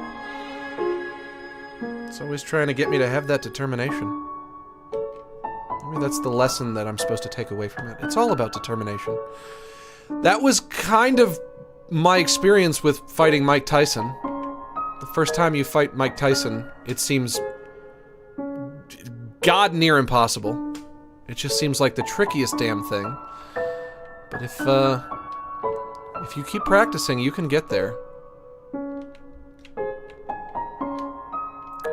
It's always trying to get me to have that determination. Maybe that's the lesson that I'm supposed to take away from it. It's all about determination. That was kind of my experience with fighting Mike Tyson. The first time you fight Mike Tyson, it seems god near impossible. It just seems like the trickiest damn thing. But if you keep practicing, you can get there.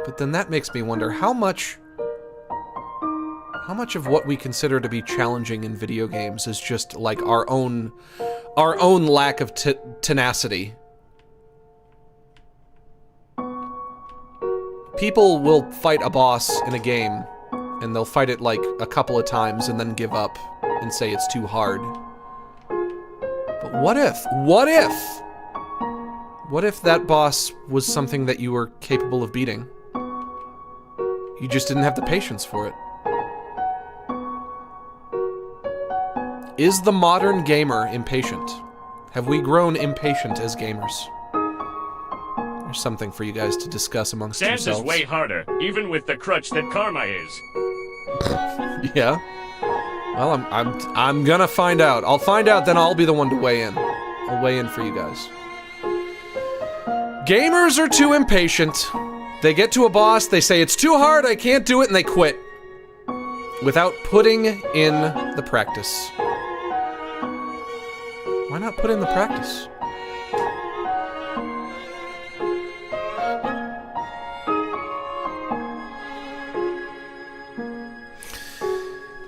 But then that makes me wonder how much of what we consider to be challenging in video games is just like our own lack of tenacity. People will fight a boss in a game, and they'll fight it like a couple of times and then give up and say it's too hard. But what if that boss was something that you were capable of beating? You just didn't have the patience for it. Is the modern gamer impatient? Have we grown impatient as gamers? There's something for you guys to discuss amongst Sans yourselves. is way harder, even with the crutch that Karma is. Yeah. Well, I'm gonna find out. I'll find out, then I'll be the one to weigh in. I'll weigh in for you guys. Gamers are too impatient. They get to a boss, they say it's too hard, I can't do it, and they quit. Without putting in the practice. Why not put in the practice?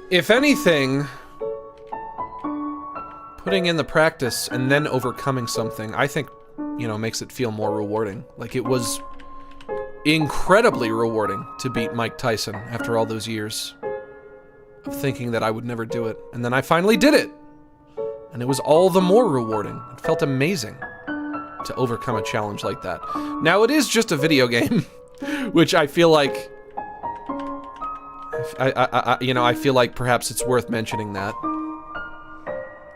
If anything, putting in the practice and then overcoming something, I think, you know, makes it feel more rewarding. Like, it was incredibly rewarding to beat Mike Tyson after all those years of thinking that I would never do it. And then I finally did it! And it was all the more rewarding. It felt amazing to overcome a challenge like that. Now, it is just a video game, which I feel like... I feel like perhaps it's worth mentioning that.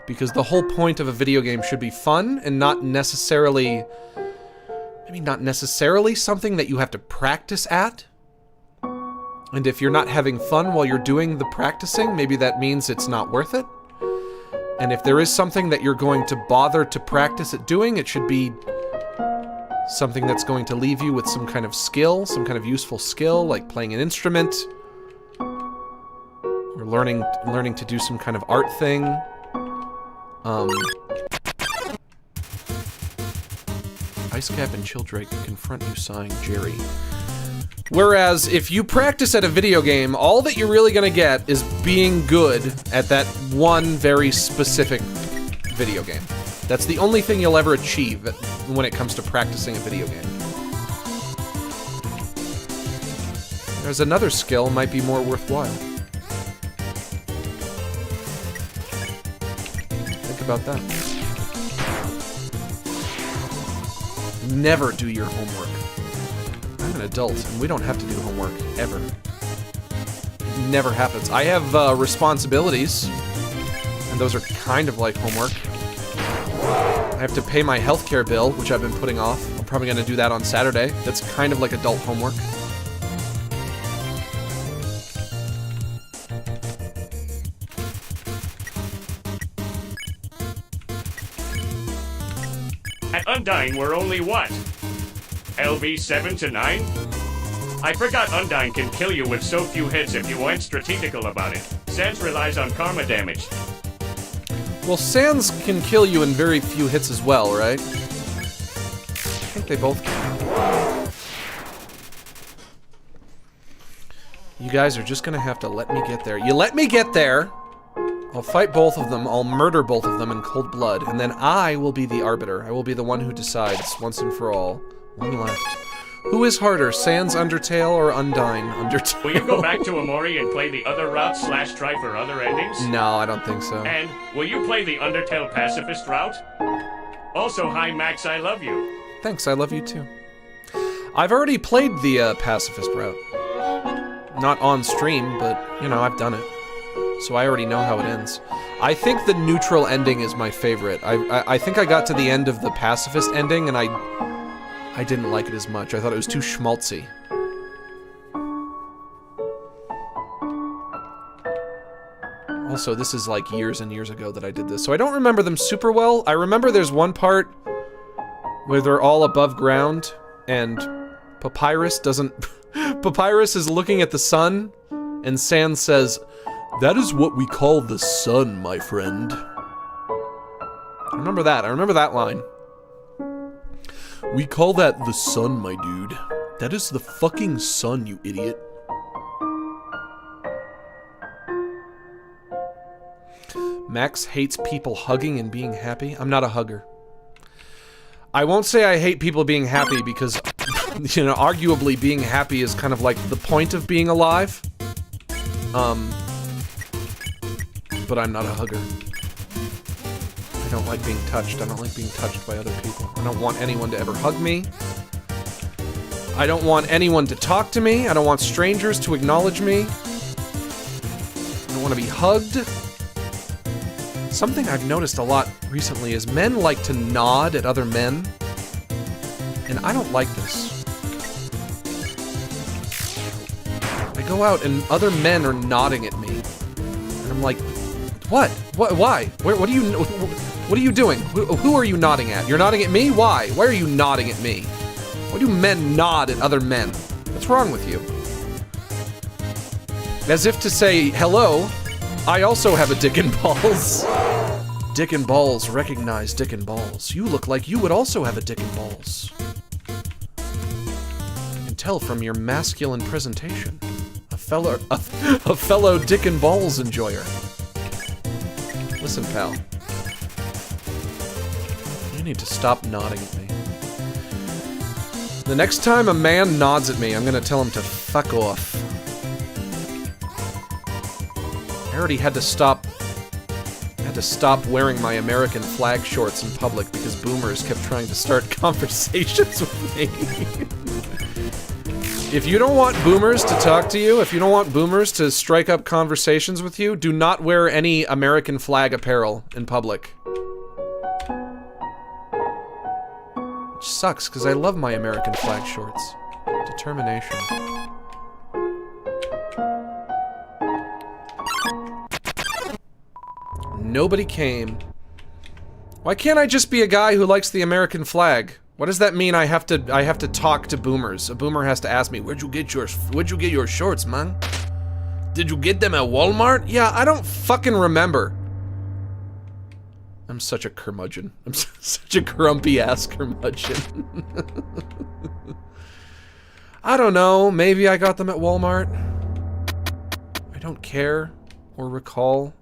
Because the whole point of a video game should be fun and not necessarily... maybe not necessarily something that you have to practice at. And if you're not having fun while you're doing the practicing, maybe that means it's not worth it. And if there is something that you're going to bother to practice at doing, it should be something that's going to leave you with some kind of skill, some kind of useful skill, like playing an instrument, or learning to do some kind of art thing. Icecap and Childrake confront you, sighing Jerry. Whereas, if you practice at a video game, all that you're really gonna get is being good at that one very specific video game. That's the only thing you'll ever achieve when it comes to practicing a video game. There's another skill might be more worthwhile. Think about that. Never do your homework. I'm an adult, and we don't have to do homework, ever. It never happens. I have responsibilities, and those are kind of like homework. I have to pay my healthcare bill, which I've been putting off. I'm probably going to do that on Saturday. That's kind of like adult homework. At Undyne, we're only what? LV 7 to 9? I forgot Undyne can kill you with so few hits if you aren't strategical about it. Sans relies on karma damage. Well, Sans can kill you in very few hits as well, right? I think they both can. You guys are just gonna have to let me get there. You let me get there! I'll fight both of them, I'll murder both of them in cold blood, and then I will be the arbiter. I will be the one who decides, once and for all. One left. Who is harder, Sans Undertale or Undyne Undertale? Will you go back to Amori and play the other route / try for other endings? No, I don't think so. And will you play the Undertale pacifist route? Also, hi Max, I love you. Thanks, I love you too. I've already played the pacifist route. Not on stream, but, you know, I've done it. So I already know how it ends. I think the neutral ending is my favorite. I think I got to the end of the pacifist ending and I didn't like it as much. I thought it was too schmaltzy. Also, this is like years and years ago that I did this, so I don't remember them super well. I remember there's one part where they're all above ground and Papyrus doesn't... Papyrus is looking at the sun and Sans says, "That is what we call the sun, my friend." I remember that. I remember that line. "We call that the sun, my dude. That is the fucking sun, you idiot." Max hates people hugging and being happy. I'm not a hugger. I won't say I hate people being happy because, you know, arguably being happy is kind of like the point of being alive. But I'm not a hugger. I don't like being touched. I don't like being touched by other people. I don't want anyone to ever hug me. I don't want anyone to talk to me. I don't want strangers to acknowledge me. I don't want to be hugged. Something I've noticed a lot recently is men like to nod at other men. And I don't like this. I go out and other men are nodding at me. And I'm like, what? What? Why? What are you? What are you doing? Who are you nodding at? You're nodding at me? Why? Why are you nodding at me? Why do men nod at other men? What's wrong with you? As if to say, hello, I also have a dick and balls. Dick and balls, recognize dick and balls. You look like you would also have a dick and balls. I can tell from your masculine presentation. A fellow dick and balls enjoyer. Listen, pal. You need to stop nodding at me. The next time a man nods at me, I'm gonna tell him to fuck off. I already had to stop wearing my American flag shorts in public because boomers kept trying to start conversations with me. If you don't want boomers to talk to you, if you don't want boomers to strike up conversations with you, do not wear any American flag apparel in public. Which sucks, because I love my American flag shorts. Determination. Nobody came. Why can't I just be a guy who likes the American flag? What does that mean? I have to talk to boomers. A boomer has to ask me, where'd you get your shorts, man? Did you get them at Walmart? Yeah, I don't fucking remember. I'm such a curmudgeon. I'm such a grumpy-ass curmudgeon. I don't know. Maybe I got them at Walmart. I don't care or recall.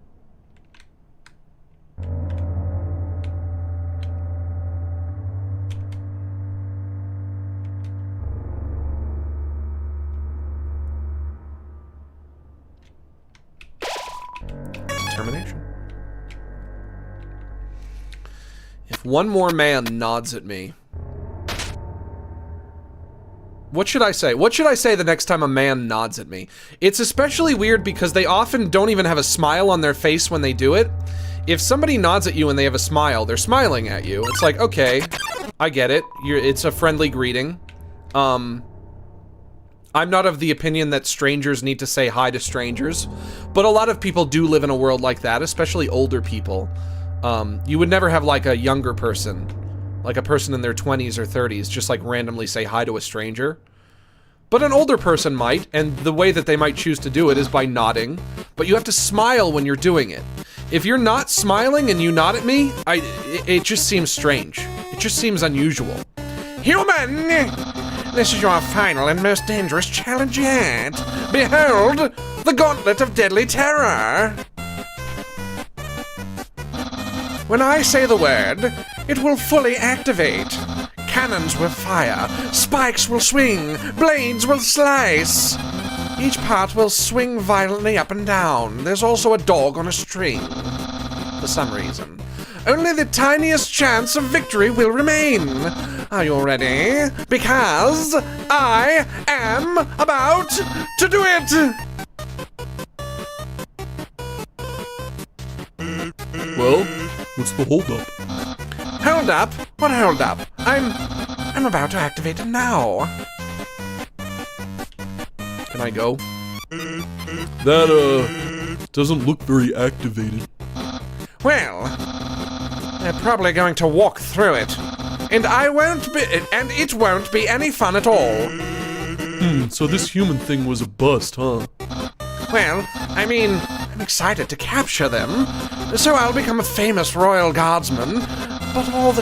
Determination. If one more man nods at me... What should I say? What should I say the next time a man nods at me? It's especially weird because they often don't even have a smile on their face when they do it. If somebody nods at you and they have a smile, they're smiling at you. It's like, okay, I get it. It's a friendly greeting. I'm not of the opinion that strangers need to say hi to strangers, but a lot of people do live in a world like that, especially older people. You would never have like a younger person, like a person in their 20s or 30s, just like randomly say hi to a stranger. But an older person might, and the way that they might choose to do it is by nodding, but you have to smile when you're doing it. If you're not smiling and you nod at me, it just seems strange. It just seems unusual. Human! This is your final and most dangerous challenge yet. Behold, the Gauntlet of Deadly Terror! When I say the word, it will fully activate. Cannons will fire, spikes will swing, blades will slice. Each part will swing violently up and down. There's also a dog on a string. For some reason. Only the tiniest chance of victory will remain. Are you ready? Because I am about to do it! Well, what's the holdup? Hold up? What hold up? I'm about to activate it now. Can I go? That, doesn't look very activated. Well, they're probably going to walk through it. And it won't be any fun at all. So this human thing was a bust, huh? Well, I mean, I'm excited to capture them. So I'll become a famous royal guardsman. But all the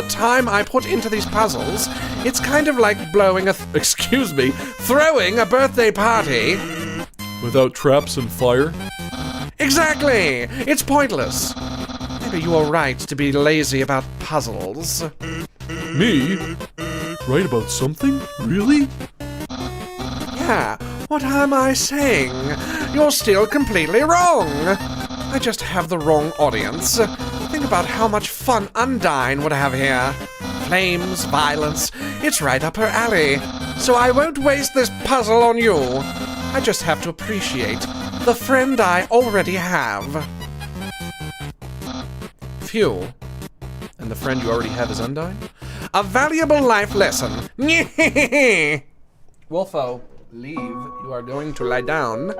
time I put into these puzzles, it's kind of like throwing a birthday party. Without traps and fire? Exactly! It's pointless. Maybe you are right to be lazy about puzzles. Me? Right about something? Really? Yeah, what am I saying? You're still completely wrong. I just have the wrong audience. Think about how much fun Undyne would have here. Flames, violence, it's right up her alley. So I won't waste this puzzle on you. I just have to appreciate the friend I already have. Phew. And the friend you already have is Undyne? A valuable life lesson. Wolfo, leave. You are going to lie down.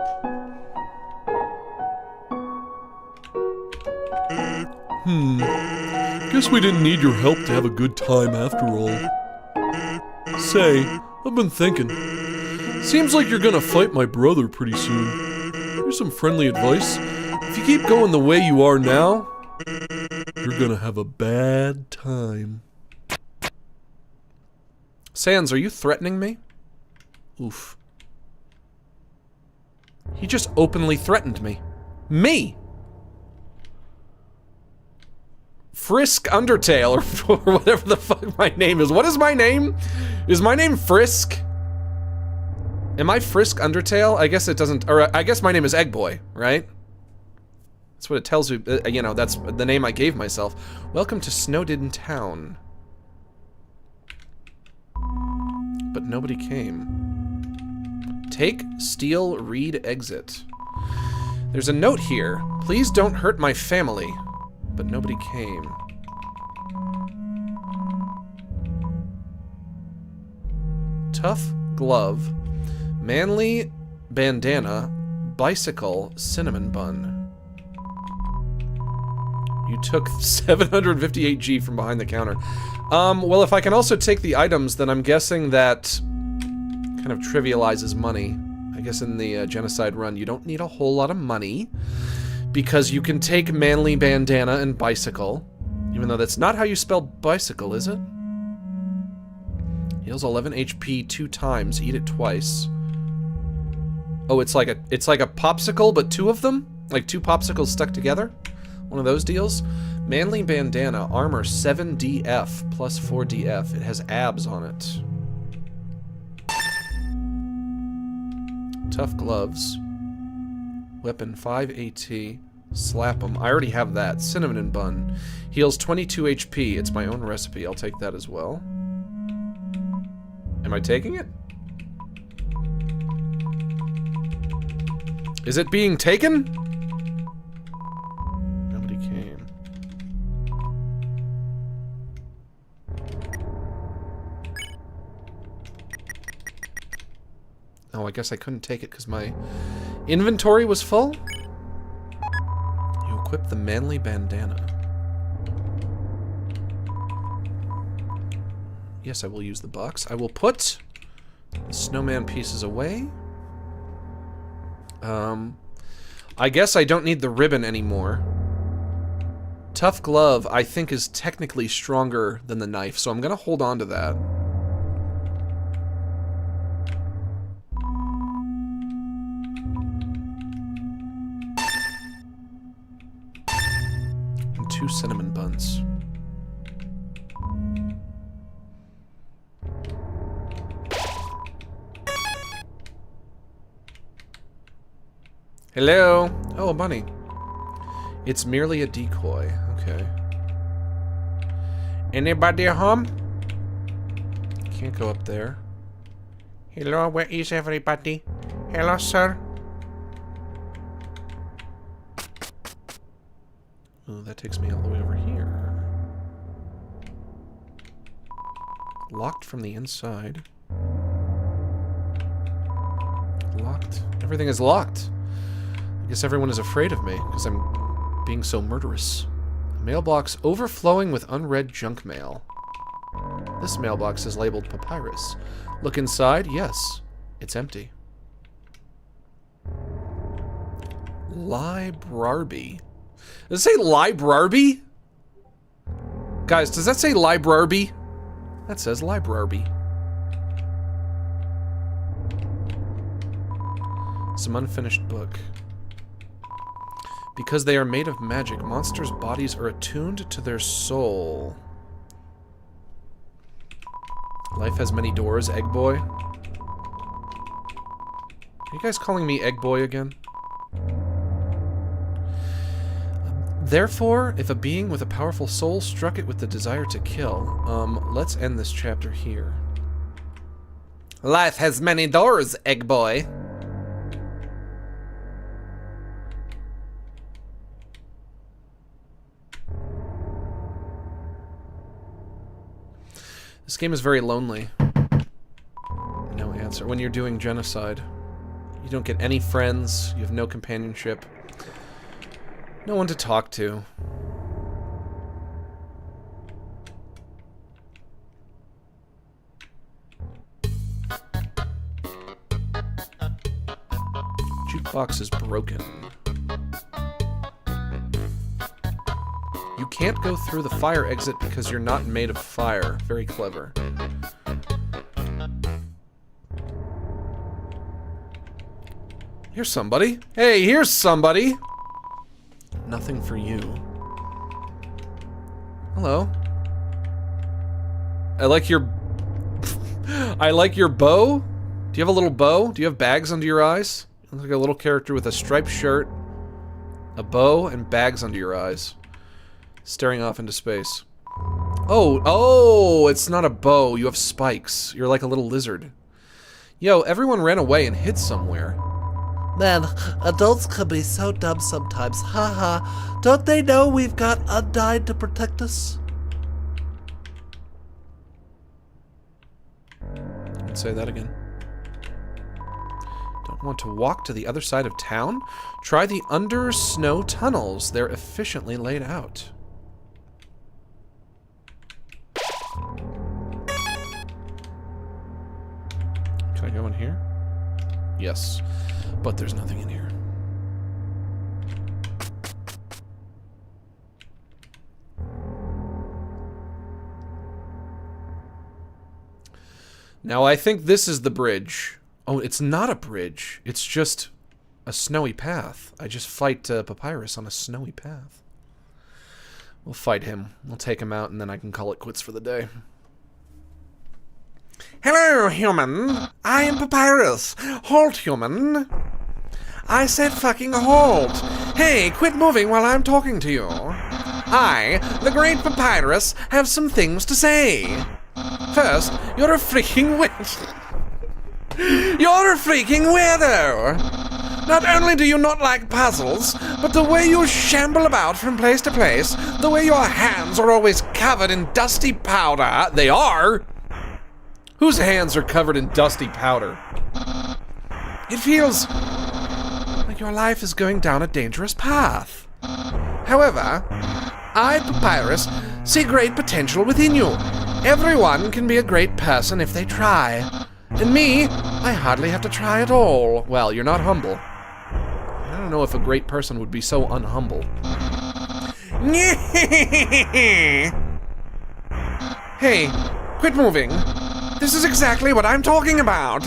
Guess we didn't need your help to have a good time after all. Say, I've been thinking. Seems like you're gonna fight my brother pretty soon. Here's some friendly advice. If you keep going the way you are now, you're gonna have a bad time. Sans, are you threatening me? Oof. He just openly threatened me. Me! Frisk Undertale, or whatever the fuck my name is. What is my name? Is my name Frisk? Am I Frisk Undertale? I guess it doesn't, or I guess my name is Eggboy, right? That's what it tells you, you know, that's the name I gave myself. Welcome to Snowdin Town. But nobody came. Take, steal, read, exit. There's a note here. Please don't hurt my family. But nobody came. Tough glove, manly bandana, bicycle, cinnamon bun. You took 758G from behind the counter. Well, if I can also take the items, then I'm guessing that kind of trivializes money. I guess in the Genocide Run, you don't need a whole lot of money because you can take manly bandana and bicycle, even though that's not how you spell bicycle, is it? Heals 11 HP 2 times. Eat it twice. Oh, it's like a popsicle, but 2 of them? Like 2 popsicles stuck together? One of those deals? Manly bandana, armor 7DF plus 4DF. It has abs on it. Tough gloves. Weapon 5 AT. Slap 'em. I already have that. Cinnamon bun. Heals 22 HP. It's my own recipe. I'll take that as well. Am I taking it? Is it being taken? Nobody came. Oh, I guess I couldn't take it because my inventory was full? You equip the manly bandana. Yes, I will use the box. I will put the snowman pieces away. I guess I don't need the ribbon anymore. Tough glove, I think, is technically stronger than the knife, so I'm gonna hold on to that. And 2 cinnamon buns. Hello? Oh, a bunny. It's merely a decoy. Okay. Anybody home? Can't go up there. Hello, where is everybody? Hello, sir? Oh, that takes me all the way over here. Locked from the inside. Locked. Everything is locked. I guess everyone is afraid of me, because I'm being so murderous. A mailbox overflowing with unread junk mail. This mailbox is labeled Papyrus. Look inside. Yes, it's empty. Librarby. Does it say Librarby? Guys, does that say Librarby? That says Librarby. Some unfinished book. Because they are made of magic, monsters' bodies are attuned to their soul. Life has many doors, Egg Boy. Are you guys calling me Egg Boy again? Therefore, if a being with a powerful soul struck it with the desire to kill, let's end this chapter here. Life has many doors, Egg Boy. This game is very lonely. No answer. When you're doing genocide, you don't get any friends, you have no companionship, no one to talk to. Jukebox is broken. You can't go through the fire exit because you're not made of fire. Very clever. Here's somebody. Hey, here's somebody! Nothing for you. Hello. I like your... I like your bow? Do you have a little bow? Do you have bags under your eyes? You look like a little character with a striped shirt, a bow, and bags under your eyes. Staring off into space. Oh, it's not a bow. You have spikes. You're like a little lizard. Yo, everyone ran away and hid somewhere. Man, adults can be so dumb sometimes. Haha. Don't they know we've got Undyne to protect us? Let's say that again. Don't want to walk to the other side of town? Try the under snow tunnels. They're efficiently laid out. Yes. But there's nothing in here. Now, I think this is the bridge. Oh, it's not a bridge. It's just a snowy path. I just fight Papyrus on a snowy path. We'll fight him. We'll take him out, and then I can call it quits for the day. Hello, human. I am Papyrus. Halt, human. I said fucking halt. Hey, quit moving while I'm talking to you. I, the great Papyrus, have some things to say. First, you're a freaking You're a freaking weirdo! Not only do you not like puzzles, but the way you shamble about from place to place, the way your hands are always covered in dusty powder. They are! Whose hands are covered in dusty powder? It feels like your life is going down a dangerous path. However, I, Papyrus, see great potential within you. Everyone can be a great person if they try. And me, I hardly have to try at all. Well, you're not humble. I don't know if a great person would be so unhumble. Hey, quit moving. This is exactly what I'm talking about.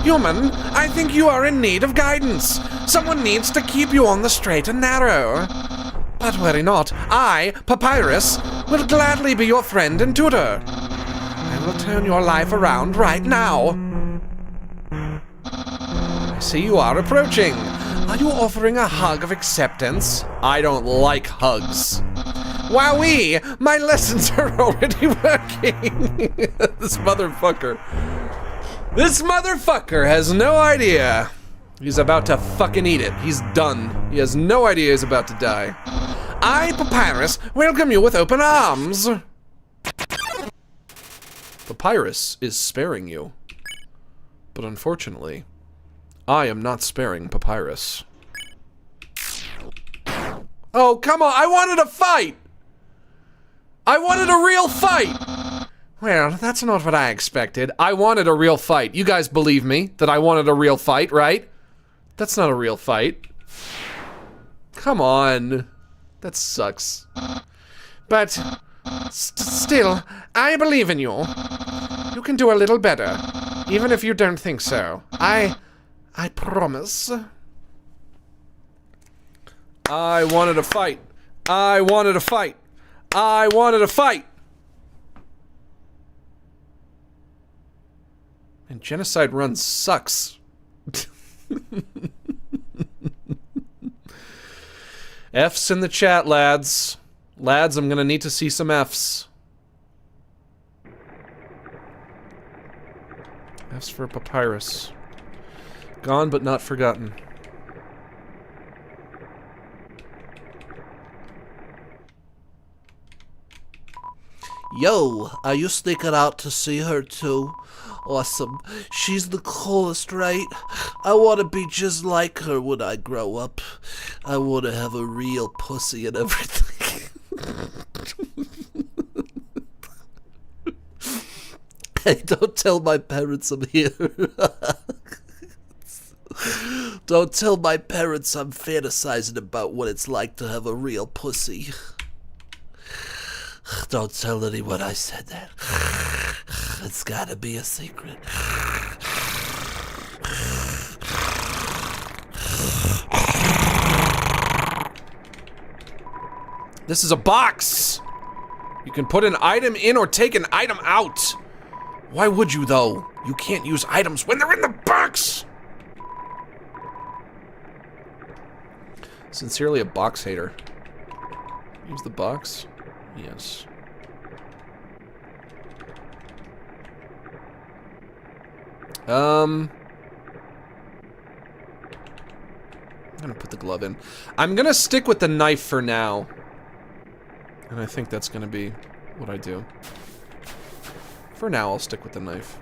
Human, I think you are in need of guidance. Someone needs to keep you on the straight and narrow. But worry not, I, Papyrus, will gladly be your friend and tutor. I will turn your life around right now. I see you are approaching. Are you offering a hug of acceptance? I don't like hugs. Wowee! My lessons are already working! This motherfucker. This motherfucker has no idea. He's about to fucking eat it. He's done. He has no idea he's about to die. I, Papyrus, welcome you with open arms. Papyrus is sparing you. But unfortunately, I am not sparing Papyrus. Oh, come on. I wanted a fight. I wanted a real fight! Well, that's not what I expected. I wanted a real fight. You guys believe me that I wanted a real fight, right? That's not a real fight. Come on. That sucks. But, still, I believe in you. You can do a little better, even if you don't think so. I promise. I wanted a fight. I wanted a fight. I wanted a fight! And Genocide Run sucks. F's in the chat, lads. Lads, I'm gonna need to see some F's. F's for Papyrus. Gone but not forgotten. Yo, are you sneaking out to see her too? Awesome. She's the coolest, right? I want to be just like her when I grow up. I want to have a real pussy and everything. Hey, don't tell my parents I'm here. Don't tell my parents I'm fantasizing about what it's like to have a real pussy. Don't tell anyone I said that. It's gotta be a secret. This is a box! You can put an item in or take an item out. Why would you, though? You can't use items when they're in the box! Sincerely a box hater. Use the box? Yes. I'm gonna put the glove in. I'm gonna stick with the knife for now. And I think that's gonna be what I do. For now, I'll stick with the knife.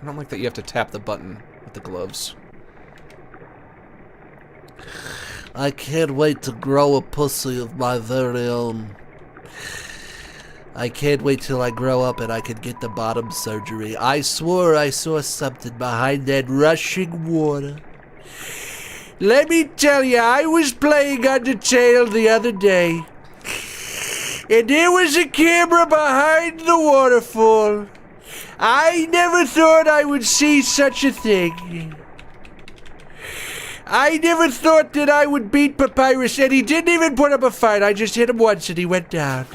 I don't like that you have to tap the button with the gloves. I can't wait to grow a pussy of my very own. I can't wait till I grow up and I can get the bottom surgery. I swore I saw something behind that rushing water. Let me tell you, I was playing Undertale the other day, and there was a camera behind the waterfall. I never thought I would see such a thing. I never thought that I would beat Papyrus, and he didn't even put up a fight. I just hit him once and he went down.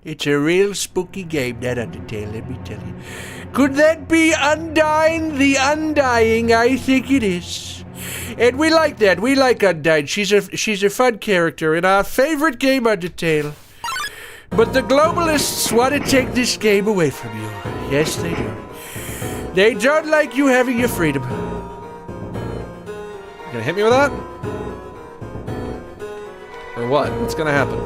It's a real spooky game, that Undertale, let me tell you. Could that be Undyne the Undying? I think it is. And we like that. We like Undyne. She's a fun character in our favorite game, Undertale. But the globalists want to take this game away from you. Yes, they do. They don't like you having your freedom. You gonna hit me with that? Or what? What's gonna happen?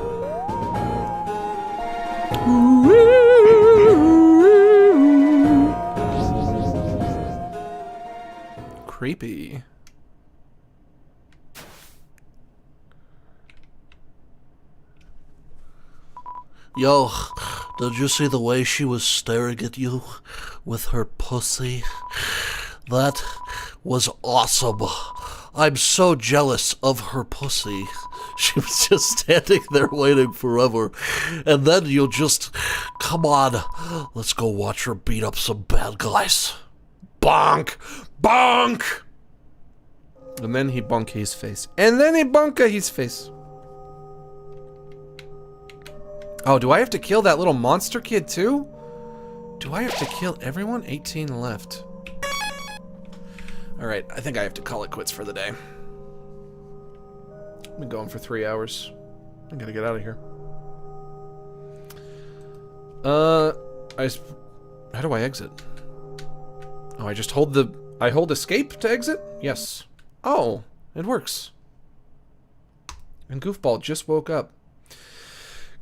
Creepy. Yo, did you see the way she was staring at you with her pussy? That was awesome. I'm so jealous of her pussy. She was just standing there waiting forever. And then you'll just, come on, let's go watch her beat up some bad guys. Bonk! Bonk! And then he bonk his face. And then he bonka his face. Oh, do I have to kill that little monster kid too? Do I have to kill everyone? 18 left. Alright, I think I have to call it quits for the day. I've been going for 3 hours. I gotta get out of here. How do I exit? Oh, I just hold I hold escape to exit? Yes. Oh, it works. And Goofball just woke up.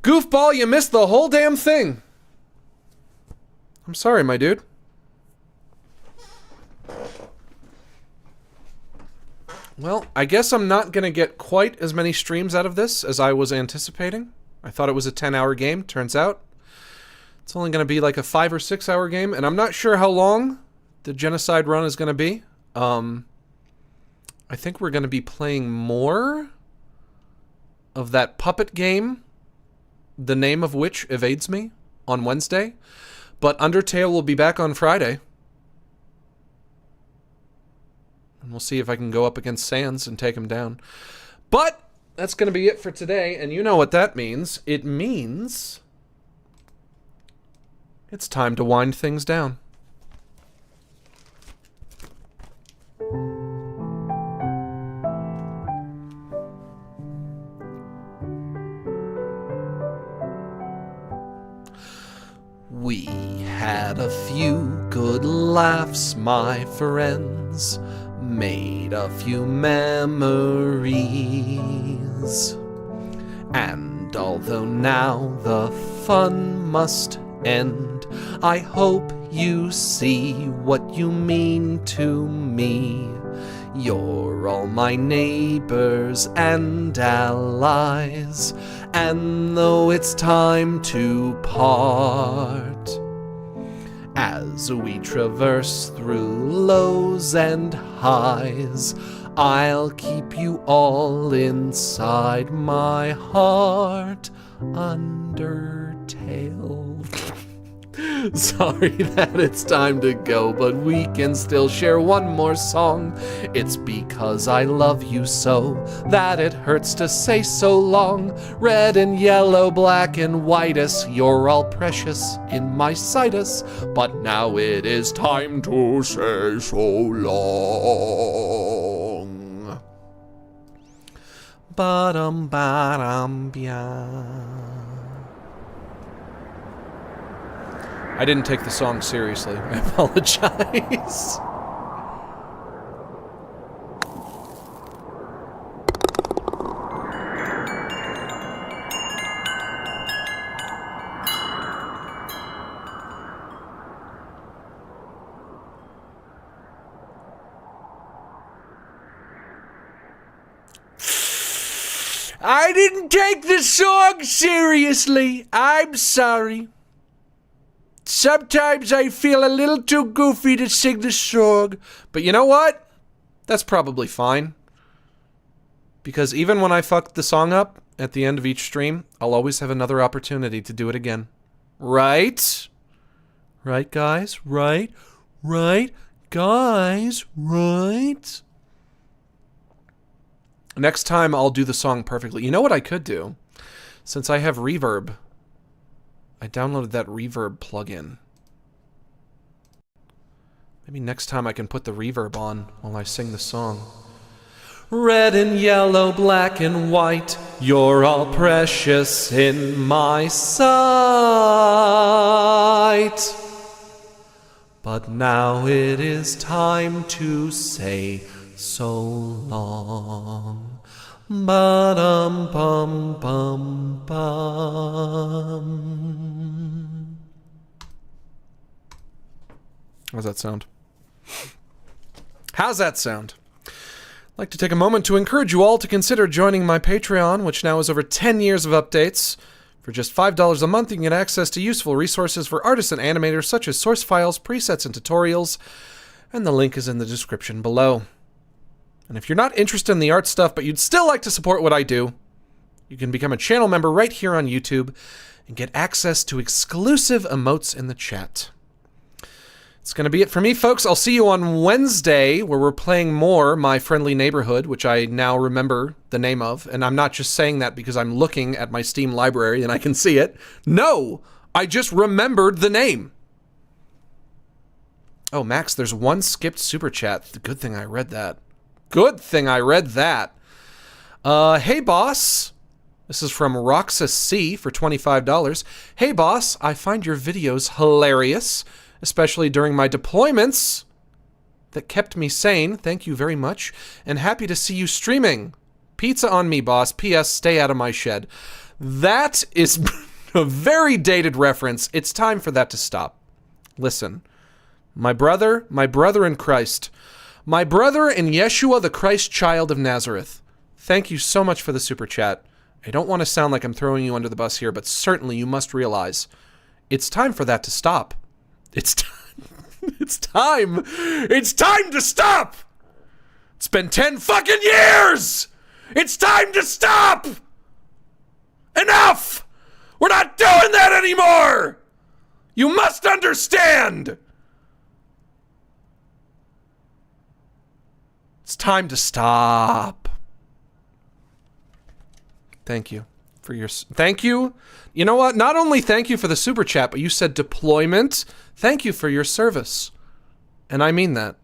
Goofball, you missed the whole damn thing! I'm sorry, my dude. Well, I guess I'm not gonna get quite as many streams out of this as I was anticipating. I thought it was a 10-hour game. Turns out it's only gonna be like a 5 or 6 hour game, and I'm not sure how long the Genocide Run is gonna be. I think we're gonna be playing more of that puppet game, the name of which evades me, on Wednesday. But Undertale will be back on Friday. And we'll see if I can go up against Sans and take him down. But that's going to be it for today, and you know what that means. It means it's time to wind things down. We had a few good laughs, my friends, made a few memories. And although now the fun must end, I hope you see what you mean to me. You're all my neighbors and allies, and though it's time to part, as we traverse through lows and highs, I'll keep you all inside my heart. Undertale. Sorry that it's time to go, but we can still share one more song. It's because I love you so that it hurts to say so long. Red and yellow, black and whitus, you're all precious in my sightus. But now it is time to say so long. Ba-dum-ba-dum-bia. I didn't take the song seriously. I apologize. I didn't take the song seriously. I'm sorry. Sometimes I feel a little too goofy to sing the song. But you know what? That's probably fine. Because even when I fucked the song up at the end of each stream, I'll always have another opportunity to do it again. Right? Right, guys? Right? Right? Guys? Right? Next time, I'll do the song perfectly. You know what I could do? Since I have reverb, I downloaded that reverb plugin. Maybe next time I can put the reverb on while I sing the song. Red and yellow, black and white, you're all precious in my sight. But now it is time to say so long. Ba-dum bum bum bum. How's that sound? How's that sound? I'd like to take a moment to encourage you all to consider joining my Patreon, which now has over 10 years of updates. For just $5 a month, you can get access to useful resources for artists and animators, such as source files, presets, and tutorials, and the link is in the description below. And if you're not interested in the art stuff, but you'd still like to support what I do, you can become a channel member right here on YouTube and get access to exclusive emotes in the chat. It's going to be it for me, folks. I'll see you on Wednesday, where we're playing more My Friendly Neighborhood, which I now remember the name of. And I'm not just saying that because I'm looking at my Steam library and I can see it. No! I just remembered the name. Oh, Max, there's one skipped super chat. Good thing I read that. Good thing I read that. Hey, boss. This is from Roxas C for $25. Hey, boss, I find your videos hilarious, especially during my deployments that kept me sane. Thank you very much. And happy to see you streaming. Pizza on me, boss. P.S. Stay out of my shed. That is a very dated reference. It's time for that to stop. Listen, my brother in Christ, my brother in Yeshua, the Christ child of Nazareth, thank you so much for the super chat. I don't want to sound like I'm throwing you under the bus here, but certainly you must realize it's time for that to stop. It's time to stop! It's been 10 fucking years! It's time to stop! Enough! We're not doing that anymore! You must understand! It's time to stop. Thank you for your... Thank you. You know what? Not only thank you for the super chat, but you said deployment. Thank you for your service. And I mean that.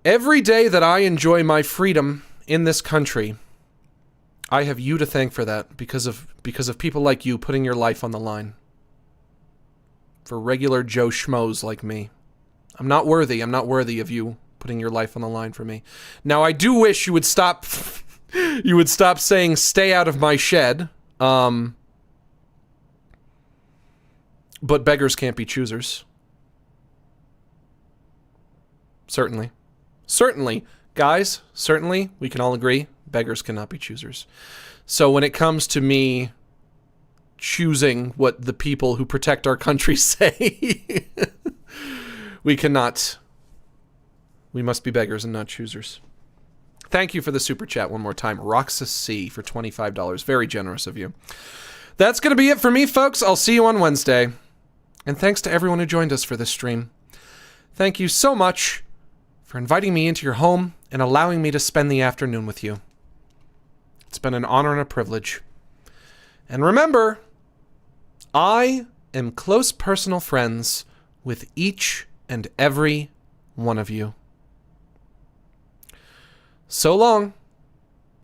Every day that I enjoy my freedom in this country, I have you to thank for that because of people like you putting your life on the line. For regular Joe Schmoes like me. I'm not worthy of you putting your life on the line for me. Now, I do wish you would stop saying stay out of my shed. But beggars can't be choosers. Certainly. Guys, certainly, we can all agree, beggars cannot be choosers. So when it comes to me choosing what the people who protect our country say, we must be beggars and not choosers. Thank you for the super chat one more time. Roxas C for $25. Very generous of you. That's going to be it for me, folks. I'll see you on Wednesday. And thanks to everyone who joined us for this stream. Thank you so much for inviting me into your home and allowing me to spend the afternoon with you. It's been an honor and a privilege. And remember, I am close personal friends with each and every one of you. So long.